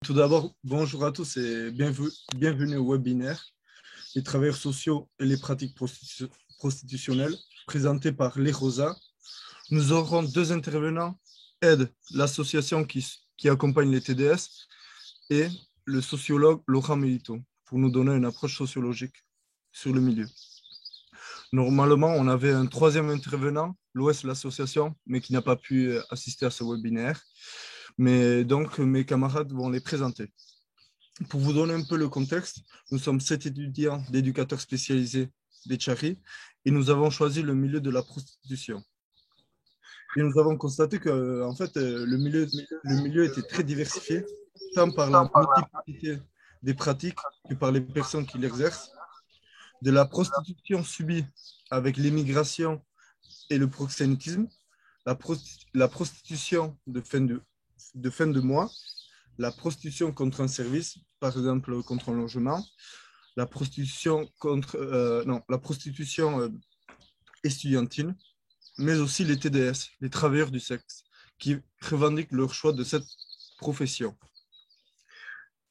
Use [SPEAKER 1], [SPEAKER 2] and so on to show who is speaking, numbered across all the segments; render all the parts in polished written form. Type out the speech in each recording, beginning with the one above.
[SPEAKER 1] Tout d'abord, bonjour à tous et bienvenue au webinaire Les travailleurs sociaux et les pratiques prostitutionnelles, présenté par Les Rosa. Nous aurons deux intervenants, Aide, l'association qui accompagne les TDS, et le sociologue Laurent Milito, pour nous donner une approche sociologique sur le milieu. Normalement, on avait un troisième intervenant, l'OS, l'association, mais qui n'a pas pu assister à ce webinaire. Mais donc, mes camarades vont les présenter. Pour vous donner un peu le contexte, nous sommes 7 étudiants d'éducateurs spécialisés des Tchari et nous avons choisi le milieu de la prostitution. Et nous avons constaté que en fait, le milieu était très diversifié, tant par la multiplicité des pratiques que par les personnes qui l'exercent. De la prostitution subie avec l'immigration et le proxénétisme, la prostitution de fin de mois, la prostitution contre un service, par exemple contre un logement, la prostitution estudiantine, mais aussi les TDS, les travailleurs du sexe, qui revendiquent leur choix de cette profession.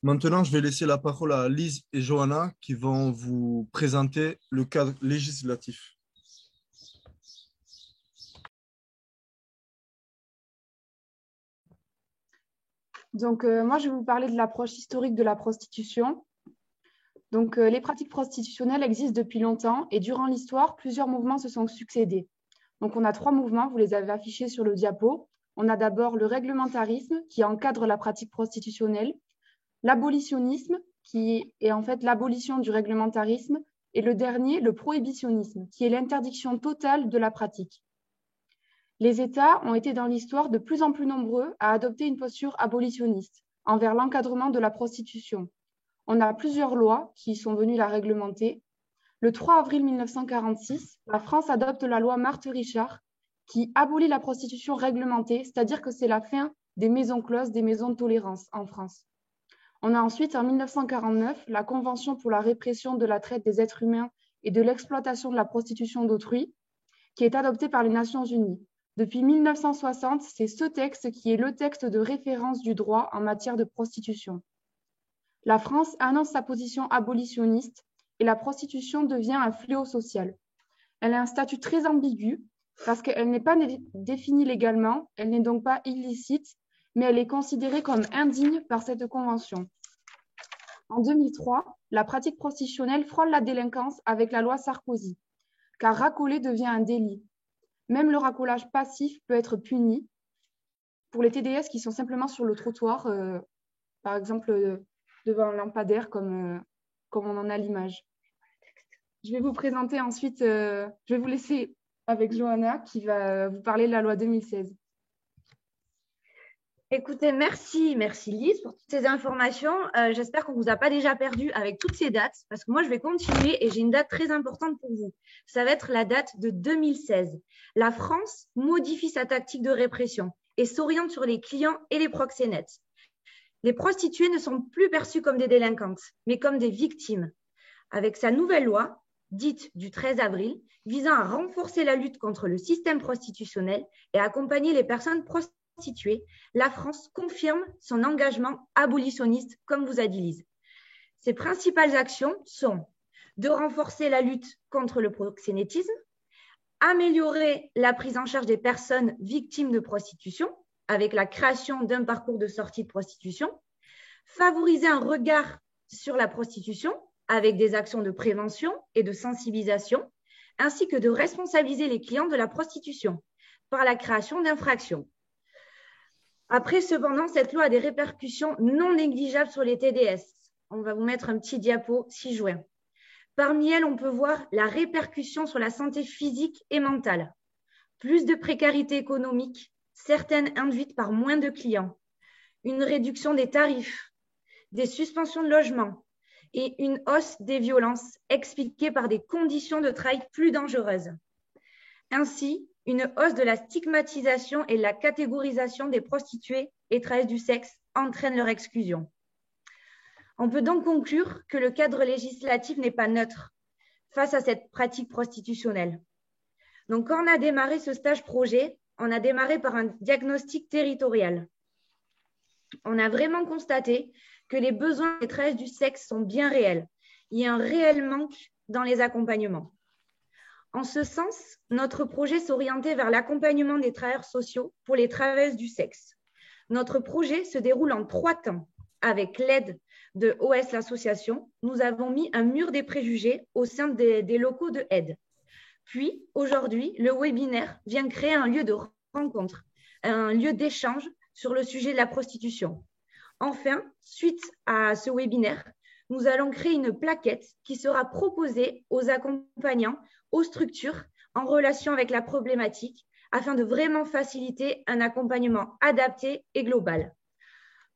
[SPEAKER 1] Maintenant, je vais laisser la parole à Lise et Johanna qui vont vous présenter le cadre législatif.
[SPEAKER 2] Donc, moi, je vais vous parler de l'approche historique de la prostitution. Donc, les pratiques prostitutionnelles existent depuis longtemps et durant l'histoire, plusieurs mouvements se sont succédés. Donc, on a 3 mouvements, vous les avez affichés sur le diapo. On a d'abord le réglementarisme qui encadre la pratique prostitutionnelle, l'abolitionnisme qui est en fait l'abolition du réglementarisme et le dernier, le prohibitionnisme, qui est l'interdiction totale de la pratique. Les États ont été dans l'histoire de plus en plus nombreux à adopter une posture abolitionniste envers l'encadrement de la prostitution. On a plusieurs lois qui sont venues la réglementer. Le 3 avril 1946, la France adopte la loi Marthe-Richard qui abolit la prostitution réglementée, c'est-à-dire que c'est la fin des maisons closes, des maisons de tolérance en France. On a ensuite, en 1949, la Convention pour la répression de la traite des êtres humains et de l'exploitation de la prostitution d'autrui, qui est adoptée par les Nations Unies. Depuis 1960, c'est ce texte qui est le texte de référence du droit en matière de prostitution. La France annonce sa position abolitionniste et la prostitution devient un fléau social. Elle a un statut très ambigu parce qu'elle n'est pas définie légalement, elle n'est donc pas illicite, mais elle est considérée comme indigne par cette convention. En 2003, la pratique prostitutionnelle frôle la délinquance avec la loi Sarkozy, car racoler devient un délit. Même le racolage passif peut être puni pour les TDS qui sont simplement sur le trottoir, par exemple devant un lampadaire comme on en a l'image. Je vais vous présenter ensuite, je vais vous laisser avec Johanna qui va vous parler de la loi 2016.
[SPEAKER 3] Écoutez, merci Lise pour toutes ces informations. J'espère qu'on ne vous a pas déjà perdu avec toutes ces dates parce que moi, je vais continuer et j'ai une date très importante pour vous. Ça va être la date de 2016. La France modifie sa tactique de répression et s'oriente sur les clients et les proxénètes. Les prostituées ne sont plus perçues comme des délinquantes, mais comme des victimes. Avec sa nouvelle loi, dite du 13 avril, visant à renforcer la lutte contre le système prostitutionnel et à accompagner les personnes prostituées, la France confirme son engagement abolitionniste, comme vous a dit Lise. Ses principales actions sont de renforcer la lutte contre le proxénétisme, améliorer la prise en charge des personnes victimes de prostitution avec la création d'un parcours de sortie de prostitution, favoriser un regard sur la prostitution avec des actions de prévention et de sensibilisation, ainsi que de responsabiliser les clients de la prostitution par la création d'infractions. Après, cependant, cette loi a des répercussions non négligeables sur les TDS. On va vous mettre un petit diapo ci-joint. Parmi elles, on peut voir la répercussion sur la santé physique et mentale. Plus de précarité économique, certaines induites par moins de clients, une réduction des tarifs, des suspensions de logement et une hausse des violences expliquées par des conditions de travail plus dangereuses. Ainsi, une hausse de la stigmatisation et de la catégorisation des prostituées et travailleuses du sexe entraîne leur exclusion. On peut donc conclure que le cadre législatif n'est pas neutre face à cette pratique prostitutionnelle. Donc, quand on a démarré ce stage projet, on a démarré par un diagnostic territorial. on a vraiment constaté que les besoins des travailleuses du sexe sont bien réels. Il y a un réel manque dans les accompagnements. En ce sens, notre projet s'orientait vers l'accompagnement des travailleurs sociaux pour les travailleuses du sexe. Notre projet se déroule en 3 temps. Avec l'aide de OS l'association, nous avons mis un mur des préjugés au sein des locaux de aide. Puis, aujourd'hui, le webinaire vient créer un lieu de rencontre, un lieu d'échange sur le sujet de la prostitution. Enfin, suite à ce webinaire, nous allons créer une plaquette qui sera proposée aux accompagnants, aux structures en relation avec la problématique afin de vraiment faciliter un accompagnement adapté et global.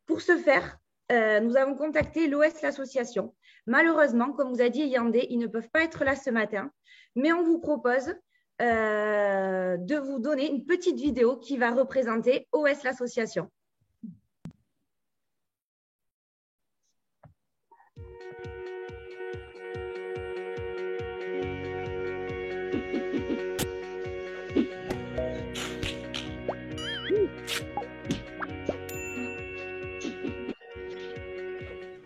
[SPEAKER 3] Pour ce faire, nous avons contacté l'OS l'association. Malheureusement, comme vous a dit Yandé, ils ne peuvent pas être là ce matin, mais on vous propose de vous donner une petite vidéo qui va représenter OS l'association.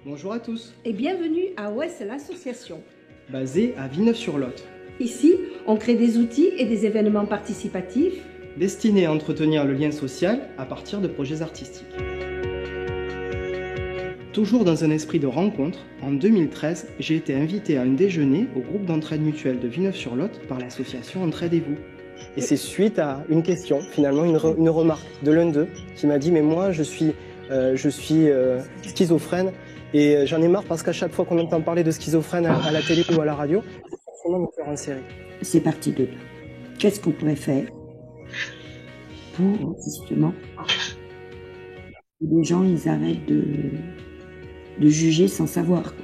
[SPEAKER 4] Bonjour à tous.
[SPEAKER 5] Et bienvenue à OS l'association.
[SPEAKER 4] Basée à Villeneuve-sur-Lot.
[SPEAKER 5] Ici, on crée des outils et des événements participatifs
[SPEAKER 4] Destinés à entretenir le lien social à partir de projets artistiques. Toujours dans un esprit de rencontre, en 2013, j'ai été invité à un déjeuner au groupe d'entraide mutuelle de Villeneuve-sur-Lot par l'association Entraide et vous. Et c'est suite à une question, finalement une remarque de l'un d'eux qui m'a dit « mais moi je suis schizophrène et j'en ai marre parce qu'à chaque fois qu'on entend parler de schizophrène à la télé ou à la radio, c'est forcément me faire en série. »
[SPEAKER 6] C'est parti de là. Qu'est-ce qu'on pourrait faire pour justement que les gens ils arrêtent de juger sans savoir.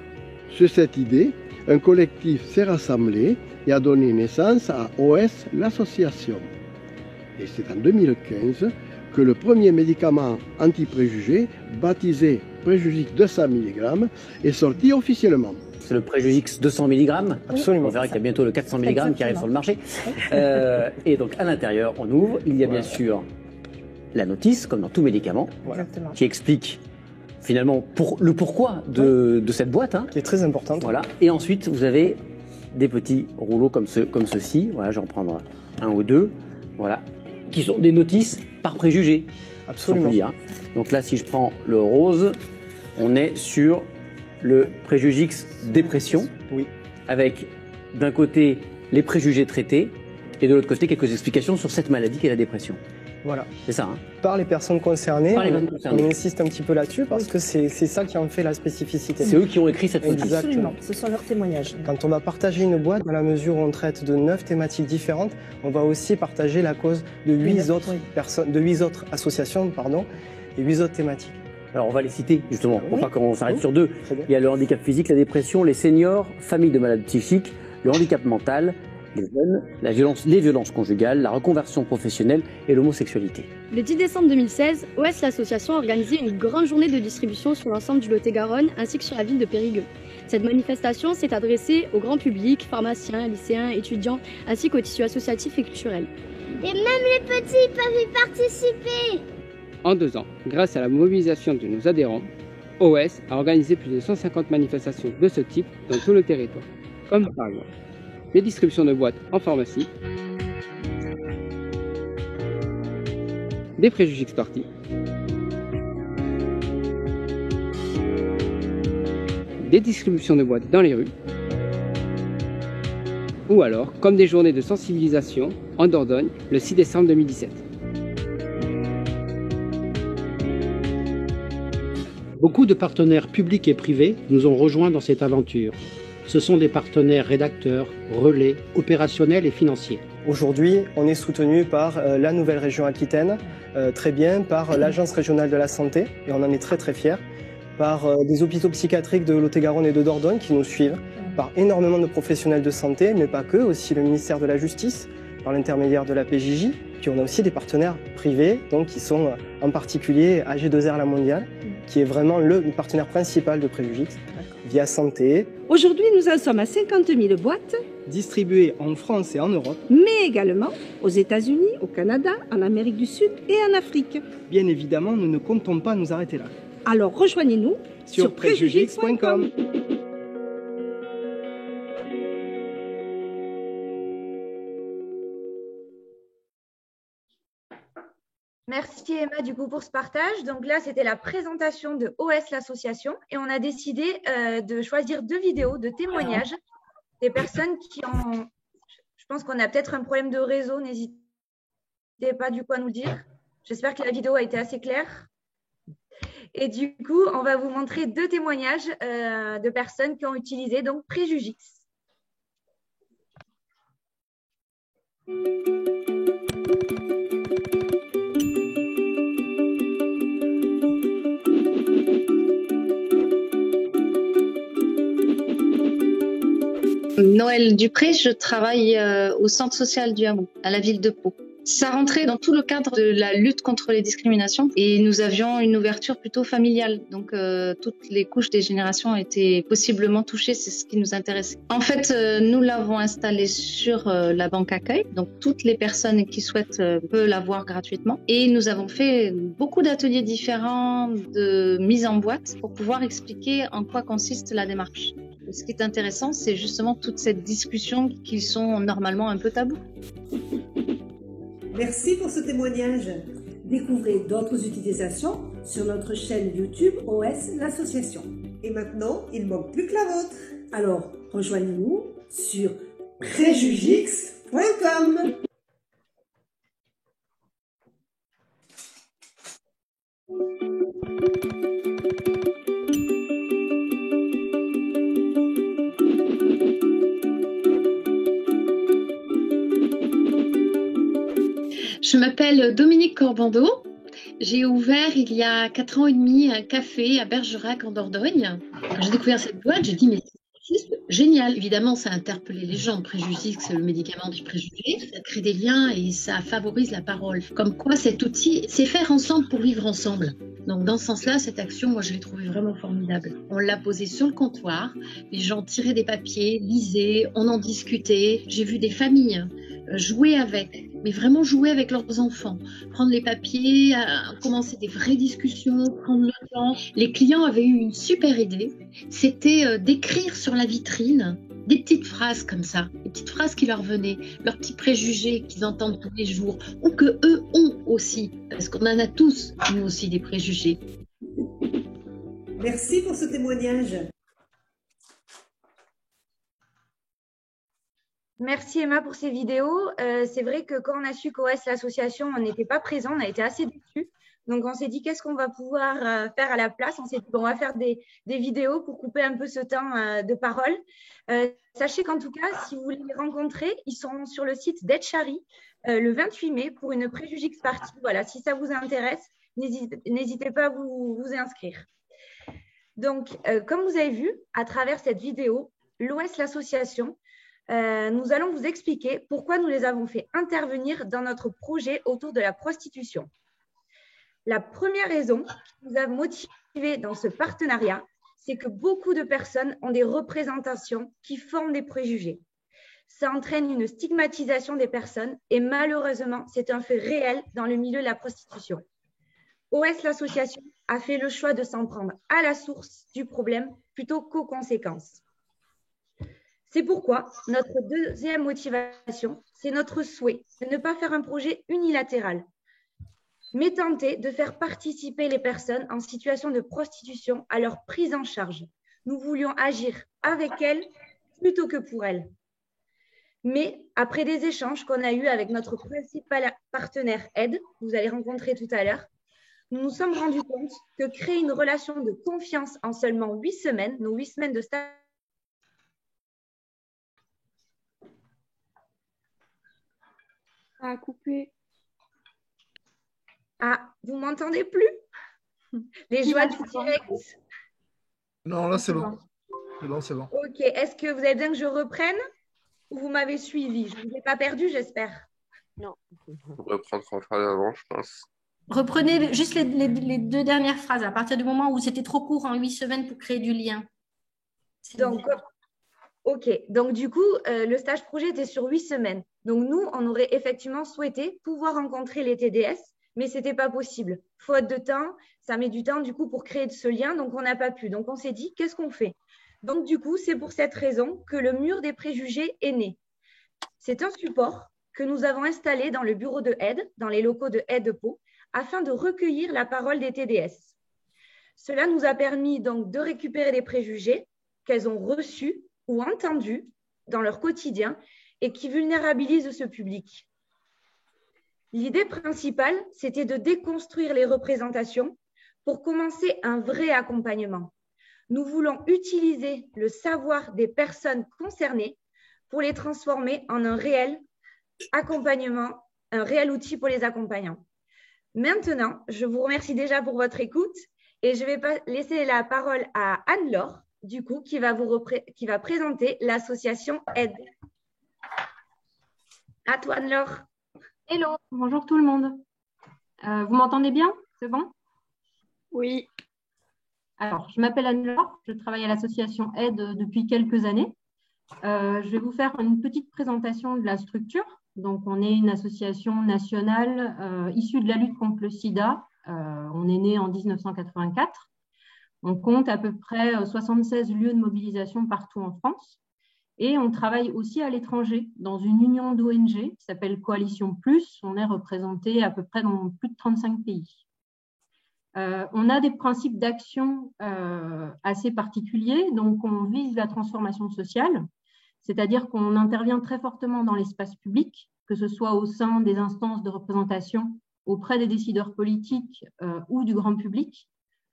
[SPEAKER 7] Sur cette idée, un collectif s'est rassemblé et a donné naissance à OS l'association. Et c'est en 2015 que le premier médicament anti-préjugés, baptisé Préjugix 200 mg, est sorti officiellement.
[SPEAKER 8] C'est le Préjugix 200 mg.
[SPEAKER 4] Absolument.
[SPEAKER 8] On verra qu'il y a bientôt le 400 mg qui arrive sur le marché. Et donc à l'intérieur, on ouvre, il y a bien sûr la notice, comme dans tout médicament, qui explique finalement le pourquoi de cette boîte.
[SPEAKER 4] Qui est très importante.
[SPEAKER 8] Voilà. Et ensuite, vous avez des petits rouleaux comme ceci. Voilà, je vais en prendre un ou deux. Voilà. Qui sont des notices par préjugés.
[SPEAKER 4] Absolument.
[SPEAKER 8] Donc là, si je prends le rose, on est sur le Préjugix dépression.
[SPEAKER 4] Oui.
[SPEAKER 8] Avec d'un côté les préjugés traités et de l'autre côté quelques explications sur cette maladie qu'est la dépression.
[SPEAKER 4] Voilà.
[SPEAKER 8] C'est ça. Hein.
[SPEAKER 4] Par les personnes concernées,
[SPEAKER 8] on
[SPEAKER 4] insiste un petit peu là-dessus parce que c'est ça qui en fait la spécificité.
[SPEAKER 8] C'est eux qui ont écrit cette notice.
[SPEAKER 6] Absolument, ce sont leurs témoignages.
[SPEAKER 4] Quand on va partager une boîte, dans la mesure où on traite de 9 thématiques différentes, on va aussi partager la cause de 8 autres associations, et 8 autres thématiques.
[SPEAKER 8] Alors on va les citer justement, pour pas qu'on s'arrête sur deux. Il y a le handicap physique, la dépression, les seniors, famille de malades psychiques, le handicap mental, les jeunes, les violences conjugales, la reconversion professionnelle et l'homosexualité.
[SPEAKER 9] Le 10 décembre 2016, OS l'association a organisé une grande journée de distribution sur l'ensemble du Lot-et-Garonne ainsi que sur la ville de Périgueux. Cette manifestation s'est adressée au grand public, pharmaciens, lycéens, étudiants, ainsi qu'au tissu associatif et culturel.
[SPEAKER 10] Et même les petits peuvent y participer.
[SPEAKER 11] En 2 ans, grâce à la mobilisation de nos adhérents, OS a organisé plus de 150 manifestations de ce type dans tout le territoire, comme par exemple les distributions de boîtes en pharmacie, des préjugés sportifs, des distributions de boîtes dans les rues, ou alors comme des journées de sensibilisation en Dordogne le 6 décembre 2017.
[SPEAKER 12] Beaucoup de partenaires publics et privés nous ont rejoints dans cette aventure. Ce sont des partenaires rédacteurs, relais, opérationnels et financiers.
[SPEAKER 4] Aujourd'hui, on est soutenu par la nouvelle région Aquitaine, très bien, par l'Agence régionale de la santé, et on en est très très fiers, par des hôpitaux psychiatriques de Lot-et-Garonne et de Dordogne qui nous suivent, par énormément de professionnels de santé, mais pas que, aussi le ministère de la Justice, par l'intermédiaire de la PJJ, puis on a aussi des partenaires privés, donc qui sont en particulier AG2R La Mondiale, qui est vraiment le partenaire principal de Préjugix, via santé.
[SPEAKER 5] Aujourd'hui, nous en sommes à 50 000 boîtes
[SPEAKER 4] distribués en France et en Europe,
[SPEAKER 5] mais également aux États-Unis, au Canada, en Amérique du Sud et en Afrique.
[SPEAKER 4] Bien évidemment, nous ne comptons pas nous arrêter là.
[SPEAKER 5] Alors rejoignez-nous sur prejugix.com.
[SPEAKER 3] Merci Emma du coup pour ce partage. Donc là, c'était la présentation de OS l'association et on a décidé de choisir 2 vidéos de témoignages des personnes qui ont... Je pense qu'on a peut-être un problème de réseau, n'hésitez pas du coup à nous dire. J'espère que la vidéo a été assez claire. Et du coup, on va vous montrer 2 témoignages de personnes qui ont utilisé donc Prejugix.
[SPEAKER 13] Noël Dupré, je travaille au centre social du Hameau, à la ville de Pau. Ça rentrait dans tout le cadre de la lutte contre les discriminations et nous avions une ouverture plutôt familiale. Donc toutes les couches des générations étaient possiblement touchées, c'est ce qui nous intéressait. En fait, nous l'avons installé sur la banque accueil, donc toutes les personnes qui souhaitent peuvent l'avoir gratuitement. Et nous avons fait beaucoup d'ateliers différents de mise en boîte pour pouvoir expliquer en quoi consiste la démarche. Ce qui est intéressant, c'est justement toute cette discussion qui sont normalement un peu tabous.
[SPEAKER 5] Merci pour ce témoignage. Découvrez d'autres utilisations sur notre chaîne YouTube OS l'association.
[SPEAKER 14] Et maintenant, il ne manque plus que la vôtre.
[SPEAKER 5] Alors, rejoignez-nous sur prejugix.com.
[SPEAKER 15] Je m'appelle Dominique Corbando. J'ai ouvert il y a 4 ans et demi un café à Bergerac en Dordogne. Quand j'ai découvert cette boîte, j'ai dit mais c'est génial. Évidemment, ça a interpellé les gens. Prejugix, c'est le médicament des préjugés. Ça crée des liens et ça favorise la parole. Comme quoi cet outil, c'est faire ensemble pour vivre ensemble. Donc dans ce sens-là, cette action, moi je l'ai trouvée vraiment formidable. On l'a posée sur le comptoir, les gens tiraient des papiers, lisaient, on en discutait. J'ai vu des familles jouer avec, mais vraiment jouer avec leurs enfants, prendre les papiers, commencer des vraies discussions, prendre le temps. Les clients avaient eu une super idée, c'était d'écrire sur la vitrine des petites phrases comme ça, des petites phrases qui leur venaient, leurs petits préjugés qu'ils entendent tous les jours, ou que eux ont aussi, parce qu'on en a tous, nous aussi, des préjugés.
[SPEAKER 14] Merci pour ce témoignage.
[SPEAKER 3] Merci Emma pour ces vidéos. C'est vrai que quand on a su qu'OS l'association, on n'était pas présent, on a été assez déçus. Donc on s'est dit qu'est-ce qu'on va pouvoir faire à la place. On s'est dit on va faire des vidéos pour couper un peu ce temps de parole. Sachez qu'en tout cas, si vous voulez les rencontrer, ils sont sur le site d'Edchari le 28 mai pour une Prejugix party. Voilà, si ça vous intéresse, n'hésitez pas à vous inscrire. Donc, comme vous avez vu, à travers cette vidéo, l'OS l'association, nous allons vous expliquer pourquoi nous les avons fait intervenir dans notre projet autour de la prostitution. La première raison qui nous a motivés dans ce partenariat, c'est que beaucoup de personnes ont des représentations qui forment des préjugés. Ça entraîne une stigmatisation des personnes et malheureusement, c'est un fait réel dans le milieu de la prostitution. OS l'association a fait le choix de s'en prendre à la source du problème plutôt qu'aux conséquences. C'est pourquoi notre deuxième motivation, c'est notre souhait de ne pas faire un projet unilatéral, mais tenter de faire participer les personnes en situation de prostitution à leur prise en charge. Nous voulions agir avec elles plutôt que pour elles. Mais après des échanges qu'on a eus avec notre principal partenaire Aide, que vous allez rencontrer tout à l'heure, nous nous sommes rendus compte que créer une relation de confiance en seulement 8 semaines, nos 8 semaines de stage,
[SPEAKER 2] a coupé.
[SPEAKER 3] Ah, vous m'entendez plus? Les joies du direct.
[SPEAKER 1] Non, là c'est bon. C'est bon, c'est bon.
[SPEAKER 3] Ok, est-ce que vous avez besoin que je reprenne ou vous m'avez suivi? Je ne vous ai pas perdu, j'espère.
[SPEAKER 16] Non. On va reprendre en phrase avant, je pense.
[SPEAKER 15] Reprenez juste les 2 dernières phrases, à partir du moment où c'était trop court en 8 semaines pour créer du lien.
[SPEAKER 3] Donc, Ok, donc du coup, le stage projet était sur 8 semaines. Donc nous, on aurait effectivement souhaité pouvoir rencontrer les TDS, mais ce n'était pas possible. Faute de temps, ça met du temps du coup pour créer ce lien, donc on n'a pas pu. Donc on s'est dit, qu'est-ce qu'on fait? Donc du coup, c'est pour cette raison que le mur des préjugés est né. C'est un support que nous avons installé dans le bureau de aide, dans les locaux de aide de Pau, afin de recueillir la parole des TDS. Cela nous a permis donc de récupérer les préjugés qu'elles ont reçus ou entendus dans leur quotidien et qui vulnérabilisent ce public. L'idée principale, c'était de déconstruire les représentations pour commencer un vrai accompagnement. Nous voulons utiliser le savoir des personnes concernées pour les transformer en un réel accompagnement, un réel outil pour les accompagnants. Maintenant, je vous remercie déjà pour votre écoute et je vais laisser la parole à Anne-Laure, du coup, qui va présenter l'association Aide. À toi, Anne-Laure.
[SPEAKER 17] Hello, bonjour tout le monde. Vous m'entendez bien? C'est bon?
[SPEAKER 9] Oui.
[SPEAKER 17] Alors, je m'appelle Anne-Laure, je travaille à l'association Aide depuis quelques années. Je vais vous faire une petite présentation de la structure. Donc, on est une association nationale issue de la lutte contre le sida. On est né en 1984. On compte à peu près 76 lieux de mobilisation partout en France. Et on travaille aussi à l'étranger dans une union d'ONG qui s'appelle Coalition Plus. On est représenté à peu près dans plus de 35 pays. On a des principes d'action assez particuliers. Donc, on vise la transformation sociale, c'est-à-dire qu'on intervient très fortement dans l'espace public, que ce soit au sein des instances de représentation, auprès des décideurs politiques ou du grand public.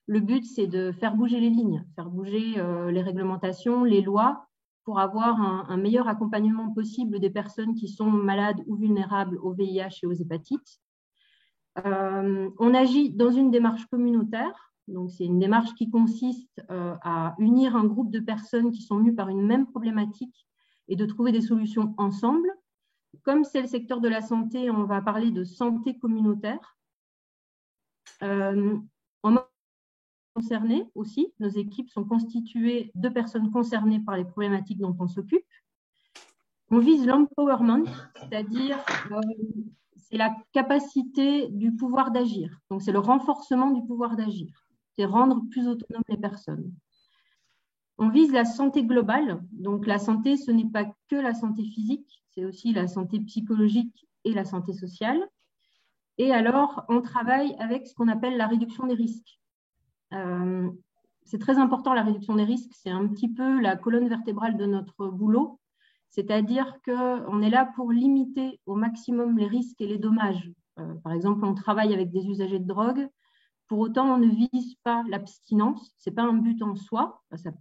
[SPEAKER 17] Le but, c'est de faire bouger les lignes, faire bouger les réglementations, les lois, pour avoir un meilleur accompagnement possible des personnes qui sont malades ou vulnérables au VIH et aux hépatites. On agit dans une démarche communautaire. Donc, c'est une démarche qui consiste à unir un groupe de personnes qui sont mues par une même problématique et de trouver des solutions ensemble. Comme c'est le secteur de la santé, on va parler de santé communautaire. En concernés aussi, nos équipes sont constituées de personnes concernées par les problématiques dont on s'occupe. On vise l'empowerment, c'est-à-dire c'est la capacité du pouvoir d'agir. Donc, c'est le renforcement du pouvoir d'agir. C'est rendre plus autonomes les personnes. On vise la santé globale. Donc, la santé, ce n'est pas que la santé physique, c'est aussi la santé psychologique et la santé sociale. Et alors, on travaille avec ce qu'on appelle la réduction des risques. C'est très important, la réduction des risques. C'est un petit peu la colonne vertébrale de notre boulot. C'est-à-dire qu'on est là pour limiter au maximum les risques et les dommages. Par exemple, on travaille avec des usagers de drogue. Pour autant, on ne vise pas l'abstinence. Ce n'est pas un but en soi. Ça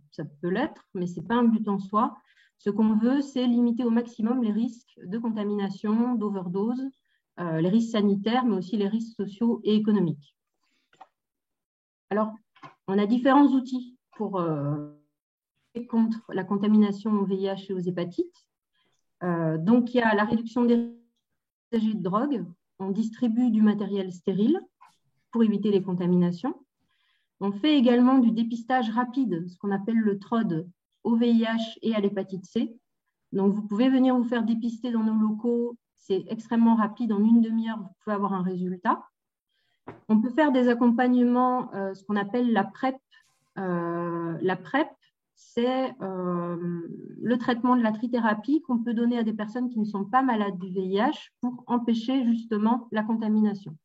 [SPEAKER 17] peut l'être, mais ce n'est pas un but en soi. Ce qu'on veut, c'est limiter au maximum les risques de contamination, d'overdose, les risques sanitaires, mais aussi les risques sociaux et économiques. Alors, on a différents outils pour contre la contamination au VIH et aux hépatites. Donc, il y a la réduction des usagers de drogue. On distribue du matériel stérile pour éviter les contaminations. On fait également du dépistage rapide, ce qu'on appelle le TROD, au VIH et à l'hépatite C. Donc, vous pouvez venir vous faire dépister dans nos locaux. C'est extrêmement rapide. En une demi-heure, vous pouvez avoir un résultat. On peut faire des accompagnements, ce qu'on appelle la PrEP. La PrEP, c'est le traitement de la trithérapie qu'on peut donner à des personnes qui ne sont pas malades du VIH pour empêcher justement la contamination.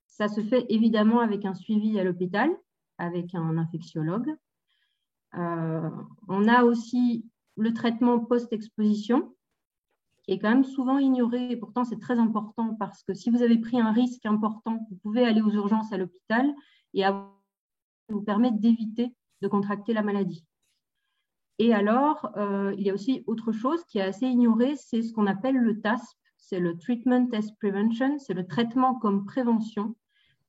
[SPEAKER 17] Ça se fait évidemment avec un suivi à l'hôpital, avec un infectiologue. On a aussi le traitement post-exposition, qui est quand même souvent ignoré, et pourtant c'est très important parce que si vous avez pris un risque important, vous pouvez aller aux urgences à l'hôpital et ça vous permet d'éviter de contracter la maladie. Et alors, il y a aussi autre chose qui est assez ignoré, c'est ce qu'on appelle le TASP, c'est le Treatment as Prevention, c'est le traitement comme prévention.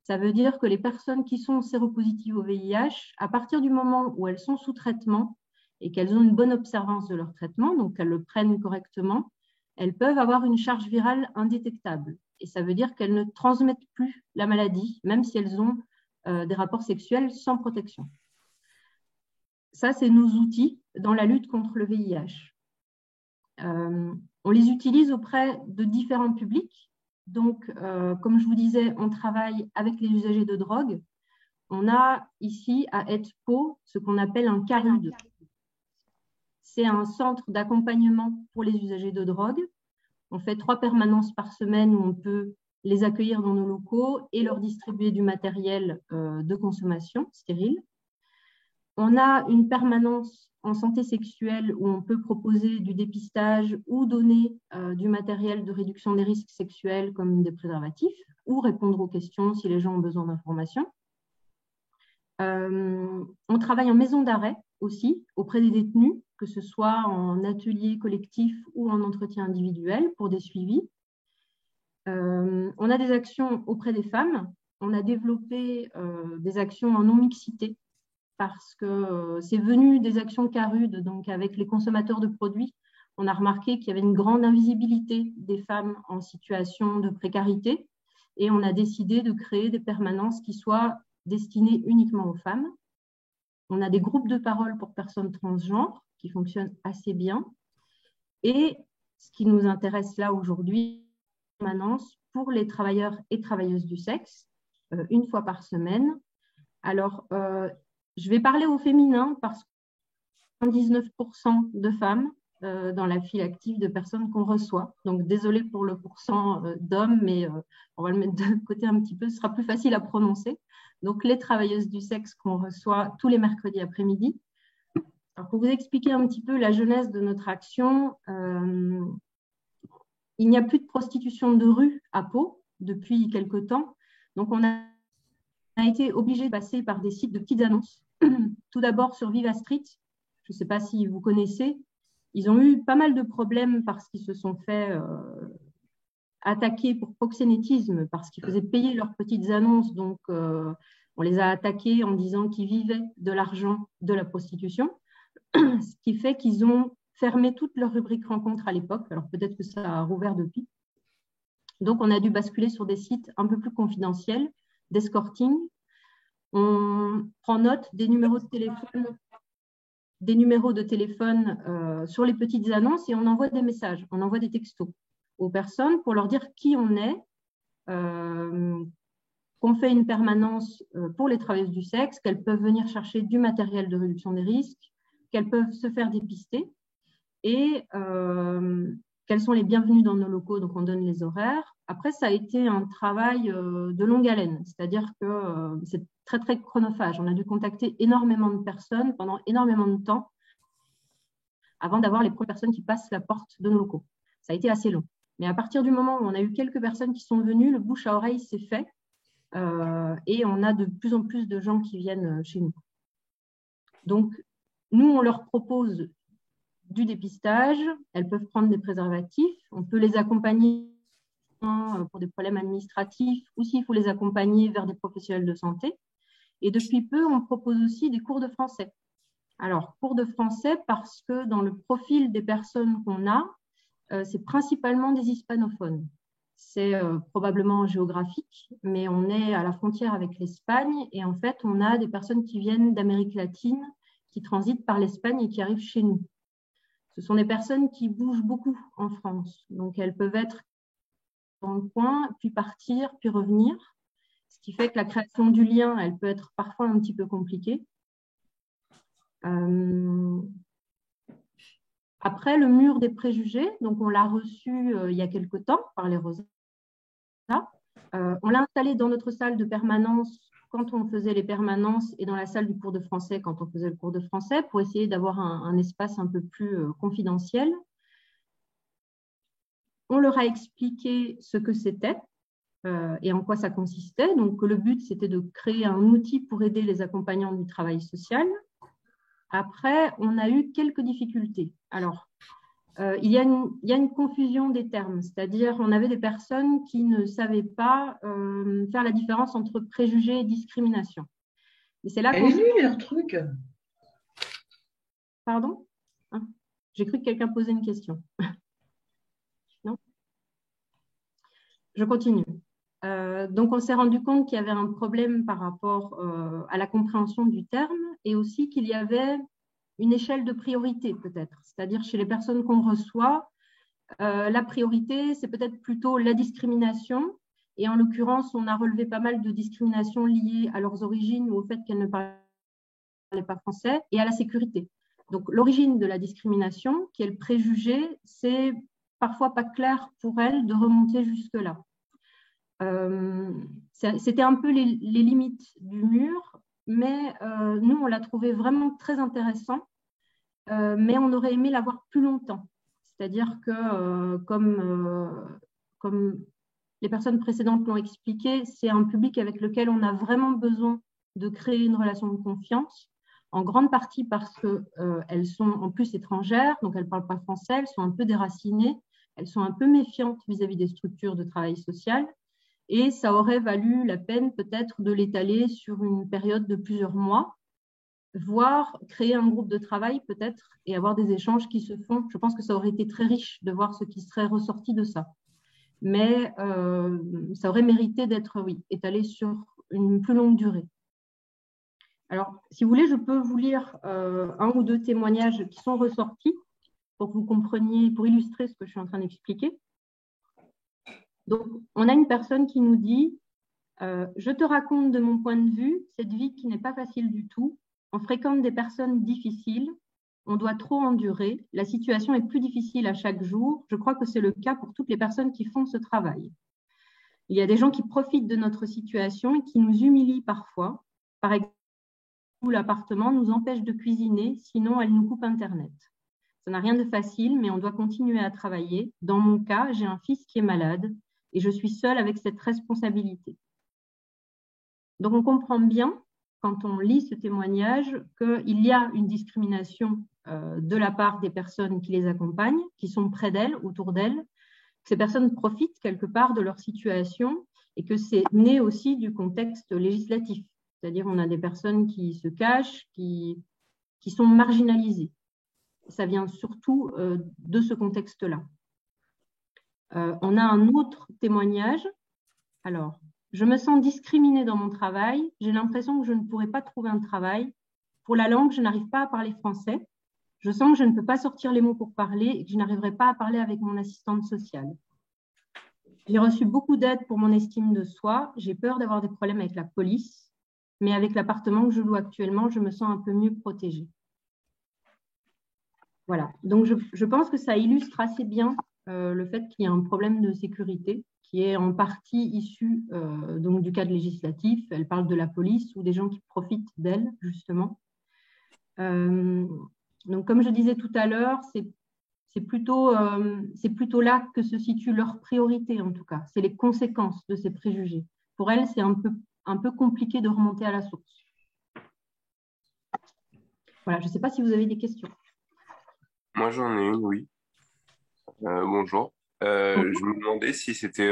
[SPEAKER 17] Ça veut dire que les personnes qui sont séropositives au VIH, à partir du moment où elles sont sous traitement et qu'elles ont une bonne observance de leur traitement, donc qu'elles le prennent correctement, elles peuvent avoir une charge virale indétectable. Et ça veut dire qu'elles ne transmettent plus la maladie, même si elles ont des rapports sexuels sans protection. Ça, c'est nos outils dans la lutte contre le VIH. On les utilise auprès de différents publics. Donc, comme je vous disais, on travaille avec les usagers de drogue. On a ici à Pau ce qu'on appelle un CARUD. C'est un centre d'accompagnement pour les usagers de drogue. On fait 3 permanences par semaine où on peut les accueillir dans nos locaux et leur distribuer du matériel de consommation stérile. On a une permanence en santé sexuelle où on peut proposer du dépistage ou donner du matériel de réduction des risques sexuels comme des préservatifs ou répondre aux questions si les gens ont besoin d'informations. On travaille en maison d'arrêt aussi auprès des détenus, que ce soit en atelier collectif ou en entretien individuel pour des suivis. On a des actions auprès des femmes. On a développé des actions en non-mixité parce que c'est venu des actions CARUD, donc avec les consommateurs de produits. On a remarqué qu'il y avait une grande invisibilité des femmes en situation de précarité et on a décidé de créer des permanences qui soient destinées uniquement aux femmes. On a des groupes de parole pour personnes transgenres qui fonctionnent assez bien. Et ce qui nous intéresse là aujourd'hui, permanence pour les travailleurs et travailleuses du sexe, 1 fois par semaine. Alors, je vais parler au féminin parce que 19% de femmes dans la file active de personnes qu'on reçoit. Donc, désolé pour le pourcent d'hommes, mais on va le mettre de côté un petit peu, ce sera plus facile à prononcer. Donc, les travailleuses du sexe qu'on reçoit tous les mercredis après-midi. Alors, pour vous expliquer un petit peu la genèse de notre action, il n'y a plus de prostitution de rue à Pau depuis quelque temps. Donc, on a été obligé de passer par des sites de petites annonces. Tout d'abord sur Viva Street, je ne sais pas si vous connaissez, ils ont eu pas mal de problèmes parce qu'ils se sont fait attaquer pour proxénétisme, parce qu'ils faisaient payer leurs petites annonces. Donc, on les a attaqués en disant qu'ils vivaient de l'argent de la prostitution, ce qui fait qu'ils ont fermé toutes leurs rubriques rencontres à l'époque. Alors, peut-être que ça a rouvert depuis. Donc, on a dû basculer sur des sites un peu plus confidentiels, d'escorting. On prend note des numéros de téléphone sur les petites annonces et on envoie des messages, on envoie des textos aux personnes pour leur dire qui on est, qu'on fait une permanence pour les travailleuses du sexe, qu'elles peuvent venir chercher du matériel de réduction des risques, qu'elles peuvent se faire dépister et qu'elles sont les bienvenues dans nos locaux, donc on donne les horaires. Après, ça a été un travail de longue haleine, c'est-à-dire que c'est très, très chronophage. On a dû contacter énormément de personnes pendant énormément de temps avant d'avoir les premières personnes qui passent la porte de nos locaux. Ça a été assez long. Mais à partir du moment où on a eu quelques personnes qui sont venues, le bouche à oreille s'est fait et on a de plus en plus de gens qui viennent chez nous. Donc, nous, on leur propose du dépistage, elles peuvent prendre des préservatifs, on peut les accompagner pour des problèmes administratifs ou s'il faut les accompagner vers des professionnels de santé. Et depuis peu, on propose aussi des cours de français. Alors, cours de français parce que dans le profil des personnes qu'on a, c'est principalement des hispanophones. C'est probablement géographique, mais on est à la frontière avec l'Espagne et en fait, on a des personnes qui viennent d'Amérique latine, qui transitent par l'Espagne et qui arrivent chez nous. Ce sont des personnes qui bougent beaucoup en France. Donc, elles peuvent être dans le coin, puis partir, puis revenir. Ce qui fait que la création du lien, elle peut être parfois un petit peu compliquée. Après, le mur des préjugés, donc on l'a reçu il y a quelque temps par les Rosas. On l'a installé dans notre salle de permanence quand on faisait les permanences et dans la salle du cours de français quand on faisait le cours de français pour essayer d'avoir un espace un peu plus confidentiel. On leur a expliqué ce que c'était et en quoi ça consistait. Donc, le but, c'était de créer un outil pour aider les accompagnants du travail social. Après, on a eu quelques difficultés. Alors, il y a une confusion des termes, c'est-à-dire on avait des personnes qui ne savaient pas faire la différence entre préjugés et discrimination. Et c'est là qu'on...
[SPEAKER 18] Elle est nulle, leur truc.
[SPEAKER 17] Pardon ? J'ai cru que quelqu'un posait une question. Non ? Je continue. Donc, on s'est rendu compte qu'il y avait un problème par rapport à la compréhension du terme et aussi qu'il y avait une échelle de priorité peut-être. C'est-à-dire chez les personnes qu'on reçoit, la priorité, c'est peut-être plutôt la discrimination. Et en l'occurrence, on a relevé pas mal de discriminations liées à leurs origines ou au fait qu'elles ne parlaient pas français et à la sécurité. Donc, l'origine de la discrimination, qui est le préjugé, c'est parfois pas clair pour elles de remonter jusque-là. C'était un peu les limites du mur, mais nous, on l'a trouvé vraiment très intéressant, mais on aurait aimé l'avoir plus longtemps. C'est-à-dire que, comme les personnes précédentes l'ont expliqué, c'est un public avec lequel on a vraiment besoin de créer une relation de confiance, en grande partie parce qu'elles sont en plus étrangères, donc elles ne parlent pas français, elles sont un peu déracinées, elles sont un peu méfiantes vis-à-vis des structures de travail social, et ça aurait valu la peine peut-être de l'étaler sur une période de plusieurs mois, voire créer un groupe de travail peut-être et avoir des échanges qui se font. Je pense que ça aurait été très riche de voir ce qui serait ressorti de ça. Mais ça aurait mérité d'être, oui, étalé sur une plus longue durée. Alors, si vous voulez, je peux vous lire un ou deux témoignages qui sont ressortis pour que vous compreniez, pour illustrer ce que je suis en train d'expliquer. Donc, on a une personne qui nous dit « Je te raconte de mon point de vue cette vie qui n'est pas facile du tout. On fréquente des personnes difficiles. On doit trop endurer. La situation est plus difficile à chaque jour. Je crois que c'est le cas pour toutes les personnes qui font ce travail. Il y a des gens qui profitent de notre situation et qui nous humilient parfois. Par exemple, l'appartement nous empêche de cuisiner, sinon elle nous coupe Internet. Ça n'a rien de facile, mais on doit continuer à travailler. Dans mon cas, j'ai un fils qui est malade et je suis seule avec cette responsabilité. » Donc, on comprend bien, quand on lit ce témoignage, qu'il y a une discrimination de la part des personnes qui les accompagnent, qui sont près d'elles, autour d'elles, que ces personnes profitent quelque part de leur situation et que c'est né aussi du contexte législatif. C'est-à-dire on a des personnes qui se cachent, qui sont marginalisées. Ça vient surtout de ce contexte-là. On a un autre témoignage. Alors, je me sens discriminée dans mon travail. J'ai l'impression que je ne pourrai pas trouver un travail. Pour la langue, je n'arrive pas à parler français. Je sens que je ne peux pas sortir les mots pour parler et que je n'arriverai pas à parler avec mon assistante sociale. J'ai reçu beaucoup d'aide pour mon estime de soi. J'ai peur d'avoir des problèmes avec la police, mais avec l'appartement que je loue actuellement, je me sens un peu mieux protégée. Voilà, donc je pense que ça illustre assez bien le fait qu'il y a un problème de sécurité qui est en partie issu donc du cadre législatif. Elle parle de la police ou des gens qui profitent d'elle, justement. Donc, comme je disais tout à l'heure, c'est plutôt là que se situe leur priorité, en tout cas. C'est les conséquences de ces préjugés. Pour elles, c'est un peu compliqué de remonter à la source. Voilà, je ne sais pas si vous avez des questions.
[SPEAKER 16] Moi, j'en ai une, oui. Bonjour. Je me demandais si c'était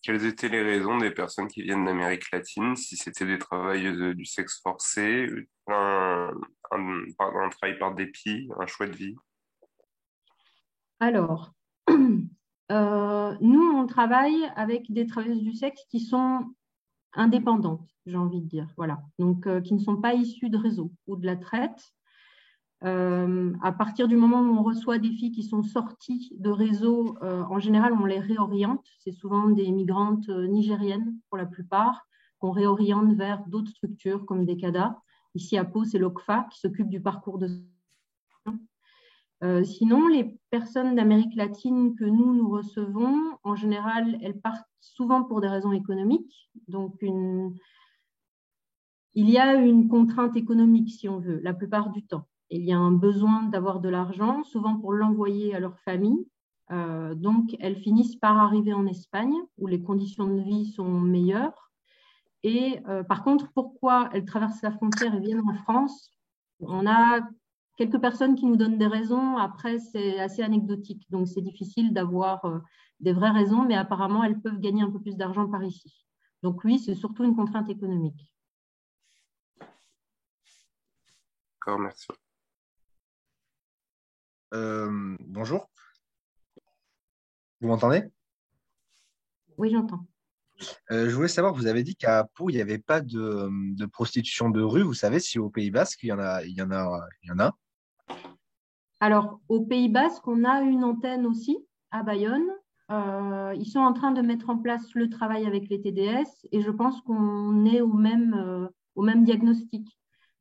[SPEAKER 16] quelles étaient les raisons des personnes qui viennent d'Amérique latine, si c'était des travailleuses du sexe forcé, un travail par dépit, un choix de vie.
[SPEAKER 17] Alors, nous, on travaille avec des travailleuses du sexe qui sont indépendantes, j'ai envie de dire, voilà. Donc, qui ne sont pas issues de réseau ou de la traite. À partir du moment où on reçoit des filles qui sont sorties de réseau, en général, on les réoriente. C'est souvent des migrantes nigériennes, pour la plupart, qu'on réoriente vers d'autres structures comme des CADA. Ici à Pau, c'est l'OCFA qui s'occupe du parcours de... Sinon, les personnes d'Amérique latine que nous recevons, en général, elles partent souvent pour des raisons économiques. Donc, il y a une contrainte économique, si on veut, la plupart du temps. Il y a un besoin d'avoir de l'argent, souvent pour l'envoyer à leur famille. Donc, elles finissent par arriver en Espagne, où les conditions de vie sont meilleures. Et par contre, pourquoi elles traversent la frontière et viennent en France? On a quelques personnes qui nous donnent des raisons. Après, c'est assez anecdotique. Donc, c'est difficile d'avoir des vraies raisons, mais apparemment, elles peuvent gagner un peu plus d'argent par ici. Donc, oui, c'est surtout une contrainte économique.
[SPEAKER 16] D'accord, merci.
[SPEAKER 18] Bonjour. Vous m'entendez?
[SPEAKER 17] Oui, j'entends.
[SPEAKER 18] Je voulais savoir, vous avez dit qu'à Pau, il n'y avait pas de prostitution de rue. Vous savez si au Pays Basque, il y en a?
[SPEAKER 17] Alors, au Pays Basque, on a une antenne aussi à Bayonne. Ils sont en train de mettre en place le travail avec les TDS et je pense qu'on est au même diagnostic.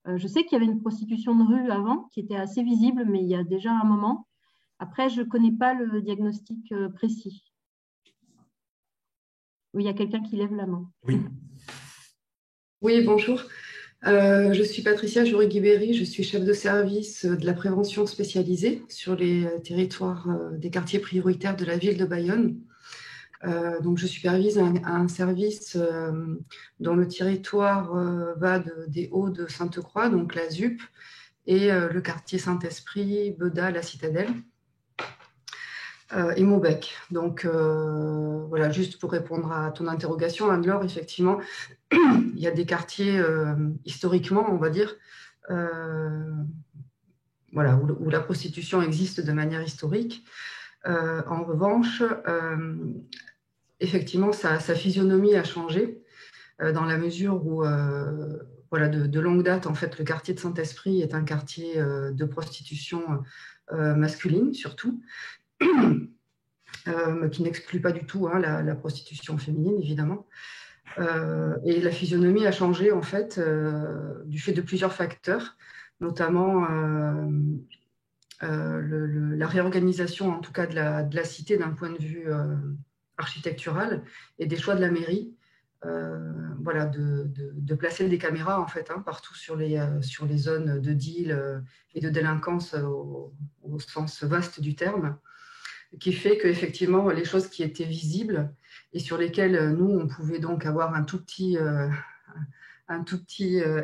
[SPEAKER 17] Je sais qu'il y avait une prostitution de rue avant qui était assez visible, mais il y a déjà un moment. Après, je ne connais pas le diagnostic précis. Oui, il y a quelqu'un qui lève la main.
[SPEAKER 1] Oui.
[SPEAKER 19] Oui, bonjour. Je suis Patricia Jourigui-Berry, je suis chef de service de la prévention spécialisée sur les territoires des quartiers prioritaires de la ville de Bayonne. Donc, je supervise un service dont le territoire va des Hauts de Sainte-Croix, donc la ZUP, et le quartier Saint-Esprit, Beda, la Citadelle, et Maubec. Donc, voilà, juste pour répondre à ton interrogation, Anne-Laure, effectivement, il y a des quartiers, historiquement, on va dire, voilà, où la prostitution existe de manière historique. En revanche, effectivement, sa physionomie a changé dans la mesure où, voilà, de longue date, en fait, le quartier de Saint-Esprit est un quartier de prostitution masculine, surtout, qui n'exclut pas du tout hein, la prostitution féminine, évidemment. Et la physionomie a changé, en fait, du fait de plusieurs facteurs, notamment la réorganisation, en tout cas, de la cité d'un point de vue architectural et des choix de la mairie, voilà, de placer des caméras, en fait, hein, partout sur les zones de deal et de délinquance au sens vaste du terme, qui fait qu'effectivement, les choses qui étaient visibles et sur lesquelles nous, on pouvait donc avoir un tout petit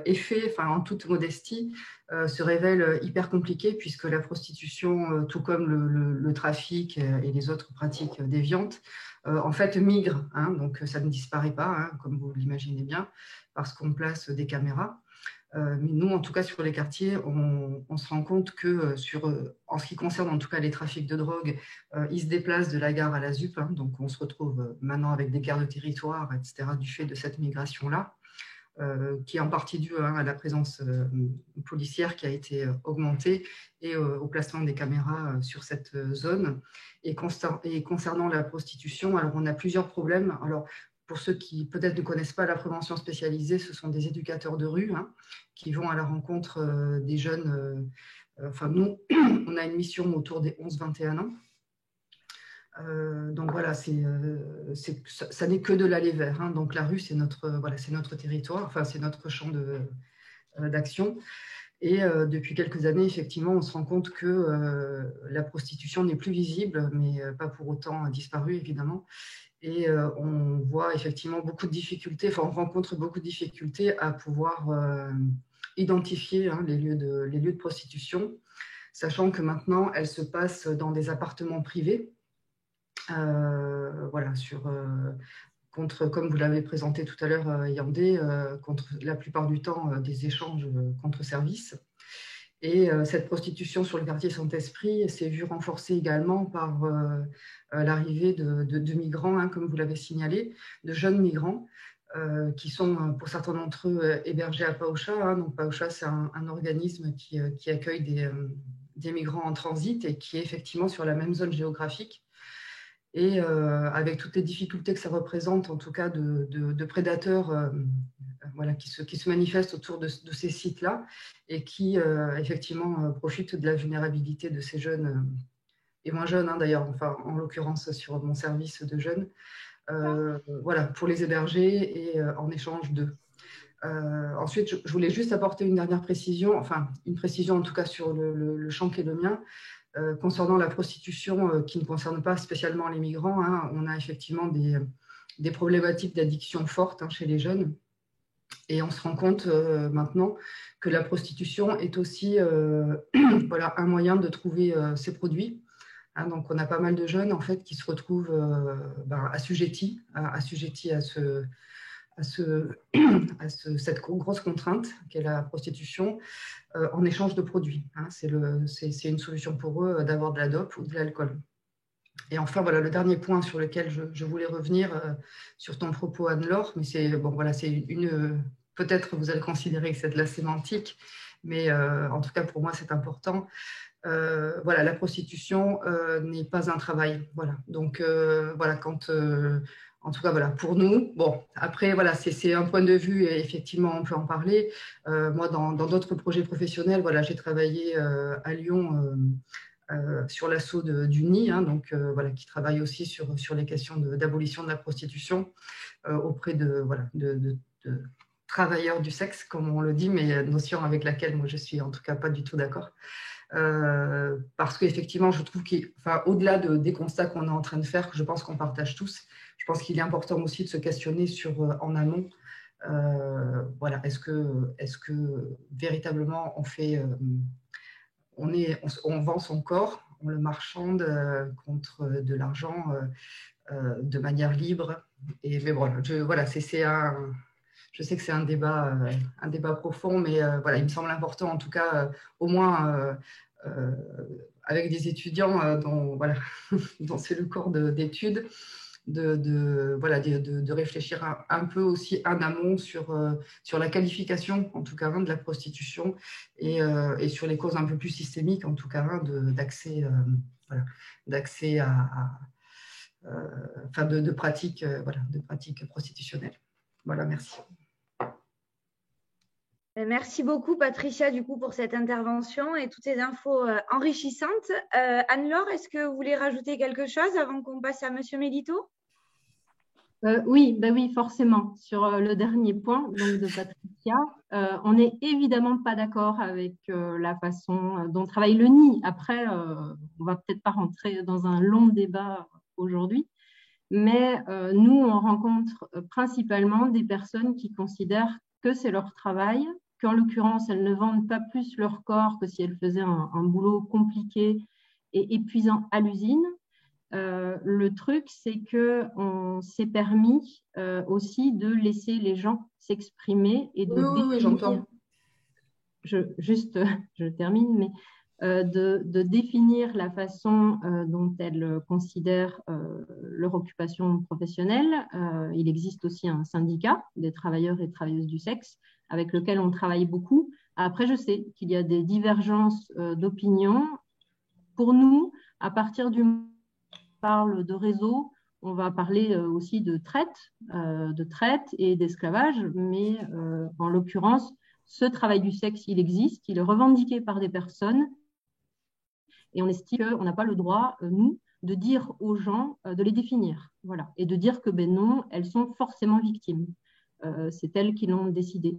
[SPEAKER 19] effet, enfin, en toute modestie, se révèlent hyper compliquées puisque la prostitution, tout comme le trafic et les autres pratiques déviantes, en fait, migrent. Hein, donc, ça ne disparaît pas, hein, comme vous l'imaginez bien, parce qu'on place des caméras. Mais nous, en tout cas, sur les quartiers, on se rend compte que, en ce qui concerne en tout cas les trafics de drogue, ils se déplacent de la gare à la ZUP. Hein, donc, on se retrouve maintenant avec des gardes de territoire, etc., du fait de cette migration-là, qui est en partie due hein, à la présence policière qui a été augmentée et au placement des caméras sur cette zone. Et concernant la prostitution, alors on a plusieurs problèmes. Alors, pour ceux qui peut-être ne connaissent pas la prévention spécialisée, ce sont des éducateurs de rue hein, qui vont à la rencontre des jeunes. Enfin, nous, on a une mission autour des 11-21 ans. Donc voilà, ça n'est que de l'aller vers. Hein. Donc la rue, c'est notre territoire, enfin c'est notre champ d'action. Et depuis quelques années, effectivement, on se rend compte que la prostitution n'est plus visible, mais pas pour autant disparue, évidemment. Et on voit effectivement beaucoup de difficultés, enfin on rencontre beaucoup de difficultés à pouvoir identifier hein, les lieux de prostitution, sachant que maintenant, elles se passent dans des appartements privés. Voilà, contre, comme vous l'avez présenté tout à l'heure, Yandé, contre la plupart du temps des échanges contre services. Et cette prostitution sur le quartier Saint-Esprit s'est vue renforcée également par l'arrivée de migrants, hein, comme vous l'avez signalé, de jeunes migrants qui sont, pour certains d'entre eux, hébergés à Paocha. Hein. Donc, Paocha, c'est un organisme qui accueille des migrants en transit et qui est effectivement sur la même zone géographique. Et avec toutes les difficultés que ça représente, en tout cas de prédateurs voilà, qui se manifestent autour de ces sites-là et qui, effectivement, profitent de la vulnérabilité de ces jeunes, et moins jeunes hein, d'ailleurs, enfin, en l'occurrence sur mon service de jeunes, voilà, pour les héberger et en échange d'eux. Ensuite, je voulais juste apporter une dernière précision, enfin, une précision en tout cas sur le champ qui est le mien. Concernant la prostitution qui ne concerne pas spécialement les migrants, hein, on a effectivement des problématiques d'addiction fortes hein, chez les jeunes. Et on se rend compte maintenant que la prostitution est aussi voilà, un moyen de trouver ces produits. Hein, donc, on a pas mal de jeunes en fait, qui se retrouvent assujettis à cette grosse contrainte qu'est la prostitution en échange de produits. Hein. C'est une solution pour eux d'avoir de la dope ou de l'alcool. Et enfin, voilà le dernier point sur lequel je voulais revenir sur ton propos, Anne-Laure, mais c'est bon, voilà, peut-être vous allez considérer que c'est de la sémantique, mais en tout cas pour moi c'est important. voilà, la prostitution n'est pas un travail. Voilà. Donc, voilà, en tout cas, voilà, pour nous, bon, après, voilà, c'est un point de vue et effectivement, on peut en parler. Moi, dans d'autres projets professionnels, voilà, j'ai travaillé à Lyon sur l'assaut du NI, hein, donc, voilà, qui travaille aussi sur les questions d'abolition de la prostitution auprès de travailleurs du sexe, comme on le dit, mais notion avec laquelle moi, je suis en tout cas pas du tout d'accord. Parce qu'effectivement, je trouve qu'au-delà des constats qu'on est en train de faire, que je pense qu'on partage tous, je pense qu'il est important aussi de se questionner en amont. Voilà, est-ce que véritablement on vend son corps, on le marchande contre de l'argent de manière libre. Mais voilà, je sais que c'est un débat profond, mais voilà, il me semble important, en tout cas, au moins avec des étudiants dont c'est le corps d'études, de réfléchir un peu aussi en amont sur la qualification, en tout cas, de la prostitution et sur les causes un peu plus systémiques, en tout cas, d'accès de pratiques prostitutionnelles. Voilà, merci.
[SPEAKER 3] Merci beaucoup, Patricia, du coup, pour cette intervention et toutes ces infos enrichissantes. Anne-Laure, est-ce que vous voulez rajouter quelque chose avant qu'on passe à Monsieur Melito?
[SPEAKER 17] Oui, forcément. Sur le dernier point donc, de Patricia, on n'est évidemment pas d'accord avec la façon dont travaille le NI. Après, on ne va peut-être pas rentrer dans un long débat aujourd'hui, mais nous, on rencontre principalement des personnes qui considèrent que c'est leur travail, qu'en l'occurrence, elles ne vendent pas plus leur corps que si elles faisaient un boulot compliqué et épuisant à l'usine. Le truc, c'est qu'on s'est permis aussi de laisser les gens s'exprimer et de
[SPEAKER 19] oui, j'entends.
[SPEAKER 17] Je termine, mais de définir la façon dont elles considèrent leur occupation professionnelle. Il existe aussi un syndicat des travailleurs et travailleuses du sexe avec lequel on travaille beaucoup. Après, je sais qu'il y a des divergences d'opinion. Pour nous, à partir du moment où on parle de réseau, on va parler aussi de traite et d'esclavage, mais en l'occurrence, ce travail du sexe, il existe, il est revendiqué par des personnes et on estime qu'on n'a pas le droit, nous, de dire aux gens, de les définir, voilà, et de dire que non, elles sont forcément victimes. C'est elles qui l'ont décidé.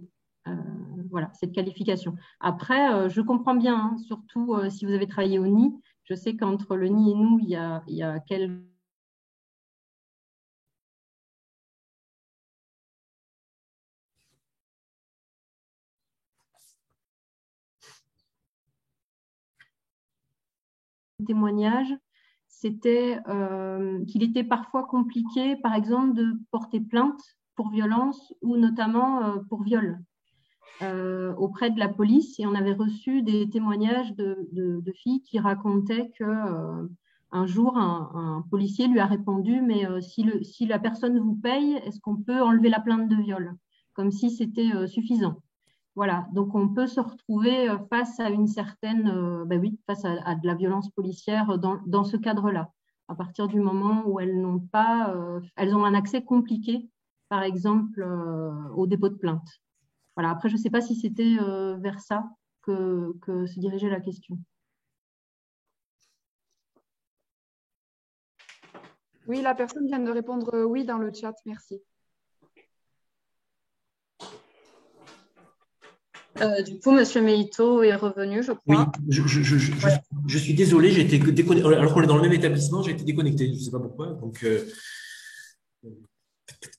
[SPEAKER 17] Voilà, cette qualification. Après, je comprends bien, hein, surtout si vous avez travaillé au NI, je sais qu'entre le NI et nous, il y a quelques témoignages, c'était qu'il était parfois compliqué, par exemple, de porter plainte pour violence ou notamment pour viol auprès de la police. Et on avait reçu des témoignages de filles qui racontaient qu'un jour, un policier lui a répondu « Mais si la personne vous paye, est-ce qu'on peut enlever la plainte de viol ?» Comme si c'était suffisant. Voilà, donc on peut se retrouver face à une certaine, face à de la violence policière dans ce cadre-là, à partir du moment où elles n'ont pas, elles ont un accès compliqué, par exemple, au dépôt de plainte. Voilà, après, je ne sais pas si c'était vers ça que se dirigeait la question.
[SPEAKER 2] Oui, la personne vient de répondre oui dans le chat, merci.
[SPEAKER 9] Du coup, Monsieur Melito est revenu, je crois.
[SPEAKER 20] Oui, je suis désolé, j'ai été déconnecté. Alors qu'on est dans le même établissement, j'ai été déconnecté. Je ne sais pas pourquoi. Donc,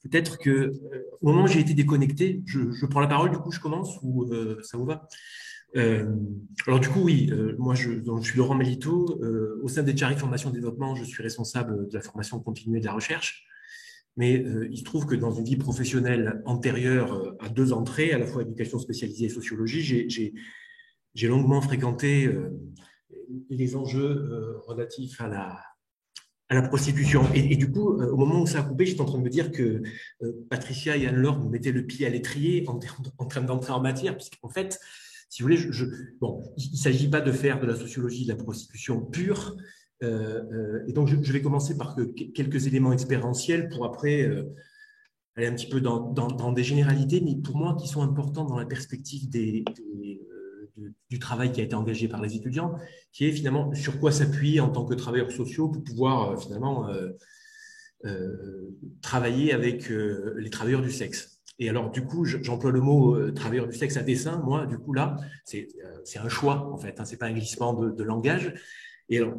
[SPEAKER 20] peut-être qu'au moment où j'ai été déconnecté, je prends la parole, du coup, je commence ou ça vous va? Alors, du coup, oui, moi, je suis Laurent Melito. Au sein des Tchari Formation Développement, je suis responsable de la formation continue et de la recherche. Mais il se trouve que dans une vie professionnelle antérieure à 2 entrées, à la fois éducation spécialisée et sociologie, j'ai longuement fréquenté les enjeux relatifs à la prostitution. Et du coup, au moment où ça a coupé, j'étais en train de me dire que Patricia et Anne-Laure me mettaient le pied à l'étrier en train d'entrer en matière, puisqu'en fait, si vous voulez, bon, il ne s'agit pas de faire de la sociologie de la prostitution pure. Et donc, je vais commencer par quelques éléments expérientiels pour après aller un petit peu dans des généralités, mais pour moi qui sont importants dans la perspective du travail qui a été engagé par les étudiants, qui est finalement sur quoi s'appuyer en tant que travailleurs sociaux pour pouvoir finalement travailler avec les travailleurs du sexe. Et alors, du coup, j'emploie le mot travailleurs du sexe à dessein. Moi, du coup, là, c'est un choix, en fait. Hein, ce n'est pas un glissement de langage. Et alors,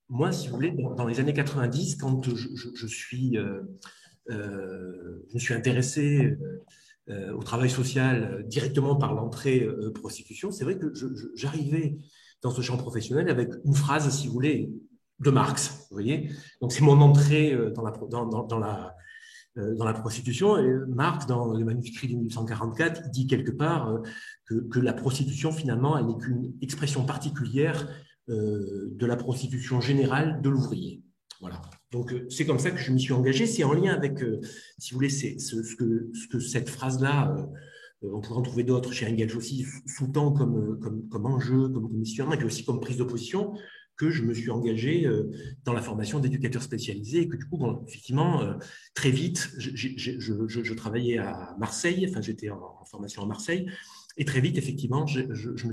[SPEAKER 20] moi, si vous voulez, dans les années 90, quand je me suis intéressé au travail social directement par l'entrée prostitution, c'est vrai que j'arrivais dans ce champ professionnel avec une phrase, si vous voulez, de Marx. Vous voyez, donc c'est mon entrée dans la prostitution. Et Marx, dans le manuscrit de 1844, il dit quelque part que la prostitution, finalement, elle n'est qu'une expression particulière de la prostitution générale de l'ouvrier. Voilà. Donc, c'est comme ça que je m'y suis engagé. C'est en lien avec, si vous voulez, ce que cette phrase-là, on pourrait en trouver d'autres chez Engels aussi, sous-tend comme enjeu, comme questionnement, et puis aussi comme prise de position, que je me suis engagé dans la formation d'éducateurs spécialisés et que du coup, bon, effectivement, très vite, je travaillais à Marseille, enfin j'étais en formation à Marseille, et très vite, effectivement, je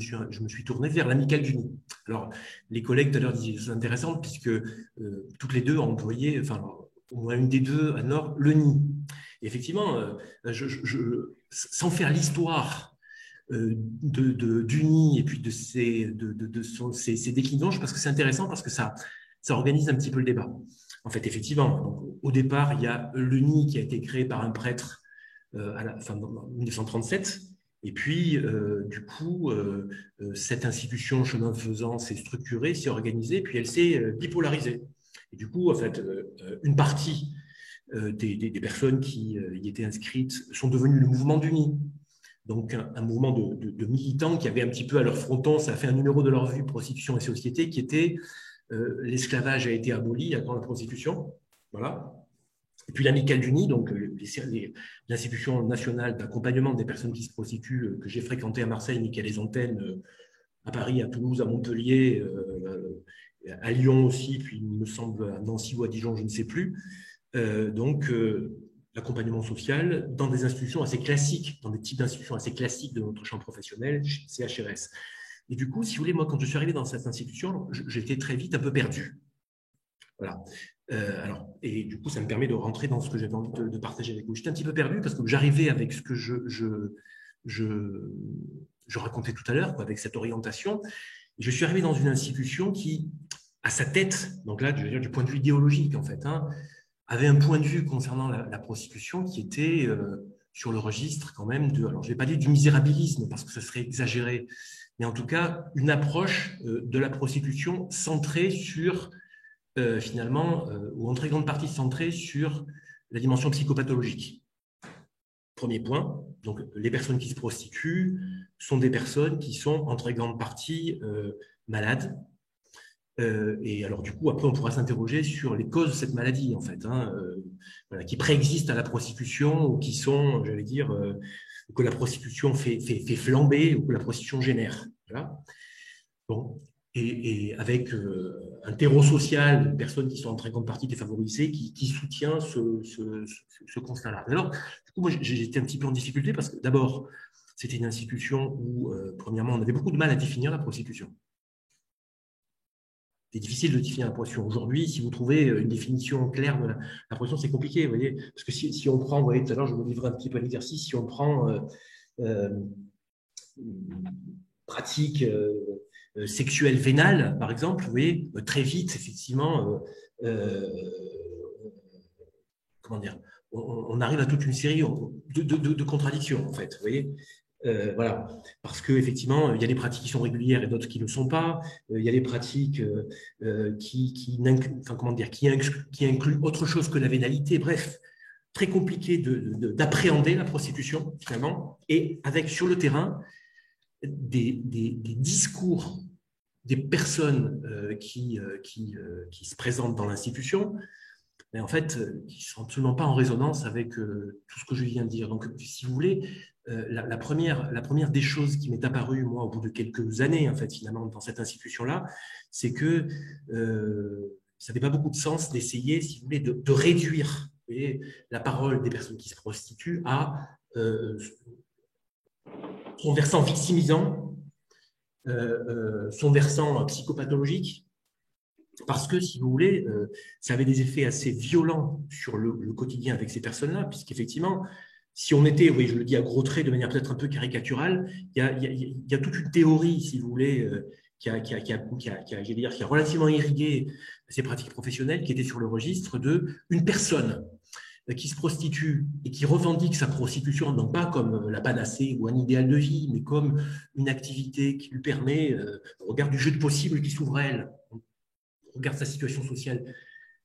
[SPEAKER 20] me suis tourné vers l'Amicale du Nid. Alors, les collègues tout à l'heure disaient des choses intéressantes puisque toutes les deux ont employé, enfin, au moins une des deux à Nord, le Nid. Et effectivement, sans faire l'histoire du Nid et puis de ses déclinaisons, parce que c'est intéressant parce que ça organise un petit peu le débat. En fait, effectivement, donc, au départ, il y a le Nid qui a été créé par un prêtre en 1937. Et puis, du coup, cette institution, chemin faisant, s'est structurée, s'est organisée, puis elle s'est bipolarisée. Et du coup, en fait, une partie des personnes qui y étaient inscrites sont devenues le mouvement du Nid. Donc, un mouvement de militants qui avaient un petit peu à leur fronton, ça a fait un numéro de leur revue Prostitution et Société, qui était l'esclavage a été aboli avant la prostitution. Voilà. Et puis l'Amicale du Nid, donc l'institution nationale d'accompagnement des personnes qui se prostituent, que j'ai fréquentée à Marseille, mais qui a les antennes à Paris, à Toulouse, à Montpellier, à Lyon aussi, puis il me semble à Nancy ou à Dijon, je ne sais plus. L'accompagnement social dans des institutions assez classiques, dans des types d'institutions assez classiques de notre champ professionnel, CHRS. Et du coup, si vous voulez, moi, quand je suis arrivé dans cette institution, j'étais très vite un peu perdu. Voilà. Et du coup, ça me permet de rentrer dans ce que j'avais envie de partager avec vous. J'étais un petit peu perdu parce que j'arrivais avec ce que je racontais tout à l'heure, avec cette orientation. Et je suis arrivé dans une institution qui, à sa tête, donc là, je veux dire du point de vue idéologique, en fait, avait un point de vue concernant la prostitution qui était sur le registre quand même alors je ne vais pas dire du misérabilisme parce que ce serait exagéré, mais en tout cas, une approche de la prostitution centrée sur finalement, ou en très grande partie centrée sur la dimension psychopathologique. Premier point, donc les personnes qui se prostituent sont des personnes qui sont en très grande partie malades. Et alors du coup, après, on pourra s'interroger sur les causes de cette maladie, en fait, voilà, qui préexistent à la prostitution ou qui sont, j'allais dire, que la prostitution fait flamber ou que la prostitution génère. Voilà. Bon. Et avec un terreau social de personnes qui sont en très grande partie défavorisées qui soutient ce constat-là. Alors, du coup, moi, j'étais un petit peu en difficulté parce que d'abord, c'était une institution où, premièrement, on avait beaucoup de mal à définir la prostitution. C'est difficile de définir la prostitution. Aujourd'hui, si vous trouvez une définition claire de la prostitution, c'est compliqué, vous voyez. Parce que si on prend, vous voyez, tout à l'heure, je me livrais un petit peu à l'exercice, si on prend pratique sexuelle vénale, par exemple, vous voyez, très vite, effectivement, comment dire, on arrive à toute une série de contradictions, en fait, vous voyez. Voilà, parce qu'effectivement, il y a des pratiques qui sont régulières et d'autres qui ne le sont pas. Il y a des pratiques qui incluent autre chose que la vénalité. Bref, très compliqué d'appréhender la prostitution, finalement, et avec sur le terrain des discours des personnes qui se présentent dans l'institution mais en fait, qui ne sont absolument pas en résonance avec tout ce que je viens de dire. Donc, si vous voulez, la première des choses qui m'est apparue, moi, au bout de quelques années, en fait, finalement, dans cette institution-là, c'est que ça n'avait pas beaucoup de sens d'essayer, si vous voulez, de réduire, vous voyez, la parole des personnes qui se prostituent à son versant victimisant, son versant psychopathologique, parce que, si vous voulez, ça avait des effets assez violents sur le quotidien avec ces personnes-là, puisqu'effectivement, si on était, oui, je le dis à gros traits, de manière peut-être un peu caricaturale, il y a toute une théorie, si vous voulez, qui a relativement irrigué ces pratiques professionnelles, qui était sur le registre d'une personne qui se prostitue et qui revendique sa prostitution, non pas comme la panacée ou un idéal de vie, mais comme une activité qui lui permet, au regard du jeu de possibles qui s'ouvre à elle, au regard de sa situation sociale,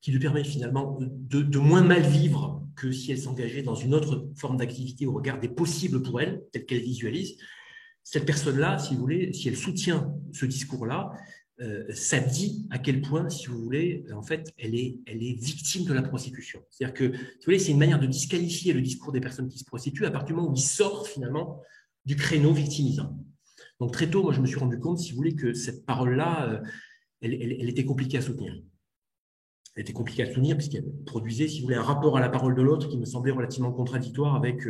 [SPEAKER 20] qui lui permet finalement de moins mal vivre que si elle s'engageait dans une autre forme d'activité au regard des possibles pour elle, telle qu'elle visualise. Cette personne-là, si vous voulez, si elle soutient ce discours-là, ça dit à quel point, si vous voulez, en fait, elle est victime de la prostitution. C'est-à-dire que, si vous voulez, c'est une manière de disqualifier le discours des personnes qui se prostituent à partir du moment où il sort finalement du créneau victimisant. Donc très tôt, moi, je me suis rendu compte, si vous voulez, que cette parole-là, elle était compliquée à soutenir. Elle était compliquée à soutenir puisqu'elle produisait, si vous voulez, un rapport à la parole de l'autre qui me semblait relativement contradictoire avec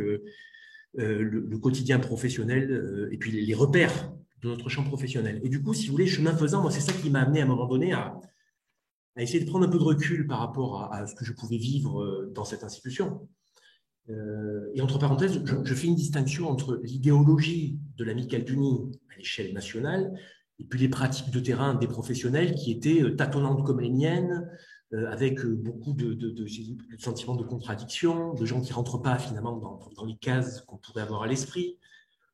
[SPEAKER 20] le quotidien professionnel et puis les repères de notre champ professionnel. Et du coup, si vous voulez, chemin faisant, moi, c'est ça qui m'a amené à un moment donné à essayer de prendre un peu de recul par rapport à ce que je pouvais vivre dans cette institution. Et entre parenthèses, je fais une distinction entre l'idéologie de l'Amicale Unie à l'échelle nationale et puis les pratiques de terrain des professionnels qui étaient tâtonnantes comme les miennes, avec beaucoup de sentiments de contradiction, de gens qui ne rentrent pas finalement dans les cases qu'on pourrait avoir à l'esprit.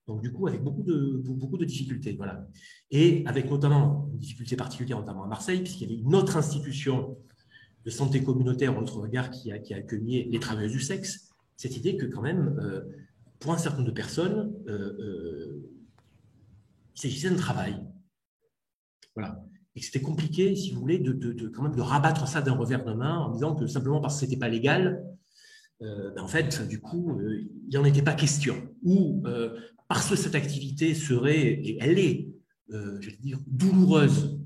[SPEAKER 20] Donc du coup, avec beaucoup de difficultés. Voilà. Et avec notamment une difficulté particulière, notamment à Marseille, puisqu'il y avait une autre institution de santé communautaire, autre regard, qui a accueilli les travailleuses du sexe, cette idée que quand même, pour un certain nombre de personnes, il s'agissait d'un travail. Voilà. Et que c'était compliqué, si vous voulez, quand même de rabattre ça d'un revers de main en disant que simplement parce que ce n'était pas légal, en fait, du coup, il n'en était pas question. Ou parce que cette activité serait, et elle est, je vais dire, douloureuse,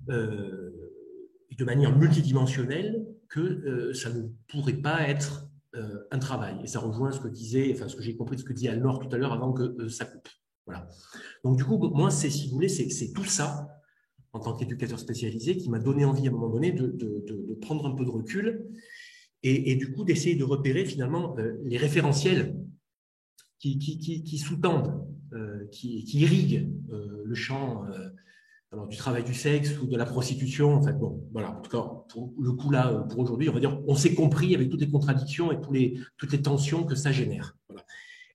[SPEAKER 20] et de manière multidimensionnelle, que ça ne pourrait pas être un travail. Et ça rejoint ce que disait, enfin, ce que j'ai compris de ce que disait Anne-Laure tout à l'heure avant que ça coupe. Voilà. Donc, du coup, moi, si vous voulez, c'est tout ça, en tant qu'éducateur spécialisé, qui m'a donné envie à un moment donné de prendre un peu de recul et du coup, d'essayer de repérer finalement les référentiels qui sous-tendent, qui irriguent le champ alors, du travail du sexe ou de la prostitution. En fait, bon, voilà, en tout cas, pour le coup, là, pour aujourd'hui, on va dire, on s'est compris avec toutes les contradictions et toutes les tensions que ça génère. Voilà.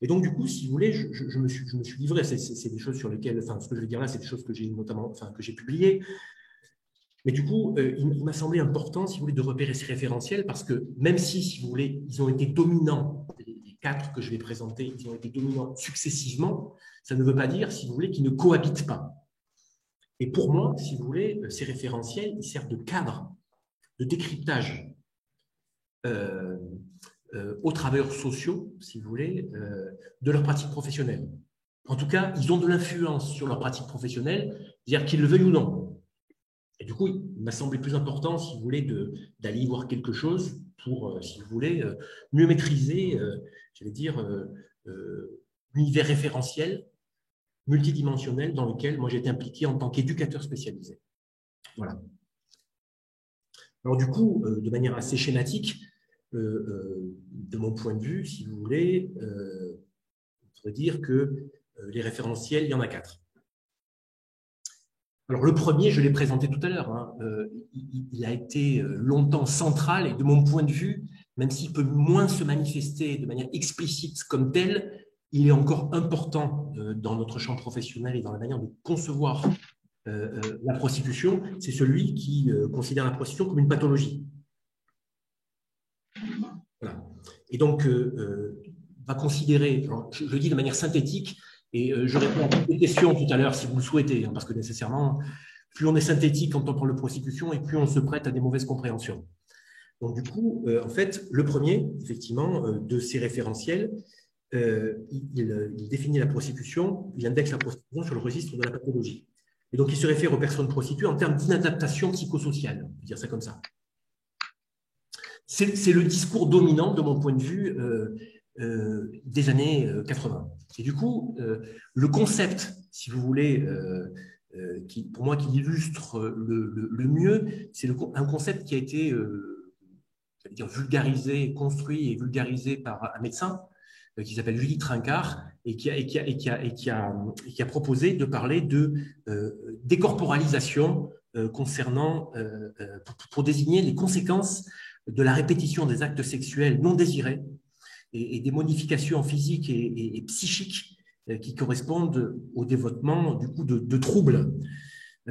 [SPEAKER 20] Et donc, du coup, si vous voulez, je me suis livré. C'est des choses sur lesquelles, enfin, ce que je vais dire là, c'est des choses que j'ai notamment, enfin, que j'ai publiées. Mais du coup, il m'a semblé important, si vous voulez, de repérer ces référentiels parce que même si vous voulez, ils ont été dominants, les 4 que je vais présenter, ils ont été dominants successivement, ça ne veut pas dire, si vous voulez, qu'ils ne cohabitent pas. Et pour moi, si vous voulez, ces référentiels, ils servent de cadre, de décryptage aux travailleurs sociaux, si vous voulez, de leur pratique professionnelle. En tout cas, ils ont de l'influence sur leur pratique professionnelle, c'est-à-dire qu'ils le veuillent ou non. Et du coup, il m'a semblé plus important, si vous voulez, d'aller y voir quelque chose pour, si vous voulez, mieux maîtriser, j'allais dire, l'univers référentiel, multidimensionnel dans lequel moi j'étais impliqué en tant qu'éducateur spécialisé. Voilà. Alors du coup, de manière assez schématique, de mon point de vue, si vous voulez, on pourrait dire que les référentiels, il y en a 4. Alors le premier, je l'ai présenté tout à l'heure, hein, il a été longtemps central et de mon point de vue, même s'il peut moins se manifester de manière explicite comme tel, il est encore important dans notre champ professionnel et dans la manière de concevoir la prostitution, c'est celui qui considère la prostitution comme une pathologie. Voilà. Et donc, va considérer, je le dis de manière synthétique, et je réponds à toutes les questions tout à l'heure si vous le souhaitez, hein, parce que nécessairement, plus on est synthétique quand on parle de prostitution et plus on se prête à des mauvaises compréhensions. Donc, du coup, en fait, le premier, effectivement, de ces référentiels, il définit la prostitution, il indexe la prostitution sur le registre de la pathologie. Et donc, il se réfère aux personnes prostituées en termes d'inadaptation psychosociale, on peut dire ça comme ça. C'est le discours dominant, de mon point de vue, des années 80. Et du coup, le concept, si vous voulez, pour moi, qui illustre le mieux, c'est un concept qui a été vulgarisé, construit et vulgarisé par un médecin qui s'appelle Judith Trincart et qui a proposé de parler de décorporalisation concernant, pour désigner les conséquences de la répétition des actes sexuels non désirés et des modifications physiques et psychiques qui correspondent au développement du coup de troubles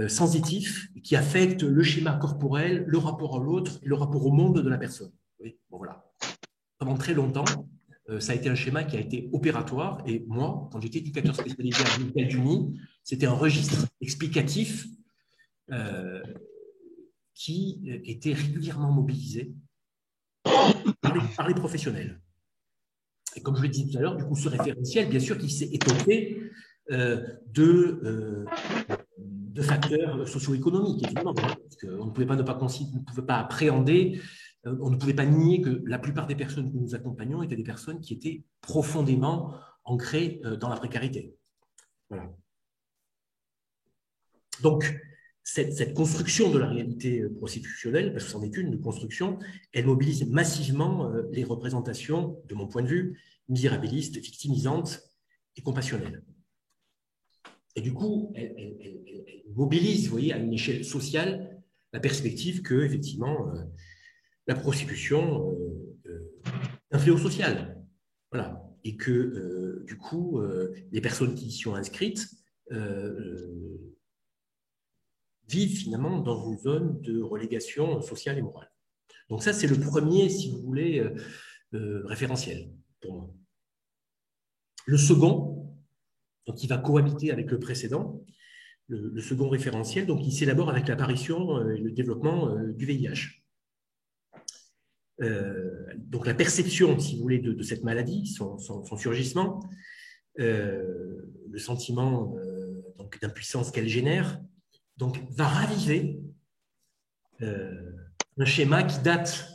[SPEAKER 20] sensitifs qui affectent le schéma corporel, le rapport à l'autre et le rapport au monde de la personne. Oui, bon, voilà. Pendant très longtemps, ça a été un schéma qui a été opératoire et moi, quand j'étais éducateur spécialisé à l'hôpital du Nid, c'était un registre explicatif qui était régulièrement mobilisé par les professionnels. Et comme je l'ai dit tout à l'heure, du coup, ce référentiel, bien sûr, qu'il s'est étoffé de facteurs socio-économiques, évidemment, parce qu'on ne pouvait pas appréhender, on ne pouvait pas nier que la plupart des personnes que nous accompagnons étaient des personnes qui étaient profondément ancrées dans la précarité. Voilà. Donc, cette construction de la réalité prostitutionnelle, parce que c'en est une construction, elle mobilise massivement les représentations, de mon point de vue, misérabilistes, victimisantes et compassionnelles. Et du coup, elle mobilise, vous voyez, à une échelle sociale, la perspective que, effectivement, la prostitution est un fléau social. Voilà. Et que, du coup, les personnes qui y sont inscrites vivent finalement dans une zone de relégation sociale et morale. Donc ça, c'est le premier, si vous voulez, référentiel pour moi. Le second, donc il va cohabiter avec le précédent, le second référentiel, donc il s'élabore avec l'apparition et le développement du VIH. Donc la perception, si vous voulez, de cette maladie, son surgissement, le sentiment d'impuissance qu'elle génère, donc, va raviver un schéma qui date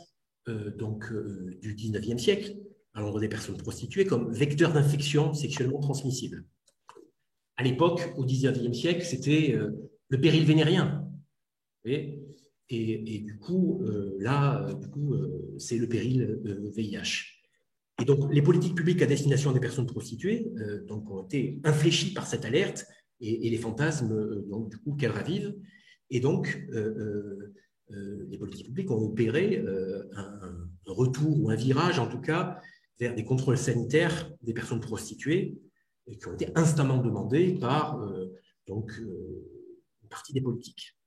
[SPEAKER 20] du 19e siècle, à l'endroit des personnes prostituées, comme vecteur d'infection sexuellement transmissible. À l'époque, au 19e siècle, c'était le péril vénérien. Et du coup, c'est le péril VIH. Et donc, les politiques publiques à destination des personnes prostituées ont été infléchies par cette alerte et les fantasmes qu'elle ravive. Et donc, les politiques publiques ont opéré un retour ou un virage, en tout cas, vers des contrôles sanitaires des personnes prostituées qui ont été instamment demandés par une partie des politiques.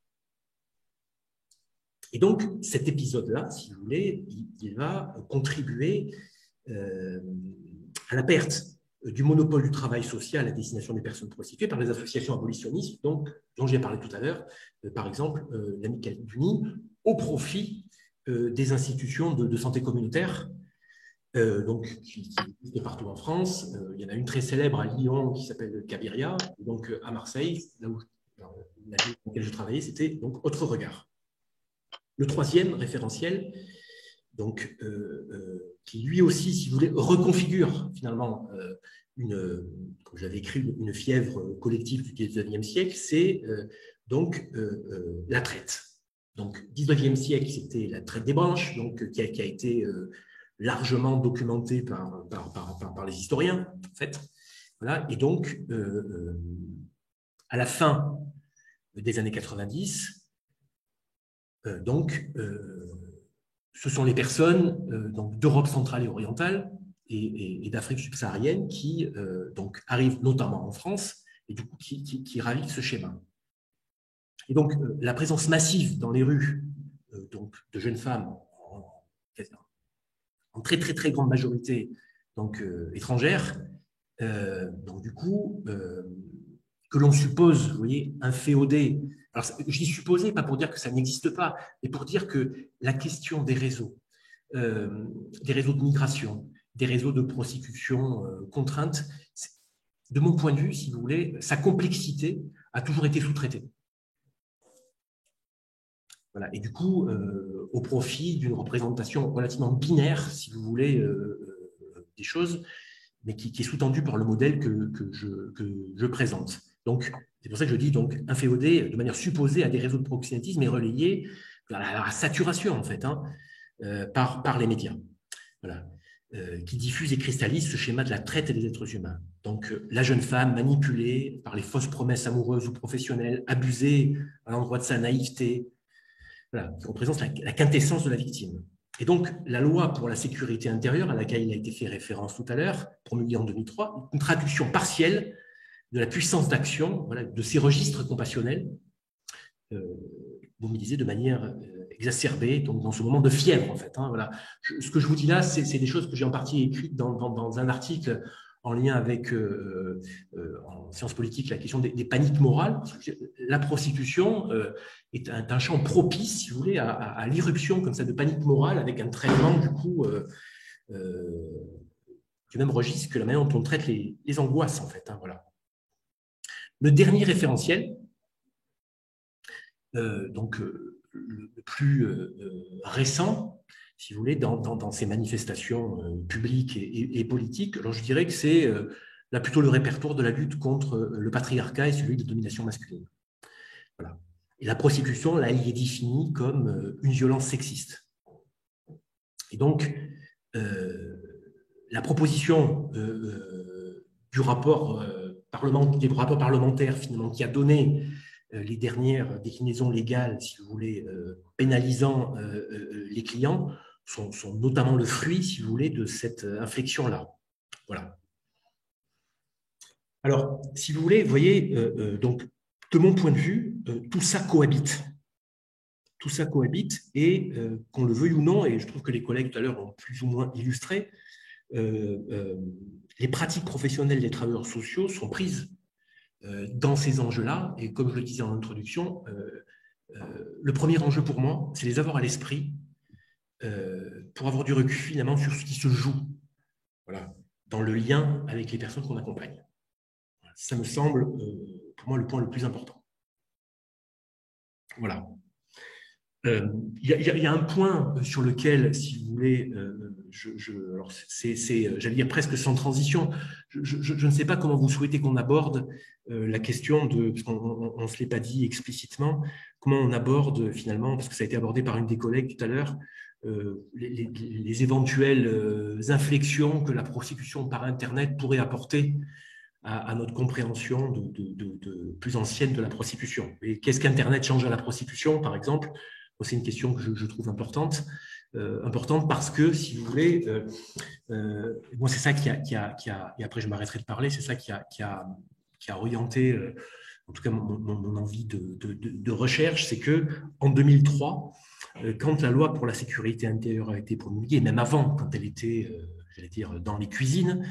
[SPEAKER 20] Et donc, cet épisode-là, si vous voulez, il va contribuer à la perte du monopole du travail social à destination des personnes prostituées par les associations abolitionnistes, dont j'ai parlé tout à l'heure, par exemple l'Amicale du Nid, au profit des institutions de santé communautaire qui existent partout en France. Il y en a une très célèbre à Lyon qui s'appelle Cabiria, et donc à Marseille, la ville dans laquelle je travaillais, c'était donc Autre Regard. Le troisième référentiel, qui lui aussi, si vous voulez, reconfigure finalement comme j'avais écrit, une fièvre collective du 19e siècle, c'est la traite. Donc, 19e siècle, c'était la traite des branches, qui a été largement documentée par les historiens, en fait. Voilà. Et donc, à la fin des années 90, ce sont les personnes d'Europe centrale et orientale et d'Afrique subsaharienne qui arrivent notamment en France et du coup qui ravivent ce schéma. Et donc la présence massive dans les rues de jeunes femmes en très très très grande majorité étrangères, du coup que l'on suppose, vous voyez, inféodées Alors, je dis supposer, pas pour dire que ça n'existe pas, mais pour dire que la question des réseaux de migration, des réseaux de prostitution contrainte, de mon point de vue, si vous voulez, sa complexité a toujours été sous-traitée. Voilà. Et du coup, au profit d'une représentation relativement binaire, si vous voulez, des choses, mais qui est sous-tendue par le modèle que je présente. Donc, c'est pour ça que je dis donc inféodé de manière supposée à des réseaux de proxénétisme et relayé à la saturation, en fait, par les médias. Voilà. Qui diffusent et cristallisent ce schéma de la traite des êtres humains. Donc, la jeune femme manipulée par les fausses promesses amoureuses ou professionnelles, abusée à l'endroit de sa naïveté, voilà, qui représente la quintessence de la victime. Et donc, la loi pour la sécurité intérieure, à laquelle il a été fait référence tout à l'heure, promulguée en 2003, une traduction partielle de la puissance d'action, voilà, de ces registres compassionnels, mobilisés de manière exacerbée, donc dans ce moment de fièvre, en fait. Voilà. Ce que je vous dis là, c'est des choses que j'ai en partie écrites dans un article en lien avec, en sciences politiques, la question des paniques morales. La prostitution est un champ propice, si vous voulez, à l'irruption comme ça de panique morale, avec un traitement, du coup, du même registre que la manière dont on traite les angoisses, en fait. Voilà. Le dernier référentiel, donc le plus récent, si vous voulez, dans ces manifestations publiques et politiques, alors je dirais que c'est là plutôt le répertoire de la lutte contre le patriarcat et celui de domination masculine. Voilà. Et la prostitution, là, elle y est définie comme une violence sexiste. Et donc, la proposition du rapport des rapports parlementaires, finalement, qui a donné les dernières déclinaisons légales, si vous voulez, pénalisant les clients, sont notamment le fruit, si vous voulez, de cette inflexion-là. Voilà. Alors, si vous voulez, vous voyez, donc, de mon point de vue, tout ça cohabite. Tout ça cohabite et, qu'on le veuille ou non, et je trouve que les collègues tout à l'heure ont plus ou moins illustré, les pratiques professionnelles des travailleurs sociaux sont prises dans ces enjeux-là, et comme je le disais en introduction, le premier enjeu pour moi, c'est les avoir à l'esprit pour avoir du recul finalement sur ce qui se joue, voilà, dans le lien avec les personnes qu'on accompagne. Ça me semble, pour moi, le point le plus important. Voilà. Il y a un point sur lequel, si vous voulez, alors j'allais dire presque sans transition, je ne sais pas comment vous souhaitez qu'on aborde la question de, parce qu'on ne se l'est pas dit explicitement, comment on aborde finalement, parce que ça a été abordé par une des collègues tout à l'heure, les éventuelles inflexions que la prostitution par Internet pourrait apporter à notre compréhension de plus ancienne de la prostitution. Et qu'est-ce qu'Internet change à la prostitution, par exemple? C'est une question que je trouve importante parce que, si vous voulez, moi, c'est ça qui a, et après je m'arrêterai de parler, c'est ça qui a orienté, en tout cas, mon envie de recherche, c'est que en 2003, quand la loi pour la sécurité intérieure a été promulguée, et même avant, quand elle était, j'allais dire, dans les cuisines,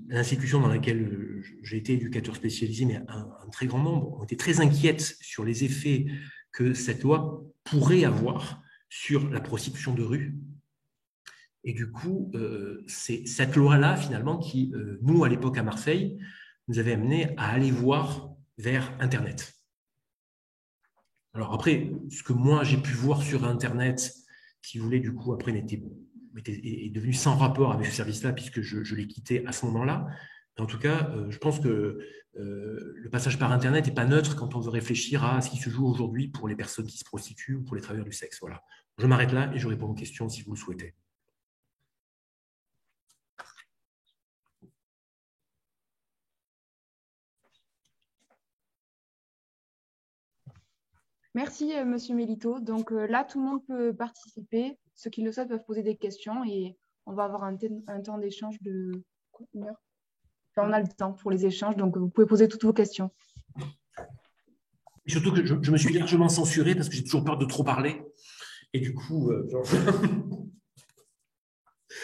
[SPEAKER 20] l'institution dans laquelle j'ai été éducateur spécialisé, mais un très grand nombre, ont été très inquiètes sur les effets que cette loi pourrait avoir sur la prostitution de rue. Et du coup, c'est cette loi-là, finalement, qui, nous, à l'époque à Marseille, nous avait amené à aller voir vers Internet. Alors après, ce que moi, j'ai pu voir sur Internet, si vous voulez, du coup, après, est devenu sans rapport avec ce service-là, puisque je l'ai quitté à ce moment-là. En tout cas, je pense que le passage par Internet n'est pas neutre quand on veut réfléchir à ce qui se joue aujourd'hui pour les personnes qui se prostituent ou pour les travailleurs du sexe. Voilà. Je m'arrête là et je réponds aux questions si vous le souhaitez.
[SPEAKER 2] Merci, Monsieur Melito. Donc là, tout le monde peut participer. Ceux qui le souhaitent peuvent poser des questions et on va avoir un temps d'échange de une heure. Enfin, on a le temps pour les échanges, donc vous pouvez poser toutes vos questions.
[SPEAKER 20] Et surtout que je me suis largement censuré parce que j'ai toujours peur de trop parler. Et du coup,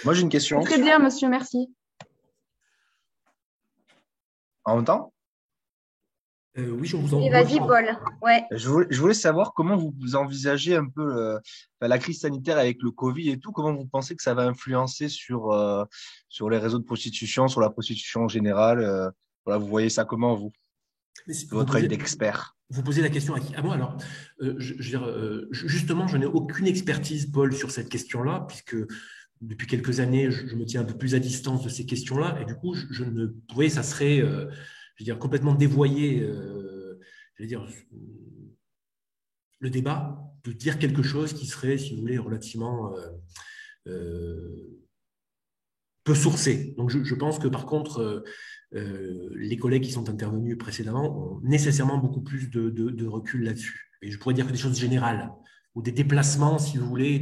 [SPEAKER 18] Moi, j'ai une question.
[SPEAKER 2] Très bien, monsieur, merci.
[SPEAKER 18] En même temps?
[SPEAKER 20] Oui, je vous en
[SPEAKER 3] prie. Vas-y, Paul. Ouais.
[SPEAKER 18] Je voulais savoir comment vous envisagez un peu la crise sanitaire avec le Covid et tout. Comment vous pensez que ça va influencer sur les réseaux de prostitution, sur la prostitution en général. Voilà, vous voyez ça comment, vous, de votre œil d'expert?
[SPEAKER 20] Vous posez la question à qui? À moi, alors. Je veux dire, justement, je n'ai aucune expertise, Paul, sur cette question-là, puisque depuis quelques années, je me tiens un peu plus à distance de ces questions-là. Et du coup, je ne. Vous voyez, ça serait, je veux dire, complètement dévoyé, je veux dire, le débat, de dire quelque chose qui serait, si vous voulez, relativement peu sourcé. Donc, je pense que, par contre, les collègues qui sont intervenus précédemment ont nécessairement beaucoup plus de recul là-dessus. Et je pourrais dire que des choses générales, ou des déplacements, si vous voulez,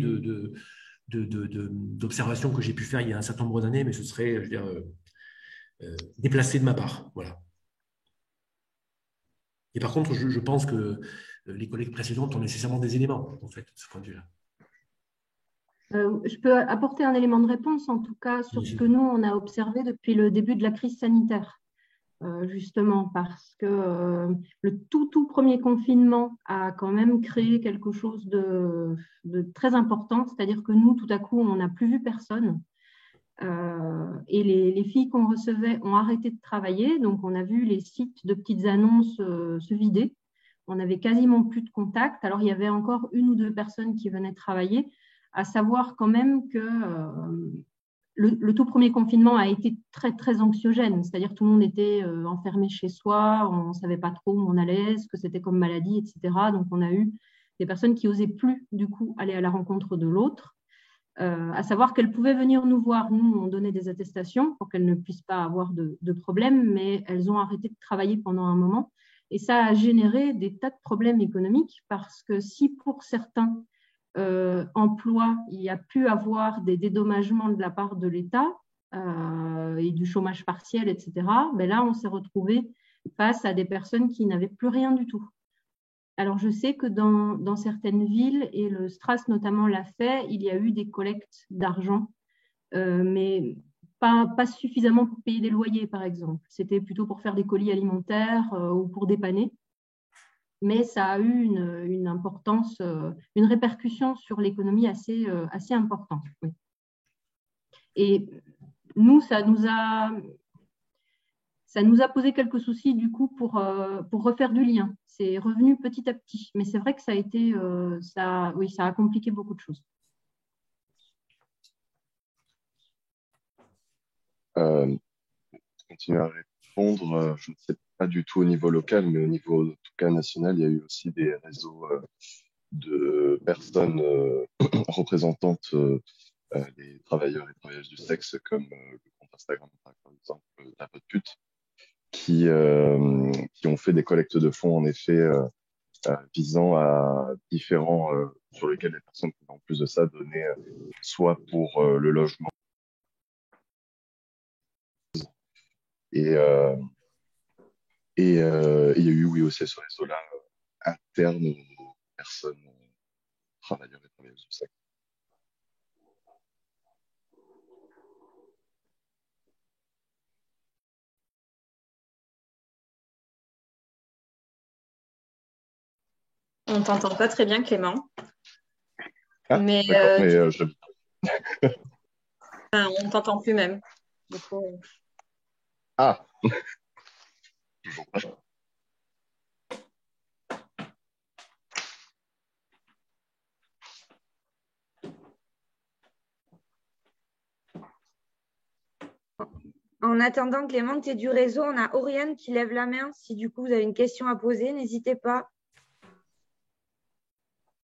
[SPEAKER 20] d'observations que j'ai pu faire il y a un certain nombre d'années, mais ce serait, je veux dire, déplacé de ma part. Voilà. Et par contre, je pense que les collègues précédentes ont nécessairement des éléments, en fait, de ce point de vue-là.
[SPEAKER 17] Je peux apporter un élément de réponse, en tout cas, sur ce que nous, on a observé depuis le début de la crise sanitaire, justement, parce que le tout premier confinement a quand même créé quelque chose de très important, c'est-à-dire que nous, tout à coup, on n'a plus vu personne. Et les filles qu'on recevait ont arrêté de travailler, donc on a vu les sites de petites annonces se vider. On n'avait quasiment plus de contact. Alors, il y avait encore 1 ou 2 personnes qui venaient travailler, à savoir quand même que le tout premier confinement a été très, très anxiogène. C'est-à-dire que tout le monde était enfermé chez soi, on ne savait pas trop où on allait, ce que c'était comme maladie, etc. Donc, on a eu des personnes qui n'osaient plus, du coup, aller à la rencontre de l'autre. À savoir qu'elles pouvaient venir nous voir. Nous, on donnait des attestations pour qu'elles ne puissent pas avoir de problème, mais elles ont arrêté de travailler pendant un moment. Et ça a généré des tas de problèmes économiques parce que si pour certains emplois, il y a pu avoir des dédommagements de la part de l'État et du chômage partiel, etc., ben là, on s'est retrouvé face à des personnes qui n'avaient plus rien du tout. Alors, je sais que dans certaines villes, et le Stras notamment l'a fait, il y a eu des collectes d'argent, mais pas suffisamment pour payer des loyers, par exemple. C'était plutôt pour faire des colis alimentaires ou pour dépanner. Mais ça a eu une importance, une répercussion sur l'économie assez importante. Oui. Et nous, ça nous a posé quelques soucis du coup pour refaire du lien. C'est revenu petit à petit, mais c'est vrai que ça a été, ça a compliqué beaucoup de choses.
[SPEAKER 21] Continuer à répondre, je ne sais pas du tout au niveau local, mais au niveau en tout cas national, il y a eu aussi des réseaux de personnes représentantes des travailleurs et travailleuses du sexe, comme le compte Instagram par exemple, Tape de pute, qui ont fait des collectes de fonds en effet visant à différents sur lesquels les personnes pouvaient en plus de ça donner soit pour le logement et il y a eu oui aussi ce réseau-là interne aux personnes travailleurs et travailleuses du sexe.
[SPEAKER 3] On ne t'entend pas très bien, Clément.
[SPEAKER 21] Ah,
[SPEAKER 3] mais
[SPEAKER 21] je...
[SPEAKER 3] on ne t'entend plus même. Du coup,
[SPEAKER 21] Ah
[SPEAKER 3] En attendant, Clément, que tu aies du réseau, on a Oriane qui lève la main. Si du coup, vous avez une question à poser, n'hésitez pas.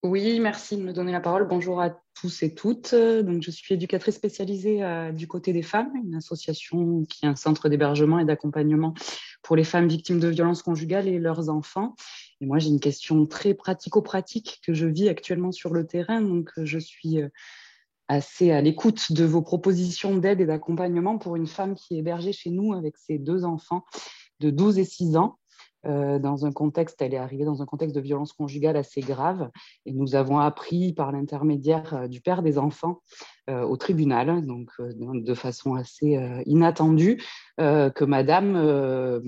[SPEAKER 22] Oui, merci de me donner la parole. Bonjour à tous et toutes. Donc, je suis éducatrice spécialisée du côté des femmes, une association qui est un centre d'hébergement et d'accompagnement pour les femmes victimes de violences conjugales et leurs enfants. Et moi, j'ai une question très pratico-pratique que je vis actuellement sur le terrain. Donc, je suis assez à l'écoute de vos propositions d'aide et d'accompagnement pour une femme qui est hébergée chez nous avec ses 2 enfants de 12 et 6 ans. Dans un contexte, elle est arrivée dans un contexte de violence conjugale assez grave et nous avons appris par l'intermédiaire du père des enfants au tribunal, donc de façon assez inattendue, que madame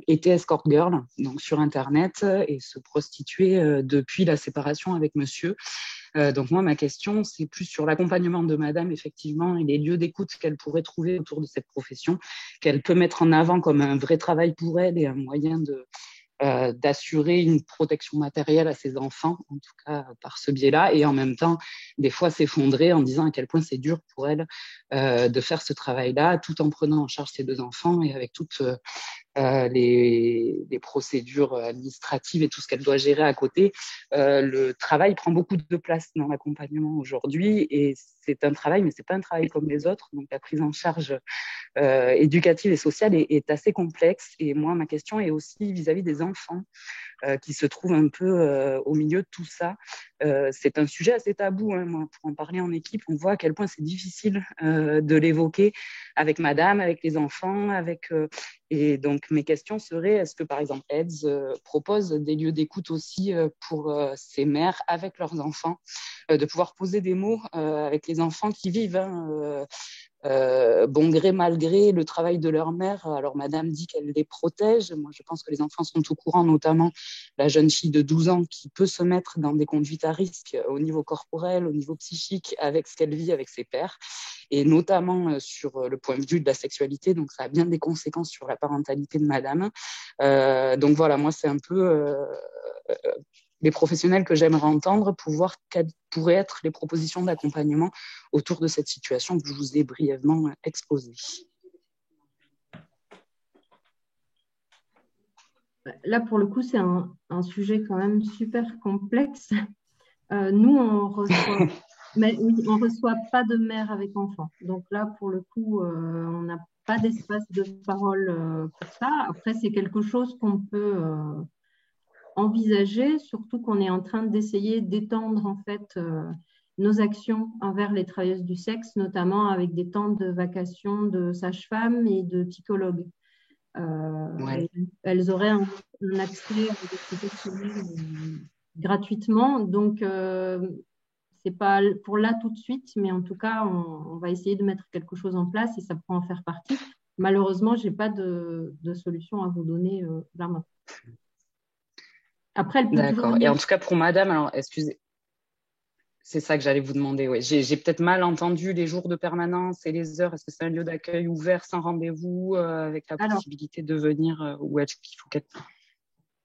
[SPEAKER 22] était escort girl donc sur Internet et se prostituait depuis la séparation avec monsieur. Donc moi, ma question, c'est plus sur l'accompagnement de madame, effectivement, et les lieux d'écoute qu'elle pourrait trouver autour de cette profession, qu'elle peut mettre en avant comme un vrai travail pour elle et un moyen d'assurer une protection matérielle à ses enfants, en tout cas par ce biais-là, et en même temps, des fois s'effondrer en disant à quel point c'est dur pour elle de faire ce travail-là, tout en prenant en charge ses 2 enfants et avec toutes les procédures administratives et tout ce qu'elle doit gérer à côté. Le travail prend beaucoup de place dans l'accompagnement aujourd'hui et c'est un travail, mais c'est pas un travail comme les autres. Donc la prise en charge éducative et sociale est assez complexe. Et moi, ma question est aussi vis-à-vis des enfants qui se trouvent un peu au milieu de tout ça. C'est un sujet assez tabou, hein, moi, pour en parler en équipe. On voit à quel point c'est difficile de l'évoquer avec madame, avec les enfants, et donc mes questions seraient, est-ce que par exemple AIDS propose des lieux d'écoute aussi pour ces mères avec leurs enfants, de pouvoir poser des mots avec les enfants qui vivent, hein, bon gré, mal gré, le travail de leur mère. Alors, madame dit qu'elle les protège. Moi, je pense que les enfants sont au courant, notamment la jeune fille de 12 ans qui peut se mettre dans des conduites à risque au niveau corporel, au niveau psychique, avec ce qu'elle vit avec ses pairs, et notamment sur le point de vue de la sexualité. Donc, ça a bien des conséquences sur la parentalité de madame. Donc, voilà, moi, c'est un peu les professionnels que j'aimerais entendre pour voir quelles pourraient être les propositions d'accompagnement autour de cette situation que je vous ai brièvement exposée.
[SPEAKER 17] Là, pour le coup, c'est un sujet quand même super complexe. Nous, on reçoit, mais oui, on reçoit pas de mère avec enfant. Donc là, pour le coup, on n'a pas d'espace de parole pour ça. Après, c'est quelque chose qu'on peut envisager, surtout qu'on est en train d'essayer d'étendre en fait nos actions envers les travailleuses du sexe, notamment avec des temps de vacation de sages-femmes et de psychologues.
[SPEAKER 22] Ouais.
[SPEAKER 17] Elles auraient un accès à des professionnels gratuitement, donc c'est pas pour là tout de suite, mais en tout cas, on va essayer de mettre quelque chose en place et ça pourra en faire partie. Malheureusement, je n'ai pas de solution à vous donner là maintenant. Après, elle peut
[SPEAKER 22] D'accord. Et en tout cas, pour madame, alors, excusez, c'est ça que j'allais vous demander. Ouais. J'ai peut-être mal entendu les jours de permanence et les heures. Est-ce que c'est un lieu d'accueil ouvert sans rendez-vous avec la possibilité de venir ou est-ce qu'il faut qu'elle...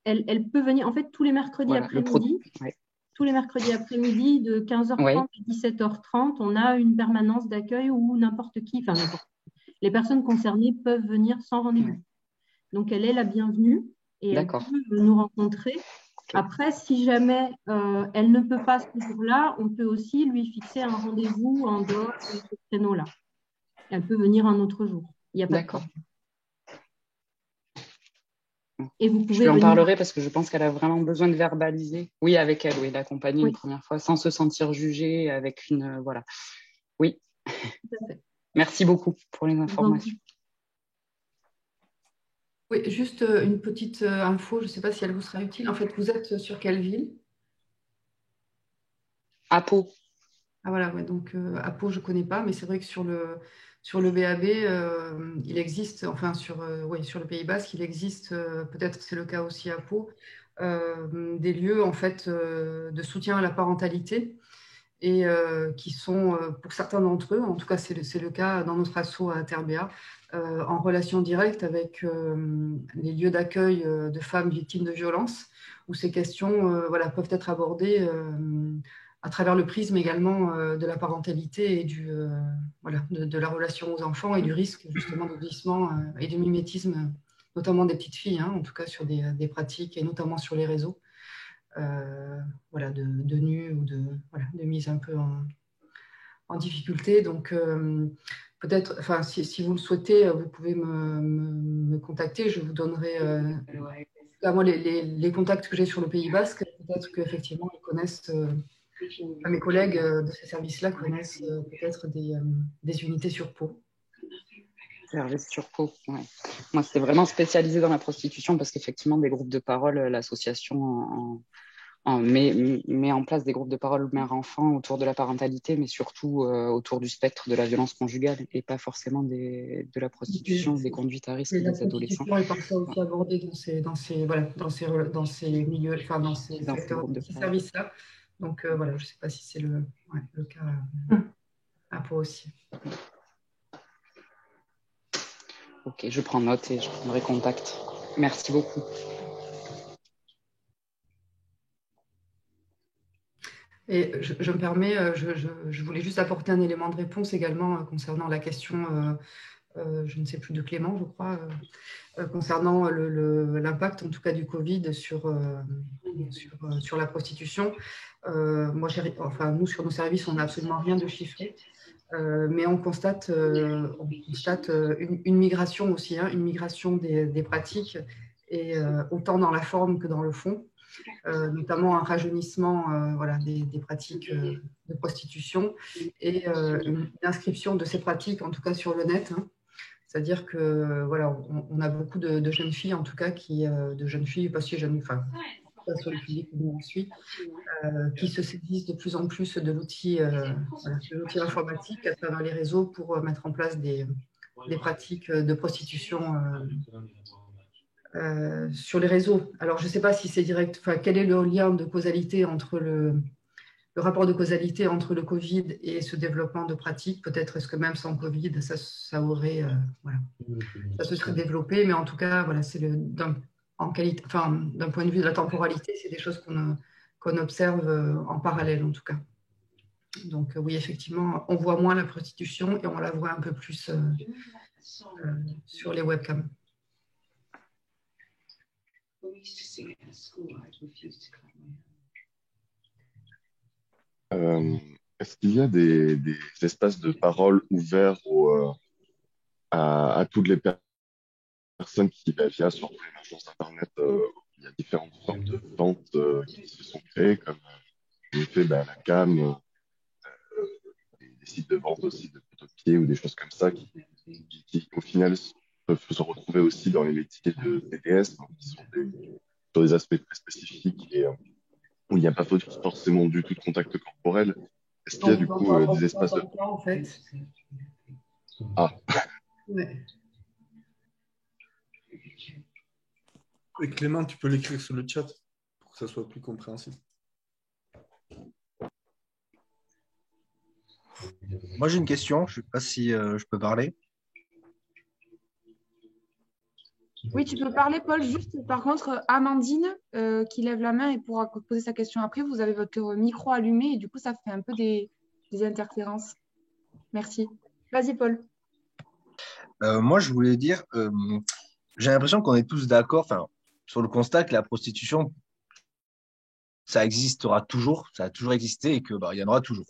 [SPEAKER 17] Elle peut venir, en fait, tous les mercredis après-midi. Ouais. Tous les mercredis après-midi, de 15h30 à 17h30, on a une permanence d'accueil où n'importe qui, les personnes concernées peuvent venir sans rendez-vous. Ouais. Donc, elle est la bienvenue et elle peut nous rencontrer. Après, si jamais elle ne peut pas ce jour-là, on peut aussi lui fixer un rendez-vous en dehors de ce créneau-là. Elle peut venir un autre jour. Il n'y a pas de problème.
[SPEAKER 22] Et vous pouvez en parlerai parce que je pense qu'elle a vraiment besoin de verbaliser. Oui, avec elle, oui, l'accompagner une première fois sans se sentir jugée, avec une... voilà. Oui. Merci beaucoup pour les informations.
[SPEAKER 19] Oui, juste une petite info, je ne sais pas si elle vous sera utile. En fait, vous êtes sur quelle ville?
[SPEAKER 22] À Pau.
[SPEAKER 19] Ah voilà, ouais, donc à Pau, je ne connais pas, mais c'est vrai que sur le BAB, il existe, enfin sur le Pays Basque, il existe, peut-être c'est le cas aussi à Pau, des lieux en fait de soutien à la parentalité et qui sont, pour certains d'entre eux, en tout cas c'est le cas dans notre asso à Terbéa, en relation directe avec les lieux d'accueil de femmes victimes de violences, où ces questions peuvent être abordées à travers le prisme également de la parentalité et de la relation aux enfants et du risque justement de glissement et de mimétisme, notamment des petites filles, hein, en tout cas sur des pratiques et notamment sur les réseaux, de nus ou de mise un peu en difficulté. Donc peut-être, enfin si vous le souhaitez, vous pouvez me contacter, je vous donnerai moi, les contacts que j'ai sur le Pays Basque, peut-être qu'effectivement ils connaissent... mes collègues de ces services-là connaissent peut-être des unités sur Pau.
[SPEAKER 22] Services sur Pau, ouais. Moi, c'est vraiment spécialisé dans la prostitution parce qu'effectivement, des groupes de parole, l'association met en place des groupes de parole mère-enfant autour de la parentalité, mais surtout autour du spectre de la violence conjugale et pas forcément de la prostitution, des conduites à risque des adolescents.
[SPEAKER 19] La prostitution est parfois aussi abordée dans ces milieux, enfin dans ces secteurs, dans ces services-là. Donc voilà, je ne sais pas si c'est le cas à Pau aussi.
[SPEAKER 22] Ok, je prends note et je prendrai contact. Merci beaucoup.
[SPEAKER 19] Et je me permets, je voulais juste apporter un élément de réponse également concernant la question, je ne sais plus de Clément, je crois, concernant l'impact en tout cas du Covid sur la prostitution. Nous, sur nos services, on n'a absolument rien de chiffré. Mais on constate une migration aussi, une migration des pratiques, et autant dans la forme que dans le fond, notamment un rajeunissement des pratiques de prostitution et une inscription de ces pratiques, en tout cas sur le net. C'est-à-dire que on a beaucoup de jeunes filles, en tout cas, de jeunes filles, pas si jeunes, enfin, sur le public où on suit, qui se saisissent de plus en plus de l'outil informatique à travers les réseaux pour mettre en place des pratiques de prostitution sur les réseaux. Alors, je ne sais pas si c'est direct, quel est le lien de causalité entre le rapport de causalité entre le Covid et ce développement de pratiques. Peut-être est-ce que même sans Covid, ça aurait, ça se serait développé, mais en tout cas, c'est d'un point de vue de la temporalité, c'est des choses qu'on observe en parallèle, en tout cas. Donc oui, effectivement, on voit moins la prostitution et on la voit un peu plus sur les webcams.
[SPEAKER 21] Est-ce qu'il y a des espaces de parole ouverts à toutes les personnes qui, via sur l'émergence d'Internet, il y a différentes formes de ventes qui se sont créées, comme la CAM, des sites de vente aussi de photos de pied ou des choses comme ça, qui au final peuvent se retrouver aussi dans les métiers de TDS, donc qui sont sur des aspects très spécifiques et où il n'y a pas forcément du tout de contact corporel. Est-ce qu'il y a du coup des espaces de...
[SPEAKER 19] En fait.
[SPEAKER 21] Ah.
[SPEAKER 19] Ouais.
[SPEAKER 1] Et Clément, tu peux l'écrire sur le chat pour que ça soit plus compréhensible.
[SPEAKER 18] Moi, j'ai une question. Je ne sais pas si je peux parler.
[SPEAKER 2] Oui, tu peux parler, Paul. Juste, par contre, Amandine, qui lève la main et pourra poser sa question après, vous avez votre micro allumé et du coup, ça fait un peu des interférences. Merci. Vas-y, Paul.
[SPEAKER 18] Moi, je voulais dire, j'ai l'impression qu'on est tous d'accord sur le constat que la prostitution, ça existera toujours, ça a toujours existé et qu'il y en aura toujours.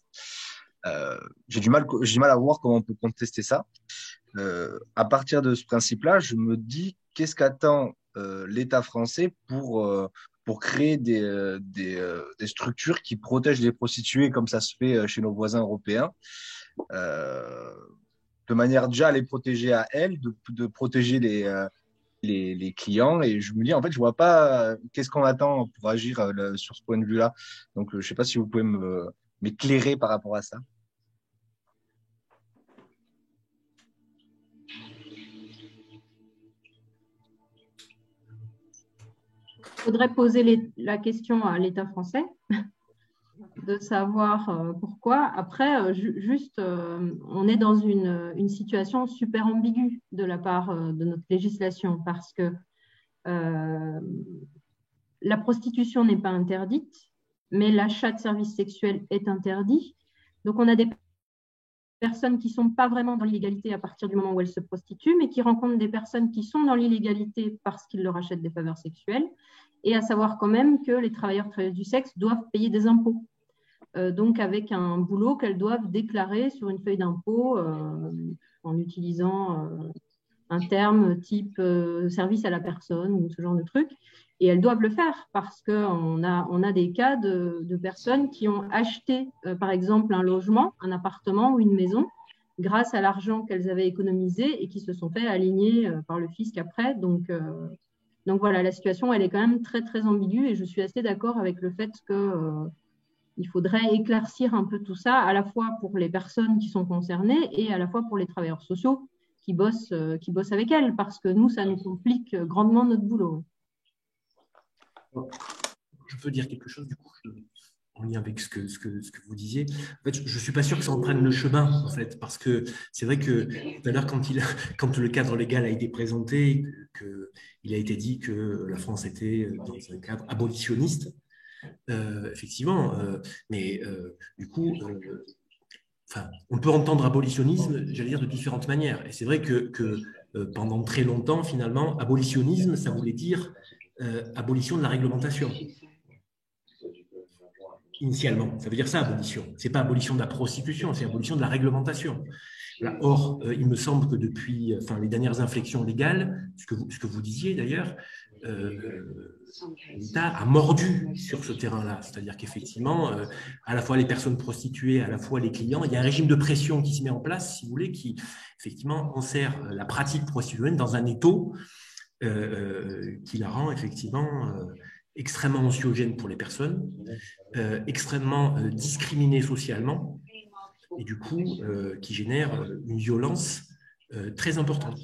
[SPEAKER 18] J'ai du mal à voir comment on peut contester ça. À partir de ce principe-là, je me dis, qu'est-ce qu'attend l'État français pour créer des structures qui protègent les prostituées comme ça se fait chez nos voisins européens, de manière déjà à les protéger à elles, de protéger les clients. Et je me dis, en fait, je vois pas qu'est-ce qu'on attend pour agir sur ce point de vue-là. Donc, je ne sais pas si vous pouvez m'éclairer par rapport à ça.
[SPEAKER 17] Il faudrait poser la question à l'État français de savoir pourquoi. Après, on est dans une situation super ambiguë de la part de notre législation parce que la prostitution n'est pas interdite, mais l'achat de services sexuels est interdit. Donc, on a des personnes qui ne sont pas vraiment dans l'illégalité à partir du moment où elles se prostituent, mais qui rencontrent des personnes qui sont dans l'illégalité parce qu'ils leur achètent des faveurs sexuelles. Et à savoir quand même que les travailleuses du sexe doivent payer des impôts. Donc avec un boulot qu'elles doivent déclarer sur une feuille d'impôt en utilisant un terme type service à la personne ou ce genre de truc. Et elles doivent le faire parce qu'on a des cas de personnes qui ont acheté, par exemple, un logement, un appartement ou une maison grâce à l'argent qu'elles avaient économisé et qui se sont fait aligner par le fisc après. Donc, Donc voilà, la situation, elle est quand même très, très ambiguë et je suis assez d'accord avec le fait qu'il faudrait éclaircir un peu tout ça, à la fois pour les personnes qui sont concernées et à la fois pour les travailleurs sociaux qui bossent avec elles, parce que nous, ça nous complique grandement notre boulot.
[SPEAKER 20] Je peux dire quelque chose, du coup, en lien avec ce que vous disiez. En fait, je ne suis pas sûr que ça en prenne le chemin, en fait, parce que c'est vrai que tout à l'heure, quand le cadre légal a été présenté, qu'il a été dit que la France était dans un cadre abolitionniste, effectivement, mais du coup, on peut entendre abolitionnisme, j'allais dire, de différentes manières. Et c'est vrai que pendant très longtemps, finalement, abolitionnisme, ça voulait dire abolition de la réglementation. Initialement, ça veut dire ça, abolition. Ce n'est pas abolition de la prostitution, c'est abolition de la réglementation. Là, or, il me semble que depuis les dernières inflexions légales, ce que vous disiez d'ailleurs, l'État a mordu sur ce terrain-là. C'est-à-dire qu'effectivement, à la fois les personnes prostituées, à la fois les clients, il y a un régime de pression qui se met en place, si vous voulez, qui effectivement insère la pratique prostitutionnelle dans un étau qui la rend effectivement extrêmement anxiogène pour les personnes, extrêmement discriminée socialement, et du coup, qui génère une violence très importante.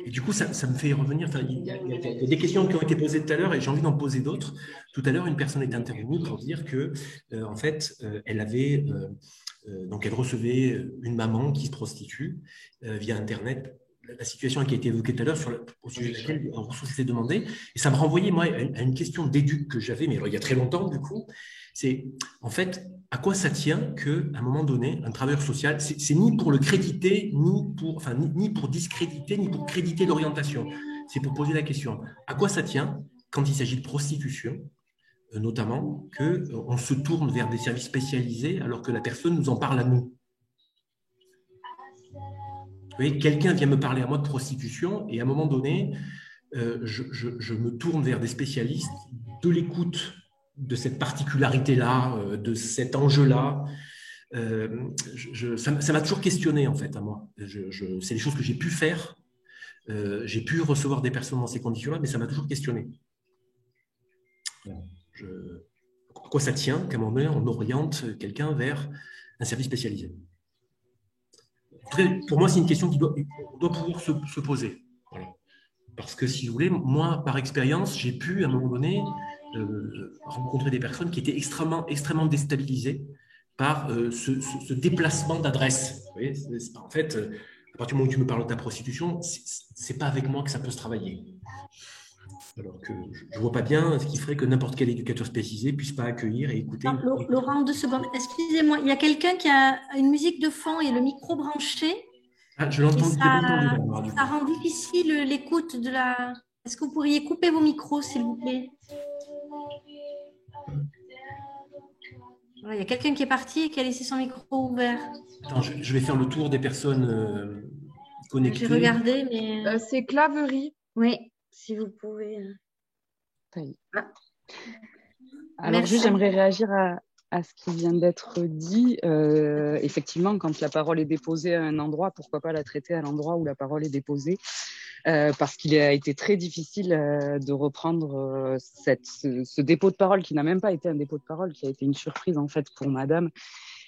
[SPEAKER 20] Et du coup, ça me fait revenir, il y a des questions qui ont été posées tout à l'heure et j'ai envie d'en poser d'autres. Tout à l'heure, une personne est intervenue pour dire que, en fait, elle avait, donc elle recevait une maman qui se prostitue via Internet. La situation qui a été évoquée tout à l'heure au sujet de laquelle on s'est demandé. Et ça me renvoyait, moi, à une question d'éduc que j'avais, mais alors, il y a très longtemps, du coup. C'est, en fait, à quoi ça tient qu'à un moment donné, un travailleur social, c'est ni pour le créditer, ni pour discréditer, ni pour créditer l'orientation. C'est pour poser la question, à quoi ça tient, quand il s'agit de prostitution, notamment, qu'on se tourne vers des services spécialisés alors que la personne nous en parle à nous? Vous voyez, quelqu'un vient me parler à moi de prostitution et à un moment donné, je me tourne vers des spécialistes de l'écoute de cette particularité-là, de cet enjeu-là. Ça m'a toujours questionné, en fait, à moi. C'est des choses que j'ai pu faire. J'ai pu recevoir des personnes dans ces conditions-là, mais ça m'a toujours questionné. À quoi ça tient qu'à un moment donné, on oriente quelqu'un vers un service spécialisé? Pour moi, c'est une question qu'on doit pouvoir se poser. Voilà. Parce que, si vous voulez, moi, par expérience, j'ai pu, à un moment donné, rencontrer des personnes qui étaient extrêmement déstabilisées par ce déplacement d'adresse. En fait, à partir du moment où tu me parles de ta prostitution, c'est pas avec moi que ça peut se travailler. Alors que je ne vois pas bien ce qui ferait que n'importe quel éducateur spécialisé ne puisse pas accueillir et écouter.
[SPEAKER 6] Laurent, 2 secondes. Excusez-moi, il y a quelqu'un qui a une musique de fond et le micro branché.
[SPEAKER 20] Ah, je l'entends.
[SPEAKER 6] Ça rend difficile l'écoute de la... Est-ce que vous pourriez couper vos micros, s'il vous plaît? Voilà, il y a quelqu'un qui est parti et qui a laissé son micro ouvert.
[SPEAKER 20] Attends, je vais faire le tour des personnes connectées.
[SPEAKER 6] J'ai regardé, mais...
[SPEAKER 2] c'est Claverie.
[SPEAKER 3] Oui, si vous pouvez.
[SPEAKER 22] Alors, juste, j'aimerais réagir à ce qui vient d'être dit. Effectivement, quand la parole est déposée à un endroit, pourquoi pas la traiter à l'endroit où la parole est déposée, parce qu'il a été très difficile de reprendre ce dépôt de parole qui n'a même pas été un dépôt de parole, qui a été une surprise en fait pour madame.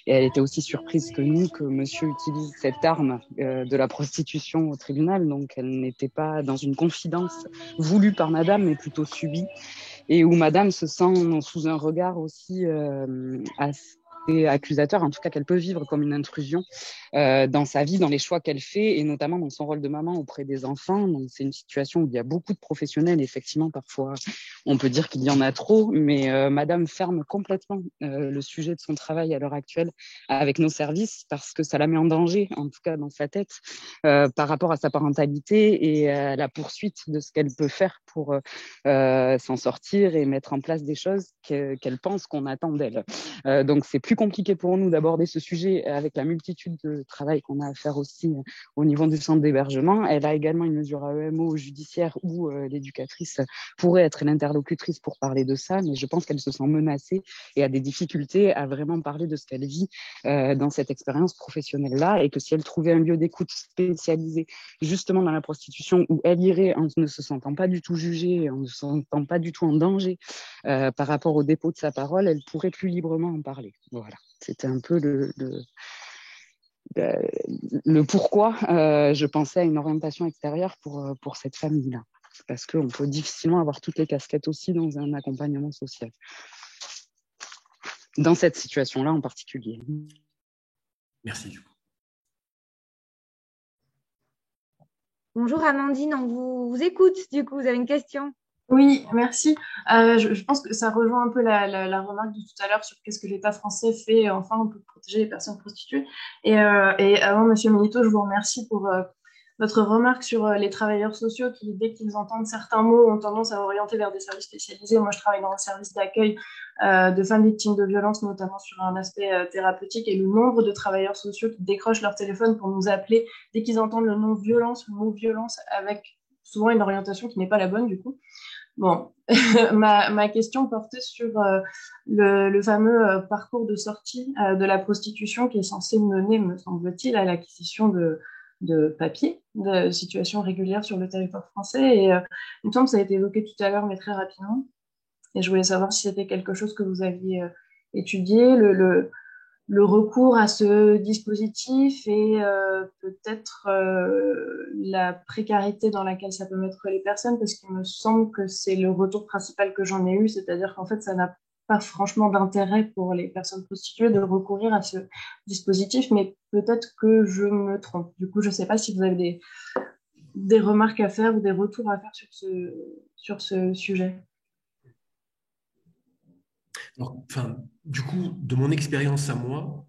[SPEAKER 22] Et elle était aussi surprise que nous, que monsieur utilise cette arme de la prostitution au tribunal. Donc, elle n'était pas dans une confidence voulue par madame, mais plutôt subie. Et où madame se sent sous un regard aussi assez accusateur, en tout cas qu'elle peut vivre comme une intrusion dans sa vie, dans les choix qu'elle fait, et notamment dans son rôle de maman auprès des enfants. Donc, c'est une situation où il y a beaucoup de professionnels. Effectivement, parfois, on peut dire qu'il y en a trop, mais madame ferme complètement le sujet de son travail à l'heure actuelle avec nos services parce que ça la met en danger, en tout cas dans sa tête, par rapport à sa parentalité et à la poursuite de ce qu'elle peut faire pour s'en sortir et mettre en place des choses qu'elle pense qu'on attend d'elle. Donc, c'est plus compliqué pour nous d'aborder ce sujet avec la multitude de travail qu'on a à faire aussi au niveau du centre d'hébergement. Elle a également une mesure AEMO judiciaire où l'éducatrice pourrait être l'interlocutrice pour parler de ça, mais je pense qu'elle se sent menacée et a des difficultés à vraiment parler de ce qu'elle vit dans cette expérience professionnelle-là, et que si elle trouvait un lieu d'écoute spécialisé justement dans la prostitution où elle irait en ne se sentant pas du tout jugée, en ne se sentant pas du tout en danger par rapport au dépôt de sa parole, elle pourrait plus librement en parler. Voilà, c'était un peu le pourquoi je pensais à une orientation extérieure pour cette famille-là. Parce qu'on peut difficilement avoir toutes les casquettes aussi dans un accompagnement social. Dans cette situation-là en particulier.
[SPEAKER 20] Merci.
[SPEAKER 3] Bonjour Amandine, on vous écoute du coup, vous avez une question?
[SPEAKER 7] Oui, merci. Je pense que ça rejoint un peu la remarque de tout à l'heure sur qu'est-ce que l'État français fait enfin pour protéger les personnes prostituées. Et avant, Monsieur Milito, je vous remercie pour votre remarque sur les travailleurs sociaux qui, dès qu'ils entendent certains mots, ont tendance à orienter vers des services spécialisés. Moi, je travaille dans un service d'accueil de femmes victimes de violences, notamment sur un aspect thérapeutique, et le nombre de travailleurs sociaux qui décrochent leur téléphone pour nous appeler dès qu'ils entendent le nom violence, le mot violence, avec souvent une orientation qui n'est pas la bonne du coup. Bon, ma question portait sur le fameux parcours de sortie de la prostitution qui est censé mener, me semble-t-il, à l'acquisition de papiers, de situation régulière sur le territoire français. Et il me semble que ça a été évoqué tout à l'heure, mais très rapidement. Et je voulais savoir si c'était quelque chose que vous aviez étudié, le recours à ce dispositif et peut-être la précarité dans laquelle ça peut mettre les personnes, parce qu'il me semble que c'est le retour principal que j'en ai eu, c'est-à-dire qu'en fait, ça n'a pas franchement d'intérêt pour les personnes prostituées de recourir à ce dispositif, mais peut-être que je me trompe. Du coup, je ne sais pas si vous avez des remarques à faire ou des retours à faire sur ce sujet.
[SPEAKER 20] Alors, du coup, de mon expérience à moi,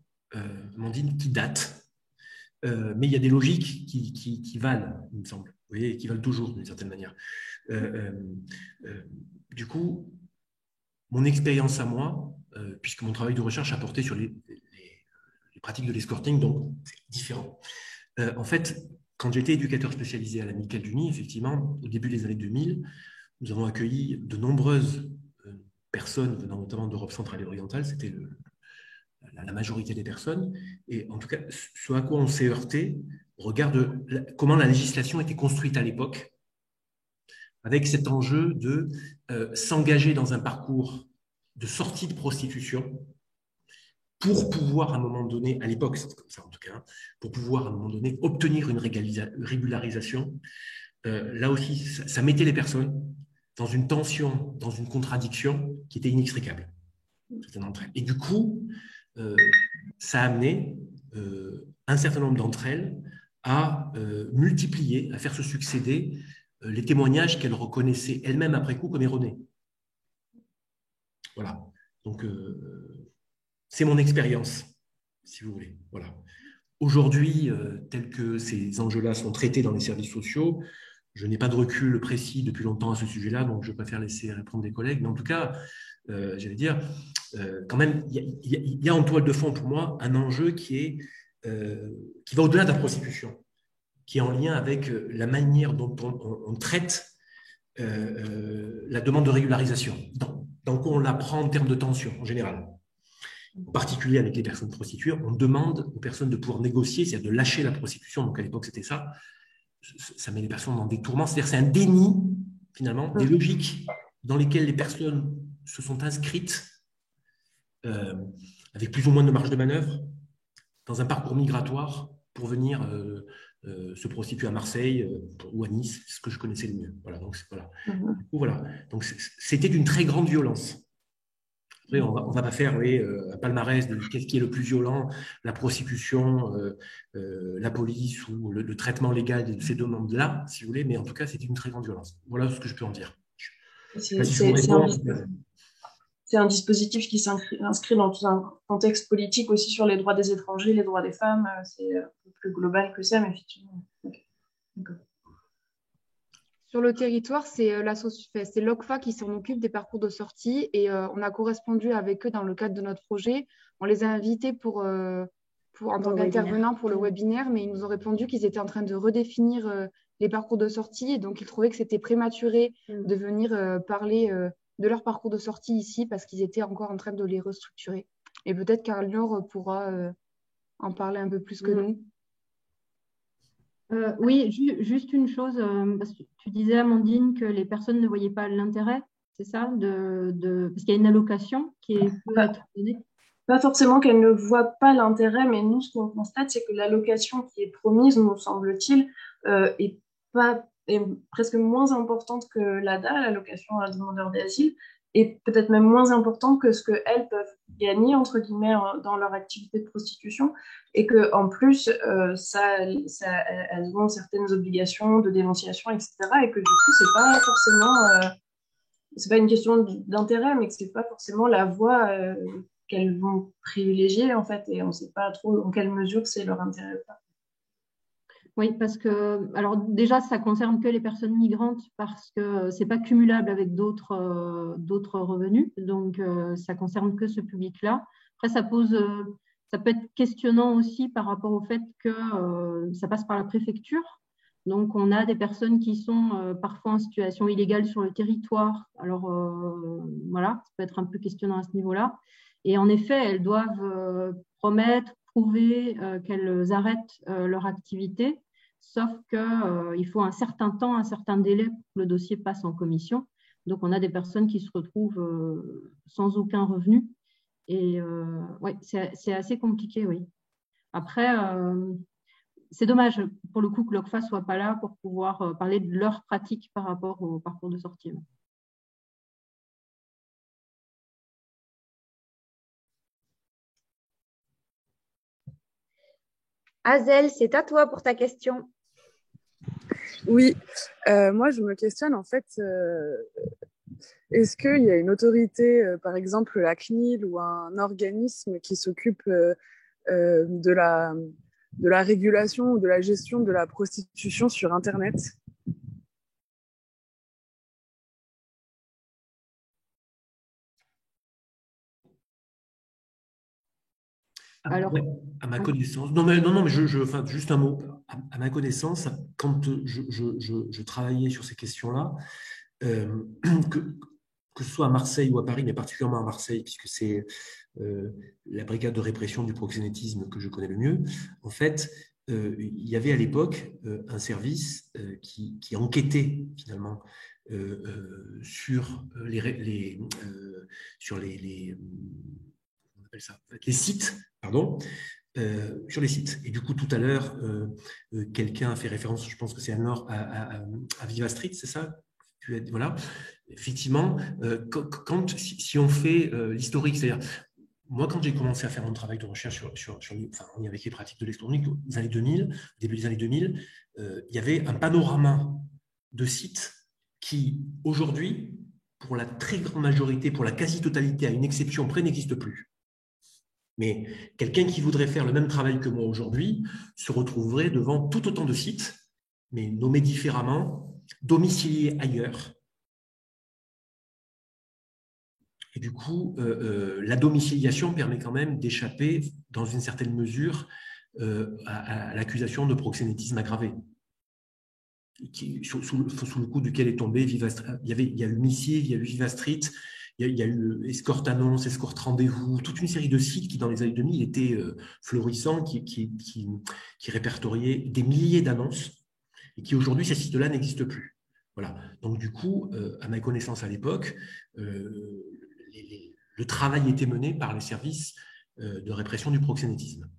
[SPEAKER 20] Amandine, qui date, mais il y a des logiques qui valent, il me semble, vous voyez, qui valent toujours d'une certaine manière. Du coup, mon expérience à moi, puisque mon travail de recherche a porté sur les pratiques de l'escorting, donc c'est différent. En fait, quand j'étais éducateur spécialisé à la Michael Duny, effectivement, au début des années 2000, nous avons accueilli de nombreuses personnes venant notamment d'Europe centrale et orientale, c'était la majorité des personnes, et en tout cas, ce à quoi on s'est heurté, on regarde comment la législation était construite à l'époque, avec cet enjeu de s'engager dans un parcours de sortie de prostitution pour pouvoir à un moment donné, à l'époque c'était comme ça en tout cas, pour pouvoir à un moment donné obtenir une régularisation. Là aussi, ça mettait les personnes dans une tension, dans une contradiction qui était inextricable. Et du coup, ça a amené un certain nombre d'entre elles à multiplier, à faire se succéder les témoignages qu'elles reconnaissaient elles-mêmes après coup comme erronés. Voilà. Donc, c'est mon expérience, si vous voulez. Voilà. Aujourd'hui, tel que ces enjeux-là sont traités dans les services sociaux, je n'ai pas de recul précis depuis longtemps à ce sujet-là, donc je préfère laisser répondre des collègues. Mais en tout cas, j'allais dire, quand même, il y a en toile de fond pour moi un enjeu qui va au-delà de la prostitution, qui est en lien avec la manière dont on traite la demande de régularisation, dans quoi on la prend en termes de tension en général. En particulier avec les personnes prostituées, on demande aux personnes de pouvoir négocier, c'est-à-dire de lâcher la prostitution. Donc à l'époque, c'était ça. Ça met les personnes dans des tourments. C'est-à-dire c'est un déni, finalement, des logiques dans lesquelles les personnes se sont inscrites avec plus ou moins de marge de manœuvre dans un parcours migratoire pour venir se prostituer à Marseille ou à Nice, c'est ce que je connaissais le mieux. Voilà, donc, voilà. Du coup, voilà. Donc c'était d'une très grande violence. Après, on va pas faire un palmarès de qu'est-ce qui est le plus violent, la prostitution, la police ou le traitement légal de ces demandes-là, si vous voulez, mais en tout cas, c'était une très grande violence. Voilà ce que je peux en dire.
[SPEAKER 7] C'est un dispositif qui s'inscrit dans tout un contexte politique aussi sur les droits des étrangers, les droits des femmes. C'est un peu plus global que ça, mais effectivement. Okay.
[SPEAKER 2] Sur le territoire, c'est l'OCFA qui s'en occupe des parcours de sortie et on a correspondu avec eux dans le cadre de notre projet. on les a invités en tant qu'intervenants pour le webinaire, mais ils nous ont répondu qu'ils étaient en train de redéfinir les parcours de sortie, et donc ils trouvaient que c'était prématuré de venir parler de leur parcours de sortie ici, parce qu'ils étaient encore en train de les restructurer. Et peut-être qu'Arlure pourra en parler un peu plus que nous.
[SPEAKER 17] Oui, juste une chose, parce que tu disais, Amandine, que les personnes ne voyaient pas l'intérêt, c'est ça, parce qu'il y a une allocation qui peut être donnée.
[SPEAKER 7] Pas forcément qu'elles ne voient pas l'intérêt, mais nous, ce qu'on constate, c'est que l'allocation qui est promise, nous semble-t-il, est presque moins importante que l'ADA, l'allocation à demandeur d'asile, et peut-être même moins importante que ce qu'elles peuvent gagner, entre guillemets, dans leur activité de prostitution, et qu'en plus, elles ont certaines obligations de dénonciation, etc., et que du coup, c'est pas forcément, c'est pas une question d'intérêt, mais que c'est pas forcément la voie qu'elles vont privilégier, en fait, et on ne sait pas trop en quelle mesure c'est leur intérêt ou pas.
[SPEAKER 17] Oui, parce que, alors déjà, ça concerne que les personnes migrantes parce que c'est pas cumulable avec d'autres revenus, donc ça concerne que ce public-là. Après, ça peut être questionnant aussi par rapport au fait que ça passe par la préfecture. Donc, on a des personnes qui sont parfois en situation illégale sur le territoire. Alors, voilà, ça peut être un peu questionnant à ce niveau-là. Et en effet, elles doivent promettre, prouver qu'elles arrêtent leur activité, sauf qu'il faut un certain temps, un certain délai pour que le dossier passe en commission. Donc, on a des personnes qui se retrouvent sans aucun revenu. Et ouais, c'est assez compliqué, oui. Après, c'est dommage pour le coup que l'OCFA ne soit pas là pour pouvoir parler de leurs pratiques par rapport au parcours de sortie.
[SPEAKER 3] Azel, c'est à toi pour ta question.
[SPEAKER 8] Oui, moi je me questionne en fait, est-ce qu'il y a une autorité, par exemple la CNIL ou un organisme qui s'occupe de la régulation ou de la gestion de la prostitution sur Internet ?
[SPEAKER 17] Alors,
[SPEAKER 20] à ma connaissance, non mais enfin, juste un mot. À ma connaissance, quand je travaillais sur ces questions-là, que ce soit à Marseille ou à Paris, mais particulièrement à Marseille, puisque c'est la brigade de répression du proxénétisme que je connais le mieux, en fait, il y avait à l'époque un service qui enquêtait finalement sur les sites, pardon, sur les sites. Et du coup, tout à l'heure, quelqu'un a fait référence, je pense que c'est Anne-Laure, à Viva Street, c'est ça? Voilà. Effectivement, si on fait l'historique, c'est-à-dire, moi, quand j'ai commencé à faire mon travail de recherche avec les pratiques de l'électronique, aux années 2000, au début des années 2000, il y avait un panorama de sites qui, aujourd'hui, pour la très grande majorité, pour la quasi-totalité, à une exception près, n'existe plus. Mais quelqu'un qui voudrait faire le même travail que moi aujourd'hui se retrouverait devant tout autant de sites, mais nommés différemment, domiciliés ailleurs. Et du coup, la domiciliation permet quand même d'échapper, dans une certaine mesure, à l'accusation de proxénétisme aggravé, sous le coup duquel est tombé Viva Street. Il y a eu Missive, il y a eu Viva Street, il y a eu Escort Annonce, Escort Rendez-vous, toute une série de sites qui, dans les années 2000, étaient florissants, qui répertoriaient des milliers d'annonces et qui, aujourd'hui, ces sites-là n'existent plus. Voilà. Donc, du coup, à ma connaissance à l'époque, le travail était mené par les services de répression du proxénétisme.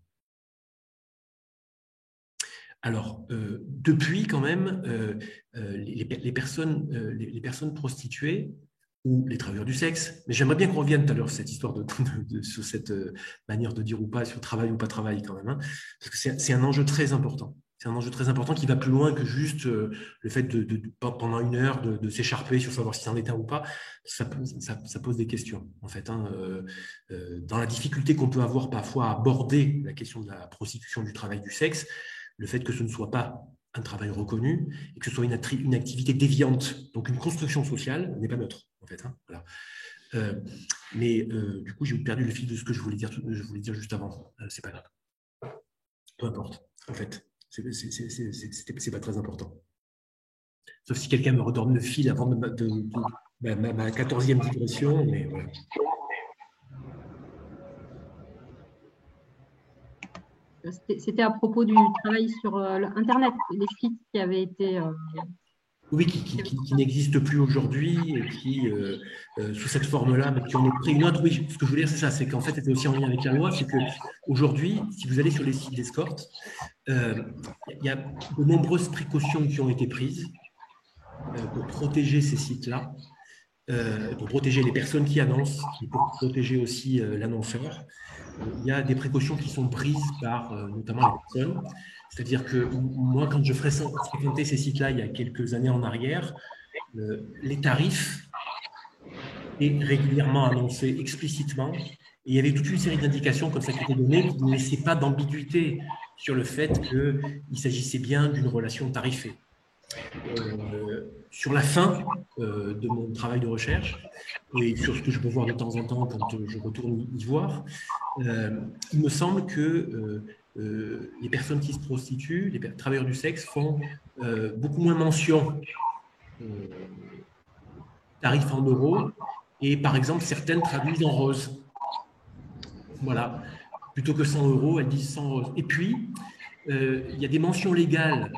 [SPEAKER 20] Alors, depuis, quand même, les personnes prostituées ou les travailleurs du sexe, mais j'aimerais bien qu'on revienne tout à l'heure sur cette histoire sur cette manière de dire ou pas, sur travail ou pas travail quand même, hein, parce que c'est un enjeu très important. C'est un enjeu très important qui va plus loin que juste le fait pendant une heure de s'écharper sur savoir si c'est un état ou pas. Ça pose des questions, en fait. Hein, dans la difficulté qu'on peut avoir parfois à aborder la question de la prostitution, du travail du sexe, le fait que ce ne soit pas un travail reconnu et que ce soit une activité déviante, donc une construction sociale, n'est pas neutre, en fait. Hein, voilà. Mais du coup, j'ai perdu le fil de ce que je voulais dire juste avant. C'est pas grave. Peu importe, en fait. C'est pas très important. Sauf si quelqu'un me redonne le fil avant ma 14e digression, mais voilà.
[SPEAKER 17] C'était à propos du travail sur Internet, les sites qui avaient été…
[SPEAKER 20] Oui, qui n'existent plus aujourd'hui et qui, sous cette forme-là, mais qui en ont pris une autre. Oui, ce que je veux dire, c'est ça, c'est qu'en fait, c'était aussi en lien avec la loi, c'est qu'aujourd'hui, si vous allez sur les sites d'escorte, il y a de nombreuses précautions qui ont été prises pour protéger ces sites-là, pour protéger les personnes qui annoncent et pour protéger aussi l'annonceur. Il y a des précautions qui sont prises par notamment les personnes. C'est-à-dire que moi, quand je fréquentais ces sites-là il y a quelques années en arrière, les tarifs étaient régulièrement annoncés explicitement et il y avait toute une série d'indications comme ça qui étaient données qui ne laissaient pas d'ambiguïté sur le fait qu'il s'agissait bien d'une relation tarifée. Sur la fin de mon travail de recherche et sur ce que je peux voir de temps en temps quand je retourne y voir, il me semble que les personnes qui se prostituent, les travailleurs du sexe font beaucoup moins mention tarifs en euros et par exemple certaines traduisent en rose. Voilà, plutôt que 100 euros, elles disent 100 rose. Et puis, il y a des mentions légales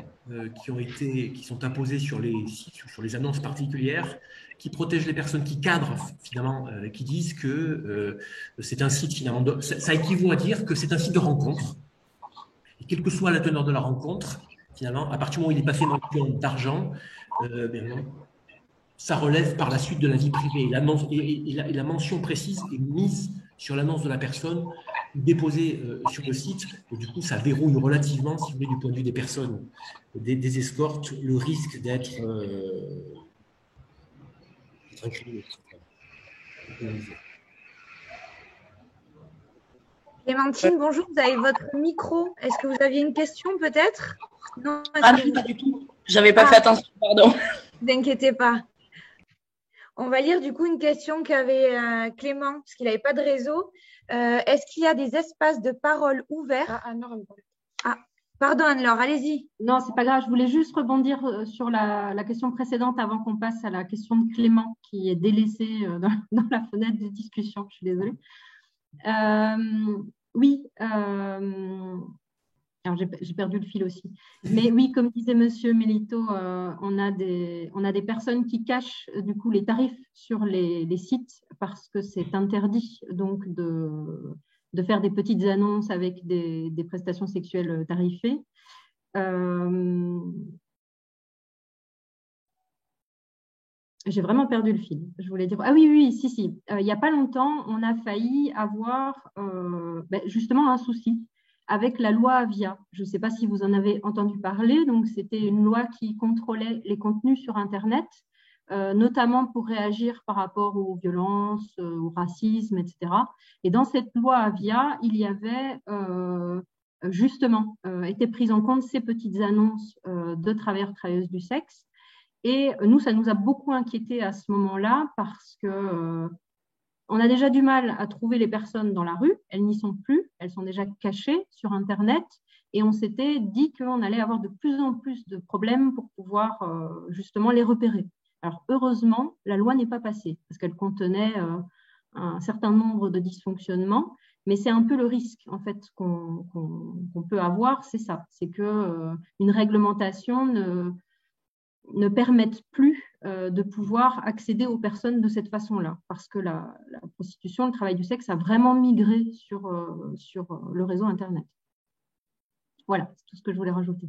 [SPEAKER 20] qui sont imposées sur les sites, sur les annonces particulières, qui protègent les personnes qui cadrent, finalement, qui disent que c'est un site, finalement, ça équivaut à dire que c'est un site de rencontre. Et quelle que soit la teneur de la rencontre, finalement, à partir du moment où il est passé mention d'argent, ça relève par la suite de la vie privée. Et la mention précise est mise sur l'annonce de la personne, déposée sur le site, et du coup, ça verrouille relativement, si vous voulez, du point de vue des personnes, des escortes, le risque d'être incriminé.
[SPEAKER 3] Clémentine, bonjour, vous avez votre micro. Est-ce que vous aviez une question peut-être? Non,
[SPEAKER 10] non, pas du tout. J'avais pas fait attention, pardon.
[SPEAKER 3] Ne vous inquiétez pas. On va lire du coup une question qu'avait Clément, parce qu'il n'avait pas de réseau. Est-ce qu'il y a des espaces de parole ouverts? Pardon Anne-Laure, allez-y.
[SPEAKER 17] Non, c'est pas grave, je voulais juste rebondir sur la question précédente avant qu'on passe à la question de Clément qui est délaissée dans la fenêtre de discussion. Je suis désolée. Oui, alors j'ai perdu le fil aussi. Mais oui, comme disait Monsieur Melito, on a des personnes qui cachent du coup les tarifs sur les sites parce que c'est interdit donc de faire des petites annonces avec des prestations sexuelles tarifées. J'ai vraiment perdu le fil. Je voulais dire… Ah oui, si. Il n'y a pas longtemps, on a failli avoir justement un souci avec la loi Avia. Je ne sais pas si vous en avez entendu parler. Donc, c'était une loi qui contrôlait les contenus sur Internet, notamment pour réagir par rapport aux violences, au racisme, etc. Et dans cette loi Avia, il y avait justement été prises en compte ces petites annonces de travailleurs-travailleuses du sexe. Et nous, ça nous a beaucoup inquiétés à ce moment-là parce que on a déjà du mal à trouver les personnes dans la rue. Elles n'y sont plus. Elles sont déjà cachées sur Internet. Et on s'était dit qu'on allait avoir de plus en plus de problèmes pour pouvoir justement les repérer. Alors, heureusement, la loi n'est pas passée parce qu'elle contenait un certain nombre de dysfonctionnements. Mais c'est un peu le risque en fait qu'on peut avoir, c'est ça. C'est qu'une réglementation ne permettent plus de pouvoir accéder aux personnes de cette façon-là, parce que la prostitution, le travail du sexe a vraiment migré sur le réseau Internet. Voilà, c'est tout ce que je voulais rajouter.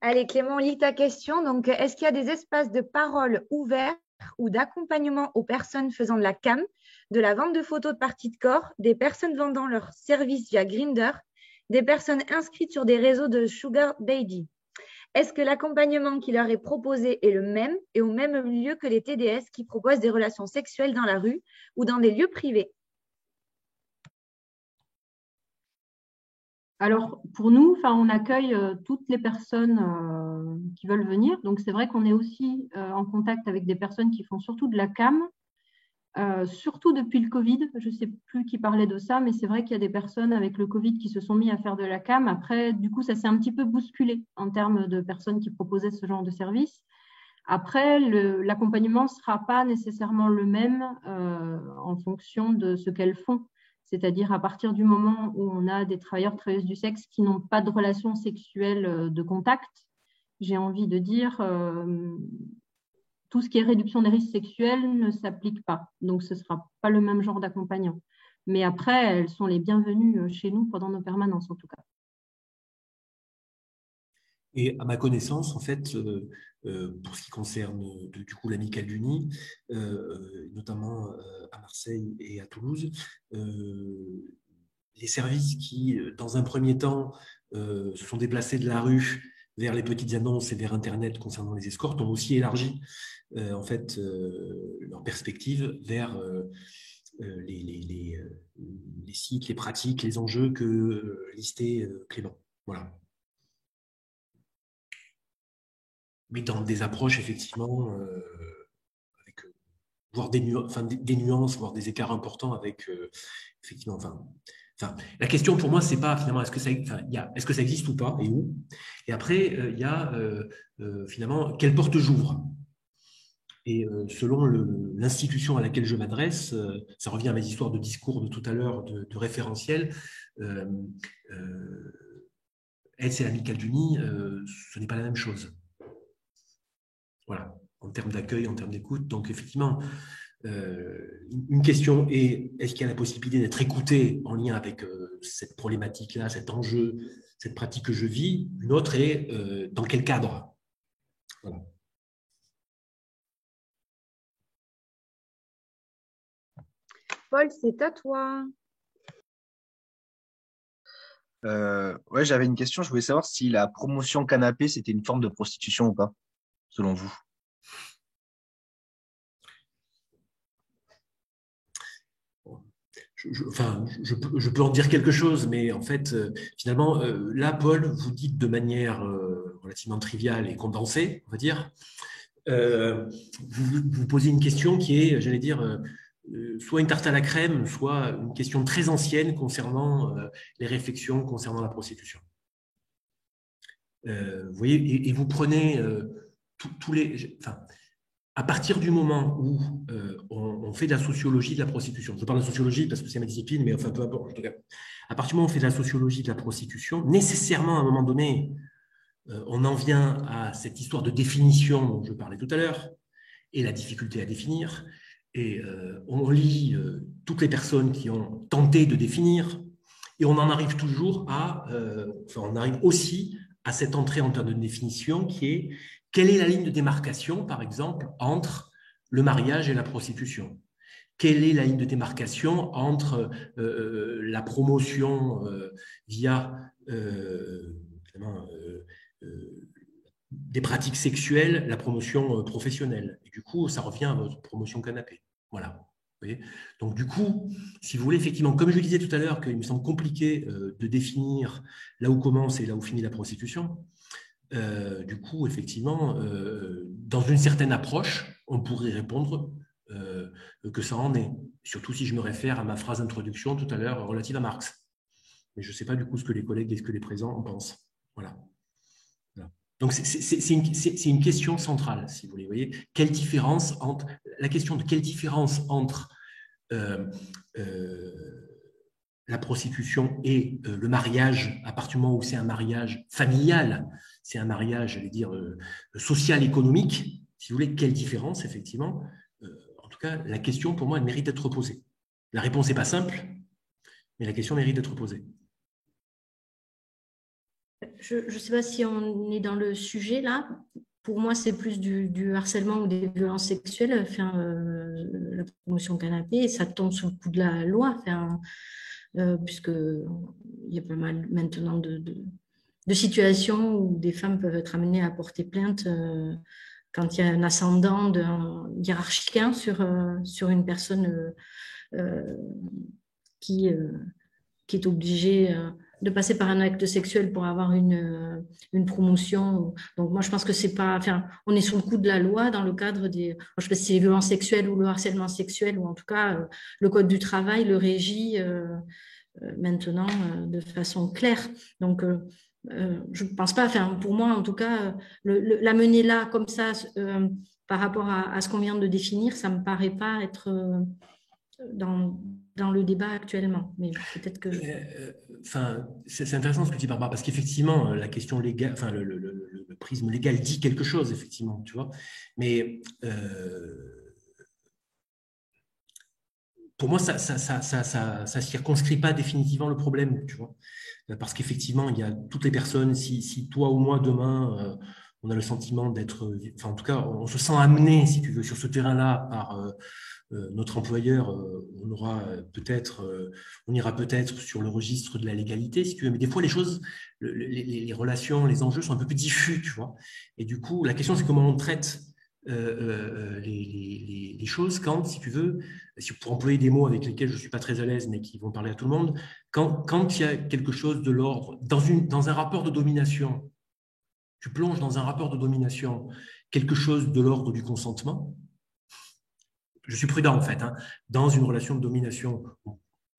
[SPEAKER 3] Allez, Clément, lis ta question. Donc, est-ce qu'il y a des espaces de parole ouverts ou d'accompagnement aux personnes faisant de la cam, de la vente de photos de parties de corps, des personnes vendant leurs services via Grindr, des personnes inscrites sur des réseaux de Sugar Baby? Est-ce que l'accompagnement qui leur est proposé est le même et au même lieu que les TDS qui proposent des relations sexuelles dans la rue ou dans des lieux privés?
[SPEAKER 17] Alors, pour nous, on accueille toutes les personnes qui veulent venir. Donc, c'est vrai qu'on est aussi en contact avec des personnes qui font surtout de la CAM, surtout depuis le Covid. Je ne sais plus qui parlait de ça, mais c'est vrai qu'il y a des personnes avec le Covid qui se sont mis à faire de la CAM. Après, du coup, ça s'est un petit peu bousculé en termes de personnes qui proposaient ce genre de service. Après, l'accompagnement ne sera pas nécessairement le même en fonction de ce qu'elles font. C'est-à-dire à partir du moment où on a des travailleurs-travailleuses du sexe qui n'ont pas de relations sexuelles de contact, j'ai envie de dire, tout ce qui est réduction des risques sexuels ne s'applique pas. Donc, ce ne sera pas le même genre d'accompagnant. Mais après, elles sont les bienvenues chez nous pendant nos permanences, en tout cas.
[SPEAKER 20] Et à ma connaissance, en fait, pour ce qui concerne du coup l'Amicale du Nid, notamment à Marseille et à Toulouse, les services qui, dans un premier temps, se sont déplacés de la rue vers les petites annonces et vers Internet concernant les escortes ont aussi élargi en fait leur perspective vers les sites, les pratiques, les enjeux que listait Clément. Voilà. Mais dans des approches, effectivement, avec voire des nuances, voire des écarts importants avec, effectivement, la question pour moi, c'est pas finalement est-ce que ça existe ou pas et où. Et après, il y a finalement quelle porte j'ouvre. Et selon l'institution à laquelle je m'adresse, ça revient à mes histoires de discours de tout à l'heure, de référentiel. Elle, c'est l'Amicale du Nid, ce n'est pas la même chose. Voilà, en termes d'accueil, en termes d'écoute. Donc, effectivement, une question est, est-ce qu'il y a la possibilité d'être écouté en lien avec cette problématique-là, cet enjeu, cette pratique que je vis? Une autre est, dans quel cadre? Voilà.
[SPEAKER 3] Paul, c'est à toi.
[SPEAKER 18] Ouais, j'avais une question. Je voulais savoir si la promotion canapé, c'était une forme de prostitution ou pas, selon vous.
[SPEAKER 20] Je peux en dire quelque chose, mais en fait, finalement, là, Paul, vous dites de manière relativement triviale et condensée, on va dire, vous posez une question qui est, j'allais dire, soit une tarte à la crème, soit une question très ancienne concernant les réflexions concernant la prostitution. Vous voyez, et vous prenez tous les... à partir du moment où on fait de la sociologie de la prostitution, je parle de sociologie parce que c'est ma discipline, mais enfin peu importe, en tout cas, à partir du moment où on fait de la sociologie de la prostitution, nécessairement à un moment donné, on en vient à cette histoire de définition dont je parlais tout à l'heure, et la difficulté à définir, et on lit toutes les personnes qui ont tenté de définir, et on en arrive toujours à, on arrive aussi à cette entrée en termes de définition qui est quelle est la ligne de démarcation, par exemple, entre le mariage et la prostitution? Quelle est la ligne de démarcation entre la promotion via des pratiques sexuelles, la promotion professionnelle? Et du coup, ça revient à votre promotion canapé. Voilà. Vous voyez. Donc, du coup, si vous voulez, effectivement, comme je le disais tout à l'heure, qu'il me semble compliqué de définir là où commence et là où finit la prostitution, du coup, effectivement, dans une certaine approche, on pourrait répondre que ça en est. Surtout si je me réfère à ma phrase d'introduction tout à l'heure relative à Marx. Mais je ne sais pas du coup ce que les collègues et ce que les présents en pensent. Voilà. Voilà. Donc, c'est une question centrale, si vous voulez. Quelle différence entre, la question de quelle différence entre la prostitution et le mariage, à partir du moment où c'est un mariage familial, c'est un mariage, j'allais dire, social, économique, si vous voulez, quelle différence, effectivement, en tout cas, la question, pour moi, elle mérite d'être posée. La réponse n'est pas simple, mais la question mérite d'être posée.
[SPEAKER 6] Je ne sais pas si on est dans le sujet, là. Pour moi, c'est plus du harcèlement ou des violences sexuelles, la promotion canapé, et ça tombe sous le coup de la loi, puisqu'il y a pas mal maintenant de situations où des femmes peuvent être amenées à porter plainte quand il y a un ascendant hiérarchique sur une personne qui est obligée de passer par un acte sexuel pour avoir une promotion. Donc moi, je pense que c'est pas... Enfin, on est sous le coup de la loi dans le cadre des... Je ne sais pas si c'est les violences sexuelles ou le harcèlement sexuel, ou en tout cas, le Code du travail le régit maintenant de façon claire. Donc, je ne pense pas... Enfin, pour moi, en tout cas, la mener là, comme ça, par rapport à ce qu'on vient de définir, ça ne me paraît pas être dans le débat actuellement. Mais peut-être que...
[SPEAKER 20] Enfin, c'est intéressant ce que tu dis, Barbara, parce qu'effectivement, la question légale, enfin, le prisme légal dit quelque chose, effectivement, tu vois. Mais pour moi, ça circonscrit pas définitivement le problème, tu vois. Parce qu'effectivement, il y a toutes les personnes, si toi ou moi, demain, on a le sentiment d'être... Enfin, en tout cas, on se sent amené, si tu veux, sur ce terrain-là par... notre employeur, on ira peut-être sur le registre de la légalité, si tu veux, mais des fois les choses, les relations, les enjeux sont un peu plus diffus, tu vois. Et du coup, la question c'est comment on traite les choses quand, si tu veux, pour employer des mots avec lesquels je ne suis pas très à l'aise, mais qui vont parler à tout le monde, quand il y a quelque chose de l'ordre, dans un rapport de domination, tu plonges dans un rapport de domination quelque chose de l'ordre du consentement. Je suis prudent en fait, hein, dans une relation de domination,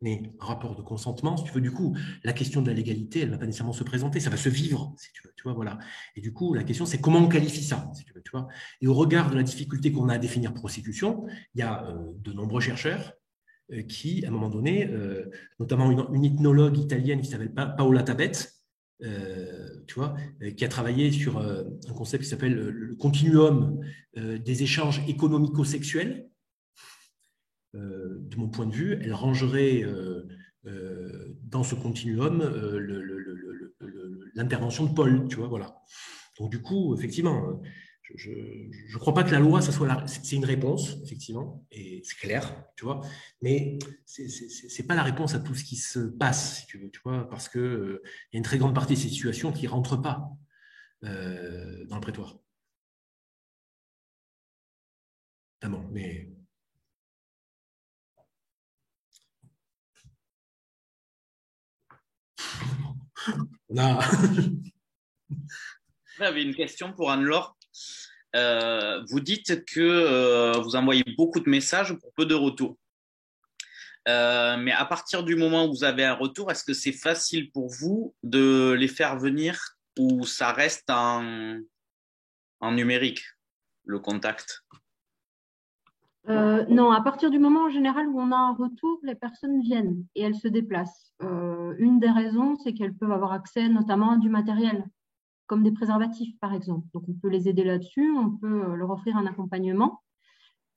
[SPEAKER 20] mais rapport de consentement, si tu veux, du coup, la question de la légalité, elle ne va pas nécessairement se présenter, ça va se vivre, si tu veux, tu vois, voilà. Et du coup, la question, c'est comment on qualifie ça, si tu veux, tu vois. Et au regard de la difficulté qu'on a à définir prostitution, il y a de nombreux chercheurs qui, à un moment donné, notamment une ethnologue italienne qui s'appelle Paola Tabet, tu vois, qui a travaillé sur un concept qui s'appelle le continuum des échanges économico-sexuels. De mon point de vue, elle rangerait dans ce continuum l'intervention de Paul, tu vois, voilà. Donc du coup, effectivement, je ne crois pas que la loi, ça soit c'est une réponse, effectivement, et c'est clair, tu vois, mais c'est pas la réponse à tout ce qui se passe, si tu veux, tu vois, parce que il y a une très grande partie de ces situations qui rentrent pas dans le prétoire. Notamment, mais
[SPEAKER 11] J'avais une question pour Anne-Laure. Vous dites que vous envoyez beaucoup de messages pour peu de retours. Mais à partir du moment où vous avez un retour, est-ce que c'est facile pour vous de les faire venir ou ça reste en numérique, le contact?
[SPEAKER 17] Non, à partir du moment en général où on a un retour, les personnes viennent et elles se déplacent. Une des raisons, c'est qu'elles peuvent avoir accès notamment à du matériel, comme des préservatifs par exemple. Donc on peut les aider là-dessus, on peut leur offrir un accompagnement.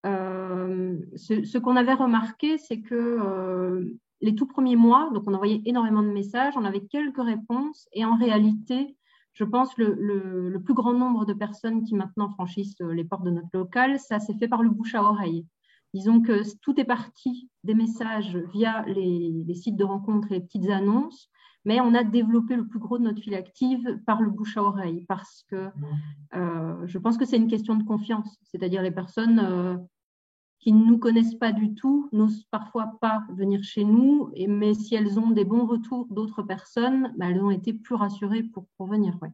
[SPEAKER 17] Ce qu'on avait remarqué, c'est que les tout premiers mois, donc on envoyait énormément de messages, on avait quelques réponses et en réalité, je pense le plus grand nombre de personnes qui maintenant franchissent les portes de notre local, ça s'est fait par le bouche à oreille. Disons que tout est parti des messages via les sites de rencontres et les petites annonces, mais on a développé le plus gros de notre file active par le bouche à oreille parce que je pense que c'est une question de confiance, c'est-à-dire les personnes qui ne nous connaissent pas du tout n'osent parfois pas venir chez nous, mais si elles ont des bons retours d'autres personnes, elles ont été plus rassurées pour venir. Ouais.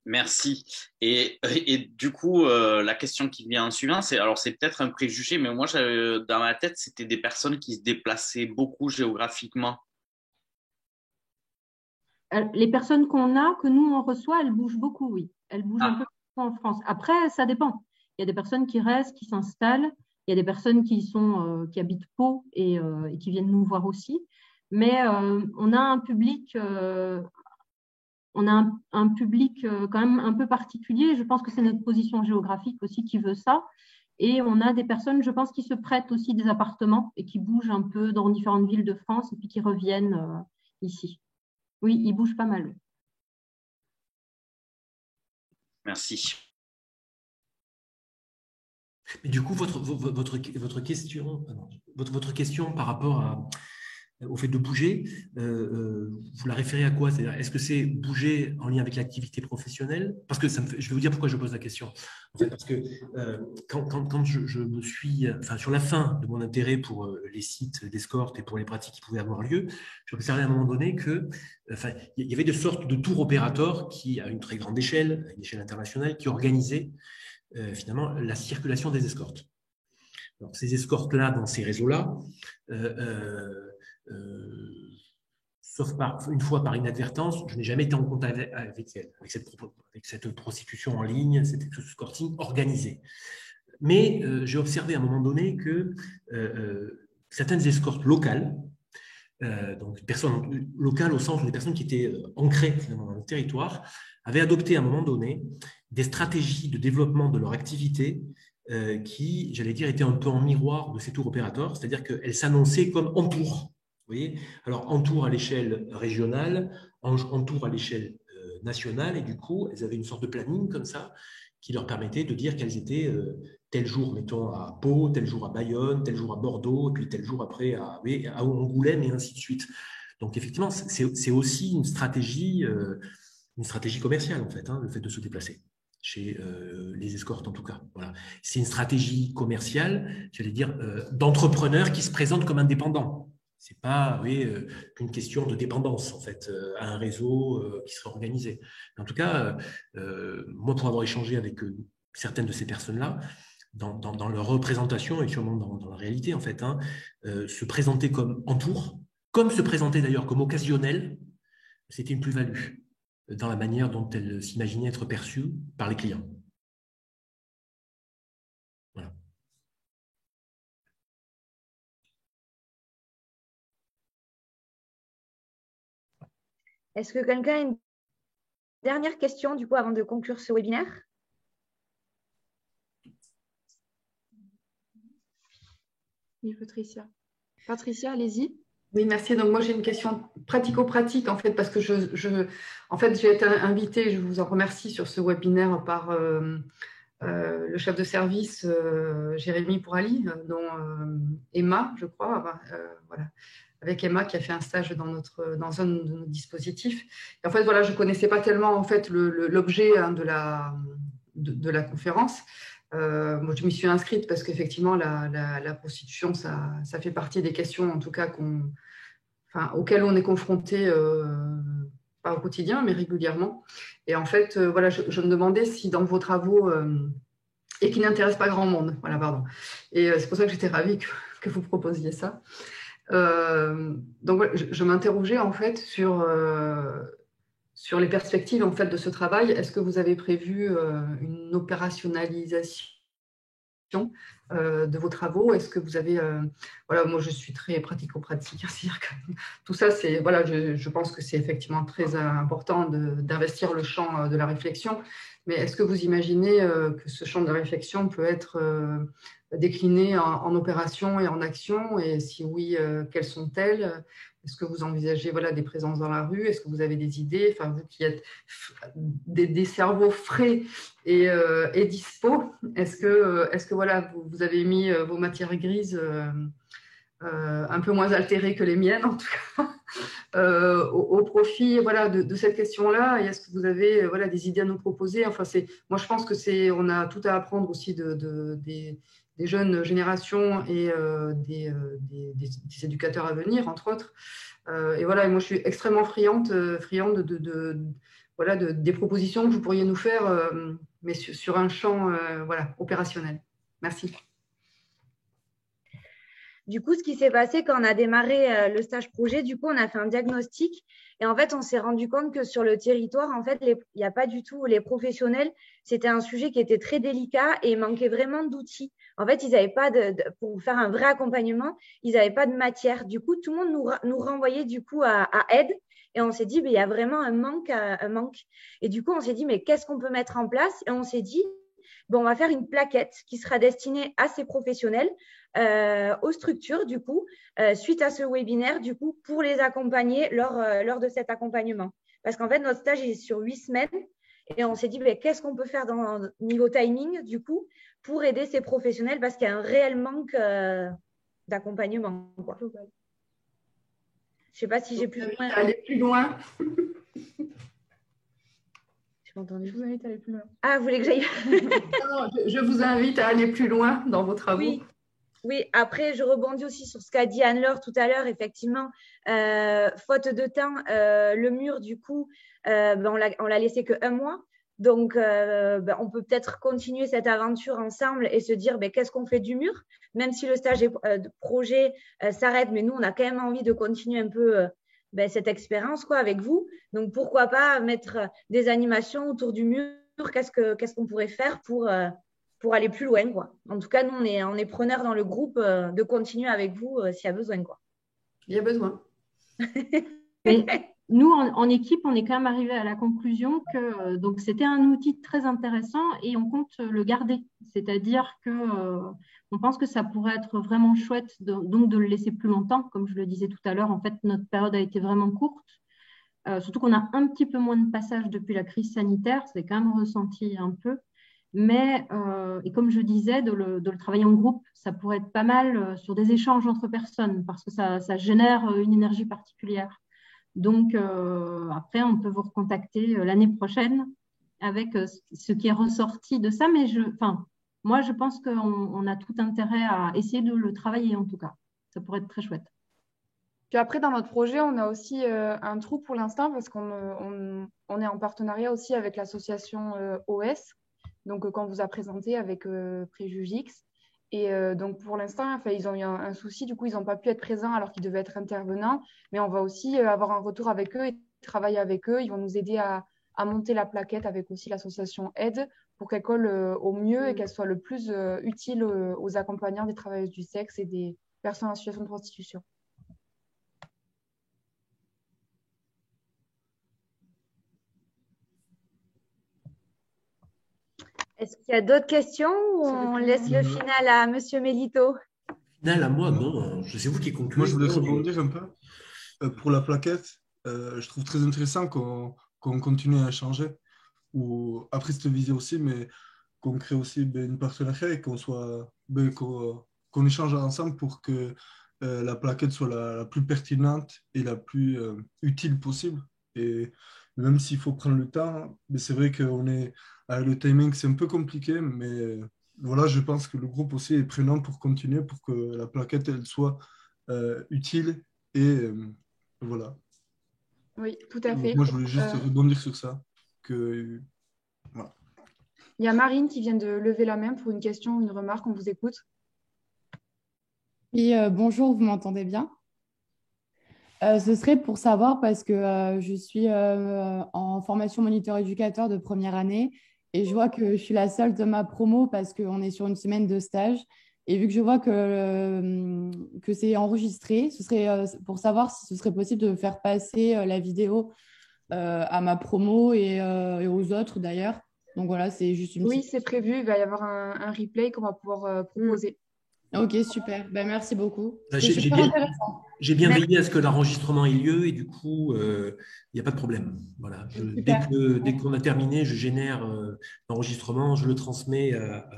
[SPEAKER 11] Merci. Et du coup, la question qui vient en suivant, c'est peut-être un préjugé, mais moi, dans ma tête, c'était des personnes qui se déplaçaient beaucoup géographiquement.
[SPEAKER 17] Les personnes que nous, on reçoit, elles bougent beaucoup, oui. Elles bougent un peu en France. Après, ça dépend. Il y a des personnes qui restent, qui s'installent. Il y a des personnes qui habitent Pau et qui viennent nous voir aussi. Mais on a un public... on a un public quand même un peu particulier. Je pense que c'est notre position géographique aussi qui veut ça. Et on a des personnes, je pense, qui se prêtent aussi des appartements et qui bougent un peu dans différentes villes de France et puis qui reviennent ici. Oui, ils bougent pas mal.
[SPEAKER 11] Merci.
[SPEAKER 20] Mais du coup, votre question par rapport au fait de bouger, vous la référez à quoi? C'est-à-dire, est-ce que c'est bouger en lien avec l'activité professionnelle? Parce que je vais vous dire pourquoi je pose la question. En fait, parce que quand je me suis, enfin, sur la fin de mon intérêt pour les sites d'escorte et pour les pratiques qui pouvaient avoir lieu, j'ai observé à un moment donné que, enfin, il y avait de sortes de tour opérateurs qui, à une très grande échelle, à une échelle internationale, qui organisaient finalement la circulation des escortes. Alors, ces escortes-là, dans ces réseaux-là, sauf une fois par inadvertance, je n'ai jamais été en contact avec elles, avec cette prostitution en ligne, cet escorting organisé. Mais j'ai observé à un moment donné que certaines escortes locales, donc personnes locales au sens des personnes qui étaient ancrées finalement dans le territoire, avaient adopté à un moment donné des stratégies de développement de leur activité qui, j'allais dire, étaient un peu en miroir de ces tours opérateurs, c'est-à-dire qu'elles s'annonçaient comme en tour. Vous voyez, alors en tour à l'échelle régionale, en tour à l'échelle nationale, et du coup, elles avaient une sorte de planning comme ça qui leur permettait de dire qu'elles étaient tel jour, mettons, à Pau, tel jour à Bayonne, tel jour à Bordeaux, et puis tel jour après à Angoulême, et ainsi de suite. Donc, effectivement, c'est aussi une stratégie commerciale, en fait, hein, le fait de se déplacer chez les escortes, en tout cas. Voilà. C'est une stratégie commerciale, j'allais dire, d'entrepreneurs qui se présentent comme indépendants. Ce n'est pas une question de dépendance, en fait, à un réseau qui serait organisé. En tout cas, moi, pour avoir échangé avec certaines de ces personnes-là, dans leur représentation et sûrement dans la réalité, en fait, hein, se présenter comme en tour, comme se présenter d'ailleurs comme occasionnel, c'était une plus-value dans la manière dont elles s'imaginaient être perçues par les clients. Voilà.
[SPEAKER 3] Est-ce que quelqu'un a une dernière question, du coup, avant de conclure ce webinaire?
[SPEAKER 2] Oui, Patricia. Patricia, allez-y.
[SPEAKER 19] Oui, merci. Donc, moi, j'ai une question pratico-pratique, en fait, parce que en fait, j'ai été invitée, je vous en remercie, sur ce webinaire par le chef de service, Jérémy Pourali, dont Emma, je crois, voilà, avec Emma qui a fait un stage dans un de nos dispositifs. Et en fait, voilà, je ne connaissais pas tellement en fait, l'objet hein, de la conférence. Moi, je m'y suis inscrite parce qu'effectivement, la prostitution, ça fait partie des questions, en tout cas, auxquelles on est confronté, pas au quotidien, mais régulièrement. Et en fait, voilà, je me demandais si dans vos travaux, et qui n'intéressent pas grand monde, voilà, pardon. Et c'est pour ça que j'étais ravie que vous proposiez ça. Donc, je m'interrogeais en fait sur les perspectives en fait, de ce travail. Est-ce que vous avez prévu une opérationnalisation de vos travaux? Est-ce que vous avez… voilà, moi, je suis très pratico-pratique. C'est-à-dire que tout ça, voilà, je pense que c'est effectivement très important d'investir le champ de la réflexion. Mais est-ce que vous imaginez que ce champ de réflexion peut être décliné en opération et en action? Et si oui, quelles sont-elles? Est-ce que vous envisagez voilà, des présences dans la rue? Est-ce que vous avez des idées? Enfin, vous qui êtes des cerveaux frais et dispo, est-ce que voilà, vous avez mis vos matières grises un peu moins altérées que les miennes, en tout cas, au profit voilà, de cette question-là? Et est-ce que vous avez voilà, des idées à nous proposer? Enfin, moi, je pense qu'on a tout à apprendre aussi des jeunes générations et des éducateurs à venir, entre autres. Et voilà, moi, je suis extrêmement friande voilà, des propositions que vous pourriez nous faire, mais sur un champ voilà, opérationnel. Merci.
[SPEAKER 3] Du coup, ce qui s'est passé quand on a démarré le stage projet, du coup, on a fait un diagnostic et en fait, on s'est rendu compte que sur le territoire, en fait, il n'y a pas du tout les professionnels. C'était un sujet qui était très délicat et il manquait vraiment d'outils. En fait, ils n'avaient pas pour faire un vrai accompagnement, ils n'avaient pas de matière. Du coup, tout le monde nous renvoyait du coup à aide et on s'est dit, il y a vraiment un manque. Et du coup, on s'est dit, mais qu'est-ce qu'on peut mettre en place? Et on s'est dit, bon, on va faire une plaquette qui sera destinée à ces professionnels, aux structures, du coup, suite à ce webinaire, du coup, pour les accompagner lors de cet accompagnement. Parce qu'en fait, notre stage est sur 8 semaines et on s'est dit, qu'est-ce qu'on peut faire niveau timing, du coup, pour aider ces professionnels parce qu'il y a un réel manque d'accompagnement. Je ne sais pas si j'ai plus loin.
[SPEAKER 19] Aller plus loin.
[SPEAKER 3] J'ai pas entendu.
[SPEAKER 2] Je vous invite à aller plus loin.
[SPEAKER 3] Ah, vous voulez que j'aille
[SPEAKER 19] Non, je vous invite à aller plus loin dans vos travaux.
[SPEAKER 3] Oui. Oui, après, je rebondis aussi sur ce qu'a dit Anne-Laure tout à l'heure. Effectivement, faute de temps, le mur, du coup, on l'a laissé que 1 mois. Donc, on peut peut-être continuer cette aventure ensemble et se dire qu'est-ce qu'on fait du mur, même si le stage de projet s'arrête, mais nous, on a quand même envie de continuer un peu cette expérience avec vous. Donc, pourquoi pas mettre des animations autour du mur? Qu'est-ce qu'on pourrait faire pour aller plus loin, quoi. En tout cas, nous, on est preneurs dans le groupe de continuer avec vous s'il y a besoin, quoi.
[SPEAKER 19] Il y a besoin.
[SPEAKER 17] Mais nous, en équipe, on est quand même arrivé à la conclusion que donc c'était un outil très intéressant et on compte le garder. C'est-à-dire que on pense que ça pourrait être vraiment chouette donc de le laisser plus longtemps. Comme je le disais tout à l'heure, en fait, notre période a été vraiment courte. Surtout qu'on a un petit peu moins de passages depuis la crise sanitaire. C'est quand même ressenti un peu. Mais, et comme je disais, de le travailler en groupe, ça pourrait être pas mal sur des échanges entre personnes parce que ça génère une énergie particulière. Donc, après, on peut vous recontacter l'année prochaine avec ce qui est ressorti de ça. Mais moi, je pense qu'on a tout intérêt à essayer de le travailler en tout cas. Ça pourrait être très chouette.
[SPEAKER 2] Puis après, dans notre projet, on a aussi un trou pour l'instant parce qu'on est en partenariat aussi avec l'association OS. Donc, qu'on vous a présenté avec Préjugix. Et donc, pour l'instant, ils ont eu un souci. Du coup, ils n'ont pas pu être présents alors qu'ils devaient être intervenants. Mais on va aussi avoir un retour avec eux et travailler avec eux. Ils vont nous aider à monter la plaquette avec aussi l'association Aide pour qu'elle colle au mieux et qu'elle soit le plus utile aux accompagnants des travailleuses du sexe et des personnes en situation de prostitution.
[SPEAKER 3] Est-ce qu'il y a d'autres questions ou on laisse le final à Monsieur Melito?
[SPEAKER 20] Final à moi, non. C'est vous qui concluez.
[SPEAKER 1] Moi, je voulais rebondir un peu. Pour la plaquette, je trouve très intéressant qu'on continue à échanger. Ou, après cette visée aussi, mais qu'on crée aussi une partenariat et qu'on échange ensemble pour que la plaquette soit la plus pertinente et la plus utile possible. Et même s'il faut prendre le temps, mais c'est vrai qu'on est le timing, c'est un peu compliqué, mais voilà, je pense que le groupe aussi est prenant pour continuer, pour que la plaquette elle soit utile et voilà.
[SPEAKER 2] Oui, tout à fait.
[SPEAKER 1] Moi, je voulais juste rebondir sur ça. Voilà.
[SPEAKER 2] Il y a Marine qui vient de lever la main pour une question ou une remarque. On vous écoute.
[SPEAKER 4] Oui, bonjour, vous m'entendez bien? Ce serait pour savoir parce que je suis en formation moniteur éducateur de première année et je vois que je suis la seule de ma promo parce qu'on est sur une semaine de stage. Et vu que je vois que c'est enregistré, ce serait pour savoir si ce serait possible de faire passer la vidéo à ma promo et aux autres d'ailleurs. Donc voilà, c'est juste une
[SPEAKER 2] Oui, c'est prévu. Il va y avoir un replay qu'on va pouvoir proposer.
[SPEAKER 4] Ok, super. Ben, merci beaucoup.
[SPEAKER 20] J'ai bien veillé à ce que l'enregistrement ait lieu et du coup, il n'y a pas de problème. Voilà. Dès qu'on a terminé, je génère l'enregistrement, je le transmets à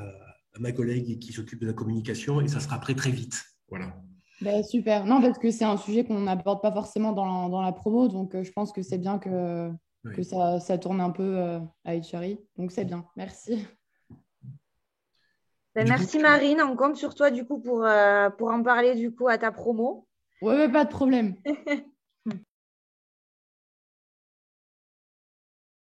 [SPEAKER 20] ma collègue qui s'occupe de la communication et ça sera prêt très vite. Voilà.
[SPEAKER 4] Ben, super. Non, parce que c'est un sujet qu'on n'aborde pas forcément dans la promo, donc je pense que c'est bien que ça tourne un peu à HRI. Donc c'est bien. Merci.
[SPEAKER 3] Merci Marine, on compte sur toi du coup pour en parler du coup à ta promo.
[SPEAKER 4] Ouais, pas de problème.